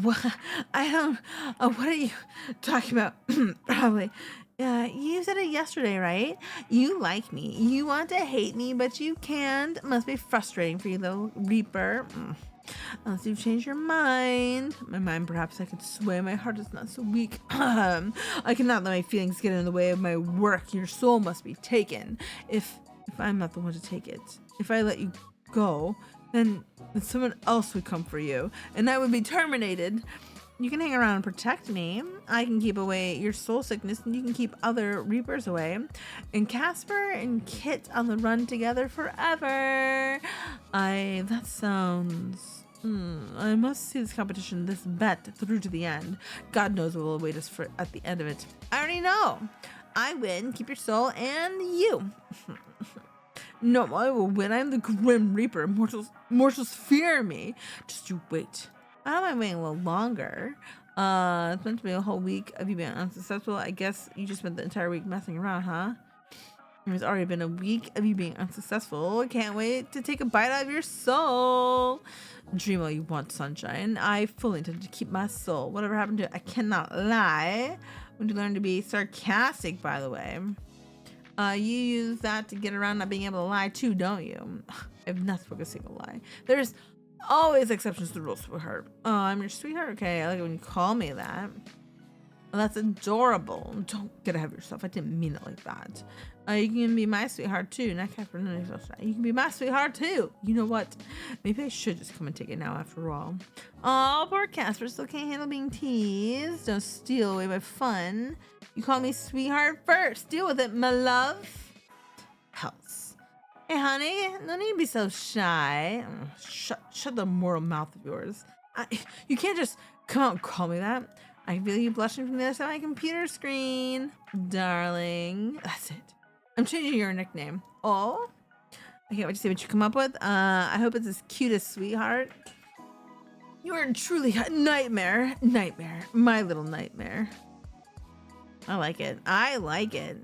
What? I don't... what are you talking about? Probably. You said it yesterday, right? You like me. You want to hate me, but you can't. Must be frustrating for you, little Reaper. Unless you've changed your mind. My mind, perhaps I could sway. My heart is not so weak. I cannot let my feelings get in the way of my work. Your soul must be taken. If I'm not the one to take it. If I let you go, then someone else would come for you, and I would be terminated. You can hang around and protect me. I can keep away your soul sickness, and you can keep other Reapers away. And Casper and Kit on the run together forever. That sounds... I must see this competition, this bet, through to the end. God knows what will await us at the end of it. I already know. I win, keep your soul, and you. No, I will win. I'm the Grim Reaper. Mortals fear me. Just you wait. I don't mind waiting a little longer. It's meant to be a whole week of you being unsuccessful. I guess you just spent the entire week messing around, huh? It's already been a week of you being unsuccessful. I can't wait to take a bite out of your soul. Dream all you want, sunshine. I fully intend to keep my soul. Whatever happened to it, I cannot lie. When you learn to be sarcastic, by the way. You use that to get around not being able to lie too, don't you? I have not spoken a single lie. There's always exceptions to the rules, sweetheart. I'm your sweetheart. Okay, I like it when you call me that. Well, that's adorable. Don't get ahead of yourself. I didn't mean it like that. You can be my sweetheart too. Not Casper. You can be my sweetheart too. You know what? Maybe I should just come and take it now after all. Oh, poor Casper still can't handle being teased. Don't steal away my fun. You call me sweetheart first. Deal with it, my love. Helps. Hey, honey, no need to be so shy. Shut the moral mouth of yours. You can't just come out and call me that. I can feel you blushing from the other side of my computer screen. Darling. That's it. I'm changing your nickname. Oh? I can't wait to see what you come up with. I hope it's as cute as sweetheart. You are truly a nightmare. Nightmare. My little nightmare. I like it. I like it.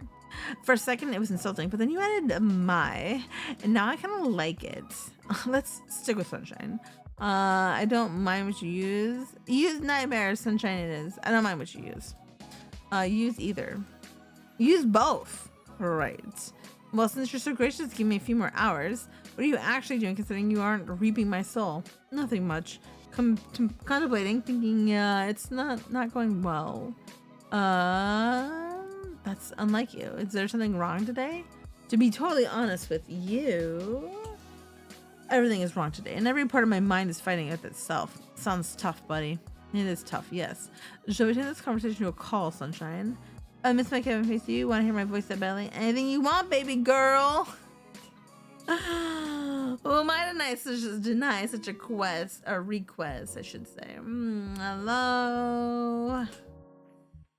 For a second, it was insulting, but then you added my, and now I kind of like it. Let's stick with sunshine. I don't mind what you use. Use nightmare, sunshine it is. I don't mind what you use. Use either. Use both. Right. Well, since you're so gracious, give me a few more hours. What are you actually doing, considering you aren't reaping my soul? Nothing much. Contemplating, thinking, it's not going well. That's unlike you. Is there something wrong today? To be totally honest with you, everything is wrong today, and every part of my mind is fighting with itself. Sounds tough, buddy. It is tough, yes. Shall we take this conversation to a call, sunshine? Miss my Kevin face, you want to hear my voice that badly? Anything you want, baby girl. Who am I to deny such a request, I should say. Hello.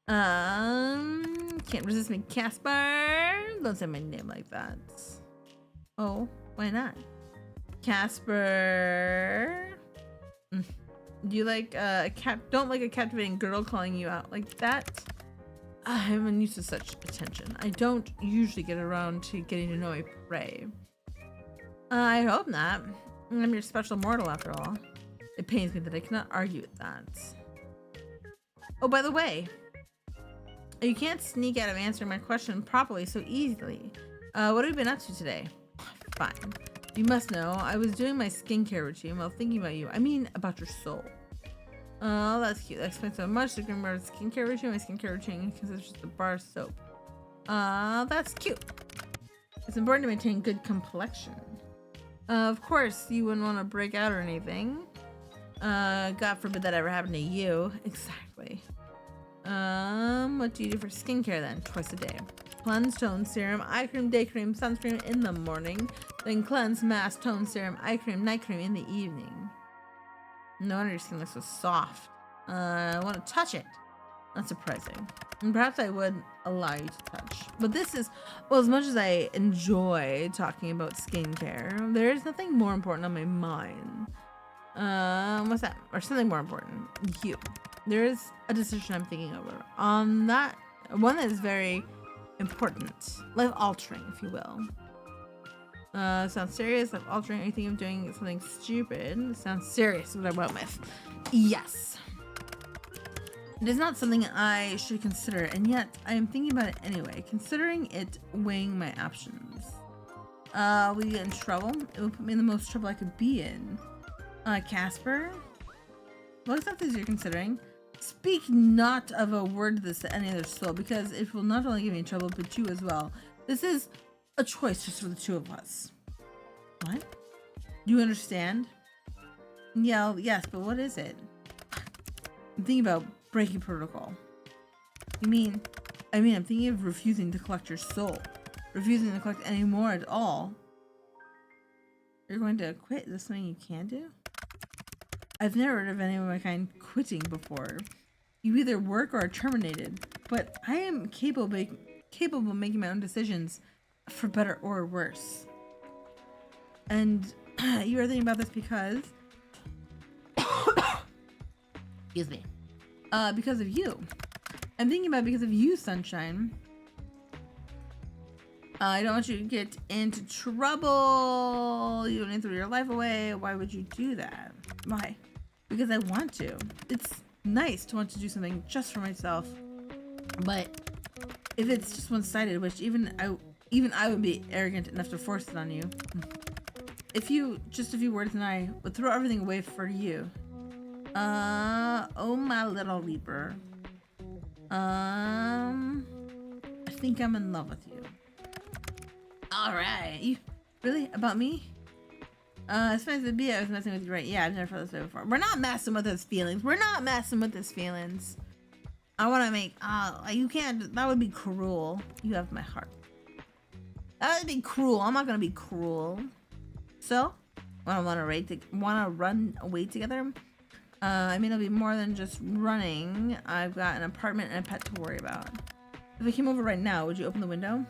Can't resist me, Casper. Don't say my name like that. Oh, why not? Casper. Do you like a don't like a captivating girl calling you out like that? I'm unused to such attention. I don't usually get around to getting to know my prey. I hope not. I'm your special mortal after all. It pains me that I cannot argue with that. Oh, by the way, you can't sneak out of answering my question properly so easily. What have you been up to today? Fine. You must know, I was doing my skincare routine while thinking about you. I mean, about your soul. Oh, that's cute. That explains so much. The green bar skincare routine. My skincare routine consists of a bar of soap. That's cute. It's important to maintain good complexion. Of course, you wouldn't want to break out or anything. God forbid that ever happened to you. Exactly. What do you do for skincare then? Twice a day. Cleanse, tone, serum, eye cream, day cream, sunscreen in the morning. Then cleanse, mask, tone, serum, eye cream, night cream in the evening. No wonder your skin looks so soft. I want to touch it. Not surprising. And perhaps I would allow you to touch. But this is, well, as much as I enjoy talking about skincare, there is nothing more important on my mind. What's that? Or something more important. You. There is a decision I'm thinking over. On that, one that is very important. Life-altering, if you will. Sounds serious. Life-altering. Are you thinking of doing something stupid? Sounds serious, what I went with. Yes. It is not something I should consider, and yet I am thinking about it anyway, considering it, weighing my options. Will you get in trouble? It will put me in the most trouble I could be in. Casper? What exactly is you're considering? Speak not of a word to this to any other soul, because it will not only give me in trouble, but you as well. This is a choice just for the two of us. What? Do you understand? Yeah, yes, but what is it? I'm thinking about breaking protocol. I mean, I'm thinking of refusing to collect your soul. Refusing to collect any more at all. You're going to quit? Is this something you can do? I've never heard of anyone of my kind quitting before. You either work or are terminated. But I am capable of making my own decisions, for better or worse. And you are thinking about this because... Excuse me. Because of you. I'm thinking about it because of you, Sunshine. I don't want you to get into trouble. You don't need to throw your life away. Why would you do that? Why? Because I want to. It's nice to want to do something just for myself. But if it's just one-sided, which even I would be arrogant enough to force it on you. Just a few words and I would throw everything away for you. Oh my little Reaper. I think I'm in love with you. Alright. You really? About me? It's nice to be. I was messing with you, right? Yeah, I've never felt this way before. We're not messing with his feelings. We're not messing with his feelings. I want to make. You can't. That would be cruel. You have my heart. That would be cruel. I'm not gonna be cruel. So, want to run away together? It'll be more than just running. I've got an apartment and a pet to worry about. If I came over right now, would you open the window?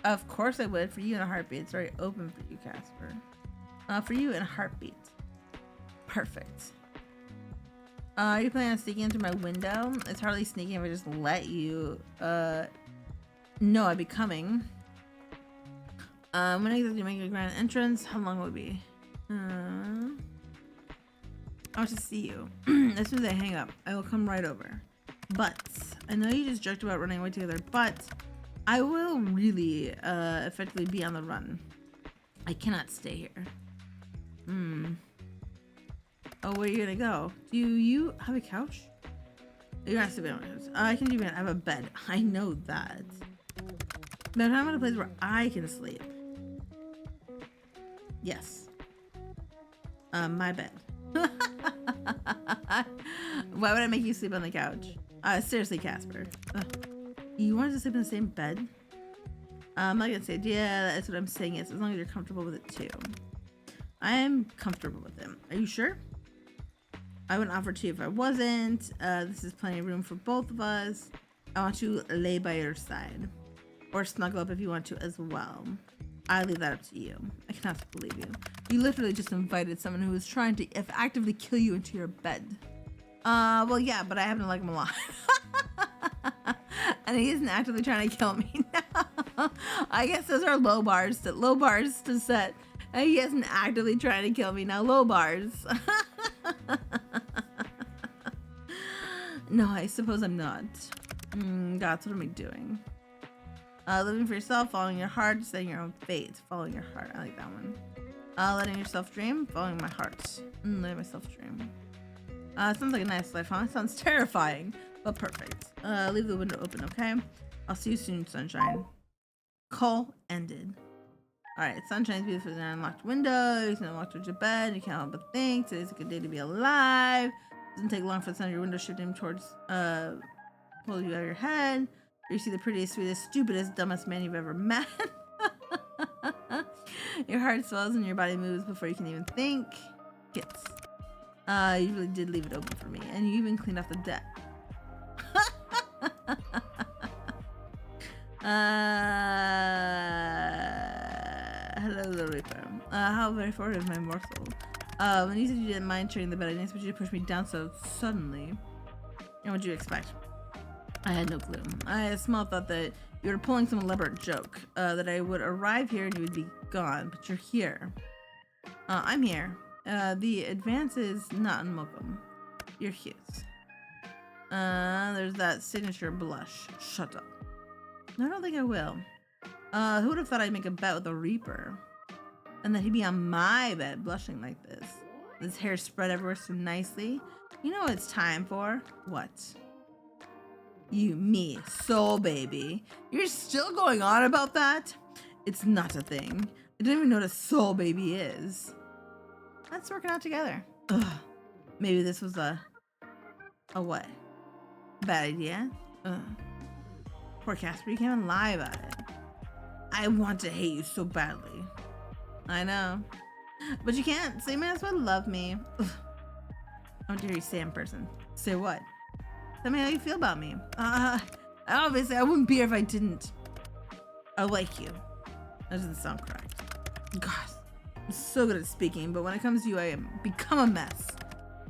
Of course I would. For you in a heartbeat. It's already open for you, Casper. For you in a heartbeat. Perfect. Are you planning on sneaking into my window? It's hardly sneaking if I just let you. No, I'd be coming. When exactly you make a grand entrance? How long will it be? I want to see you. As soon as I hang up, I will come right over. But I know you just joked about running away together, but I will really effectively be on the run. I cannot stay here. Oh, where are you gonna go? Do you have a couch? You're not sleeping on my couch. I can even have a bed. I know that. But I'm at a place where I can sleep. Yes. My bed. Why would I make you sleep on the couch? Seriously, Casper. You wanted to sleep in the same bed? I'm not gonna say yeah, that's what I'm saying is as long as you're comfortable with it too. I am comfortable with it. Are you sure? I wouldn't offer to you if I wasn't. This is plenty of room for both of us. I want to lay by your side. Or snuggle up if you want to as well. I leave that up to you. I cannot believe you. You literally just invited someone who was trying to actively kill you into your bed. Well, yeah, but I happen to like him a lot. And he isn't actively trying to kill me. No. I guess those are low bars to set. He isn't actively trying to kill me. Now, low bars. No, I suppose I'm not. Gods, what am I doing? Living for yourself, following your heart, setting your own fate. Following your heart. I like that one. Letting yourself dream, following my heart. Letting myself dream. Sounds like a nice life, huh? Sounds terrifying, but perfect. Leave the window open, okay? I'll see you soon, sunshine. Call ended. Alright, sunshine's beautiful in an unlocked window. You can unlock towards your bed. You can't help but think today's a good day to be alive. Doesn't take long for the sun of your window shifting towards pull you out of your head. You see the prettiest, sweetest, stupidest, dumbest man you've ever met. Your heart swells and your body moves before you can even think. Yes. You really did leave it open for me, and you even cleaned off the deck. Hello, little Reaper. How very forward is my morsel. When you said you didn't mind sharing the bed, I didn't expect you to push me down so suddenly. And what'd you expect? I had no clue. I had a small thought that you were pulling some elaborate joke, that I would arrive here and you would be gone, but you're here. I'm here. The advance is not unwelcome. You're cute. There's that signature blush. Shut up. No, I don't think I will. Who would have thought I'd make a bet with a Reaper? And that he'd be on my bed blushing like this. His hair spread everywhere so nicely. You know what it's time for? What? You, me, soul baby. You're still going on about that? It's not a thing. I don't even know what a soul baby is. Let's work it out together. Ugh. Maybe this was a what? Bad idea? Ugh. Poor Casper, you can't even lie about it. I want to hate you so badly. I know. But you can't, so you might as well love me. Ugh. I want to hear you say in person. Say what? Tell me how you feel about me. Obviously, I wouldn't be here if I didn't. I like you. That doesn't sound correct. God, I'm so good at speaking, but when it comes to you, I become a mess.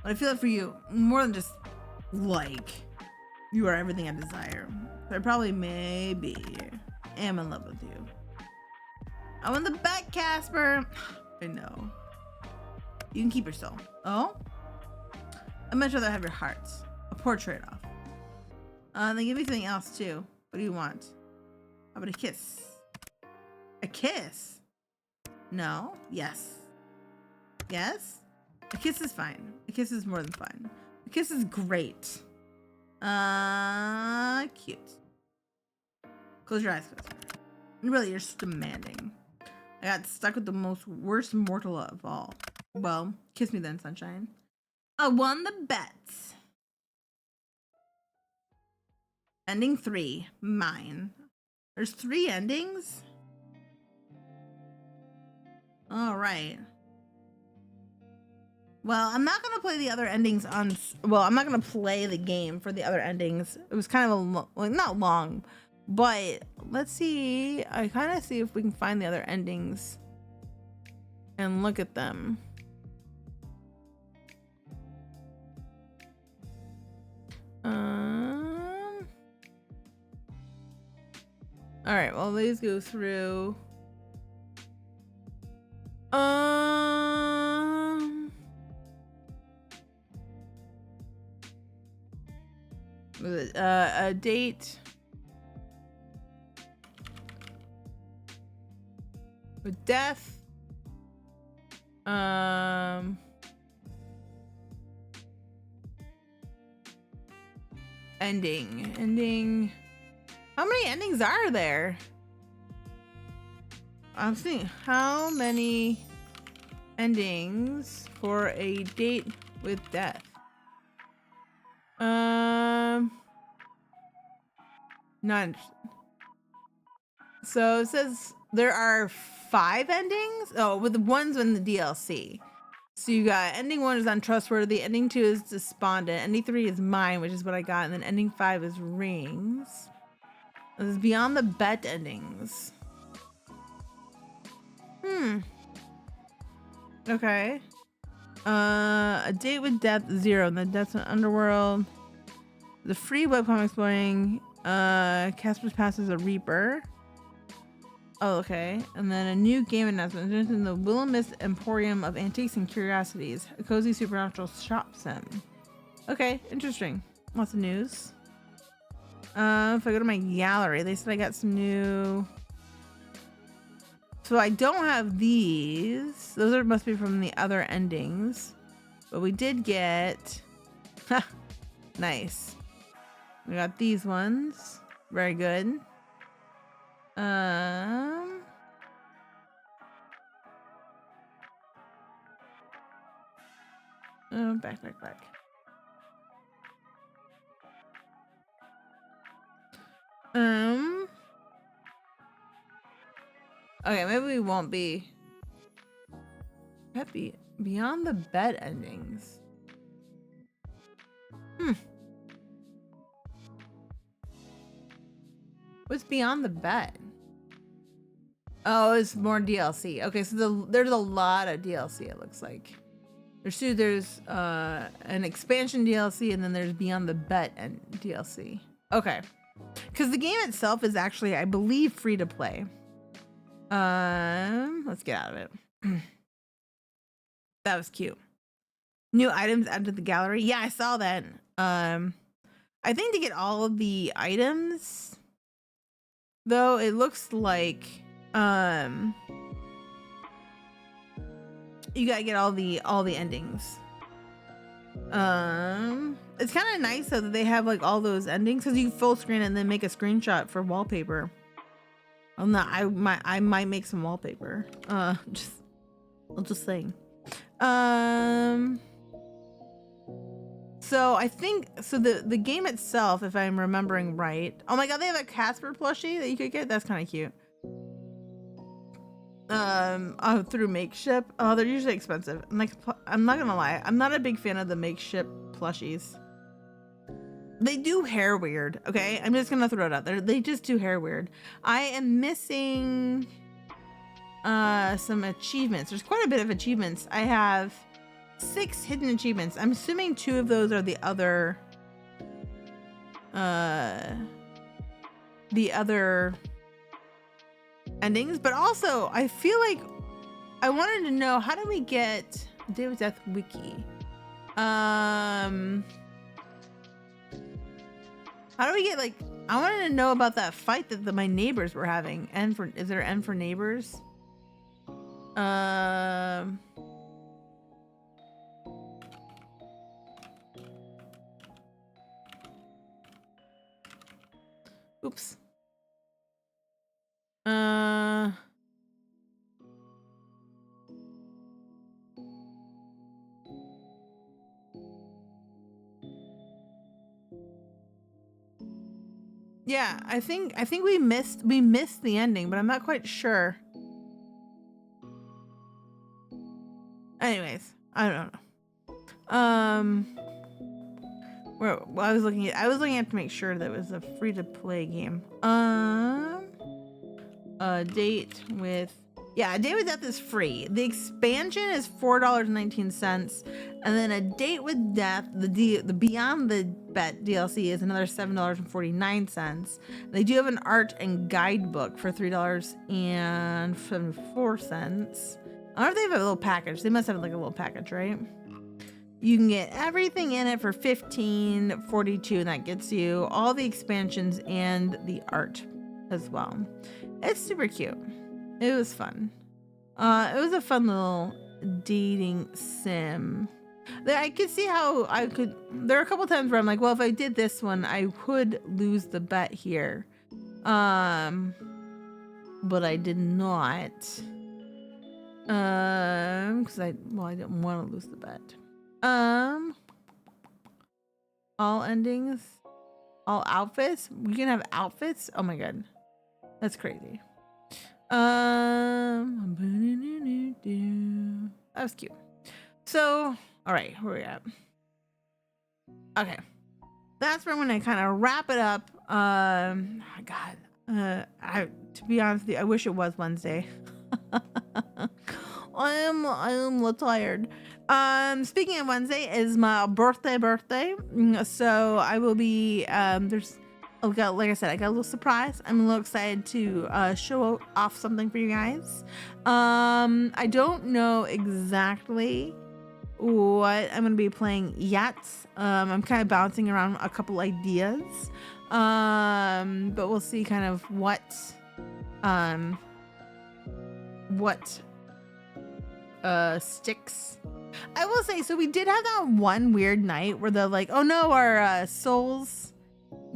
But I feel it for you more than just like. You are everything I desire. So I probably maybe am in love with you. I want the bet, Casper. I know. You can keep your soul. Oh? I'd much rather have your heart. A poor trade-off. Then give me something else too. What do you want? How about a kiss? A kiss? No? Yes. Yes? A kiss is fine. A kiss is more than fine. A kiss is great. Cute. Close your eyes, Vesper. Really, you're just demanding. I got stuck with the worst mortal of all. Well, kiss me then, sunshine. I won the bet. Ending 3, mine. There's 3 endings? All right. Well, I'm not going to play the other endings on... Well, I'm not going to play the game for the other endings. It was kind of a... not long. But let's see. I kind of see if we can find the other endings. And look at them. All right, well, let's go through. A date with death. Ending. How many endings are there? I'm seeing how many endings for a date with death. Not interested. So it says there are 5 endings. Oh, with the ones in the DLC. So you got ending 1 is untrustworthy, ending 2 is despondent, ending 3 is mine, which is what I got, and then ending 5 is rings. This is beyond the bet endings. Okay. A date with death 0, and then death's an underworld. The free webcomic exploring. Casper's Pass is a Reaper. Oh, okay. And then a new game announcement in the Willamist Emporium of Antiques and Curiosities, a cozy supernatural shop sim. Okay, interesting. Lots of news. If I go to my gallery, they said I got some new. So I don't have these. Those are must be from the other endings, but we did get. Nice. We got these ones. Very good. Oh, back. Okay, maybe we won't be happy beyond the bed endings. What's beyond the bed? Oh, it's more DLC. Okay, so there's a lot of DLC. It looks like there's an expansion DLC, and then there's beyond the bet and DLC. Okay, because the game itself is actually, I believe, free to play. Let's get out of it. That was cute. New items added to the gallery. Yeah, I saw that. I think to get all of the items, though, it looks like you gotta get all the endings. It's kind of nice though that they have like all those endings, because you full screen and then make a screenshot for wallpaper. I'm not. I might make some wallpaper. I'm just saying. So I think the game itself, if I'm remembering right. Oh my god, they have a Casper plushie that you could get. That's kind of cute. Through Makeship. Oh, they're usually expensive. I'm not gonna lie, I'm not a big fan of the Makeship plushies. They do hair weird. Okay, I'm just gonna throw it out there. They just do hair weird. I am missing some achievements. There's quite a bit of achievements. I have 6 hidden achievements. I'm assuming 2 of those are the other endings, but also I feel like I wanted to know, how do we get Day of Death wiki? How do we get, like, I wanted to know about that fight that my neighbors were having. Is there N for neighbors? Oops. Yeah, I think we missed the ending, but I'm not quite sure. Anyways, I don't know. Well, I was looking at to make sure that it was a free to play game. A date with Death is free. The expansion is $4.19, and then a date with death, the Beyond the Bet DLC is another $7.49. They do have an art and guidebook for $3.74. I don't know if they have a little package. They must have like a little package, right? You can get everything in it for $15.42, and that gets you all the expansions and the art as well. It's super cute. It was fun. It was a fun little dating sim. I could see how there are a couple times where I'm like, well, if I did this one, I could lose the bet here. But I did not. Because I didn't want to lose the bet. All endings, all outfits. We can have outfits. Oh my god, that's crazy. That was cute. So, all right, where are we at? Okay, that's where I'm gonna kind of wrap it up. God, to be honest with you, I wish it was Wednesday. I am a little tired. Speaking of Wednesday is my birthday. So I will be like I said, I got a little surprise. I'm a little excited to show off something for you guys. I don't know exactly what I'm gonna be playing yet. I'm kind of bouncing around a couple ideas. But we'll see kind of what sticks. I will say, so we did have that one weird night where they're like, oh no, our souls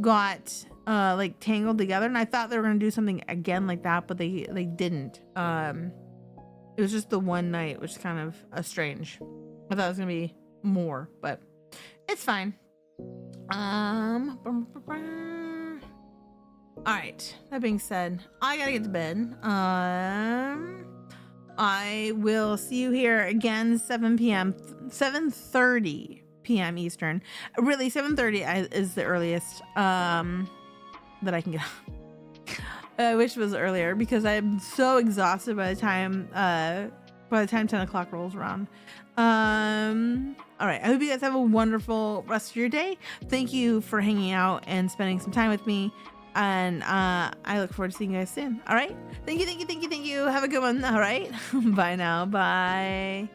got like tangled together, and I thought they were gonna do something again like that, but they didn't. It was just the one night, which is kind of strange. I thought it was gonna be more, but it's fine. All right, that being said, I gotta get to bed. I will see you here again 7:30 p.m. Eastern. Really, 7:30 is the earliest that I can get. I wish it was earlier because I'm so exhausted by the time 10 o'clock rolls around. All right, I hope you guys have a wonderful rest of your day. Thank you for hanging out and spending some time with me, and I look forward to seeing you guys soon. All right, thank you. Have a good one. All right, bye now. Bye.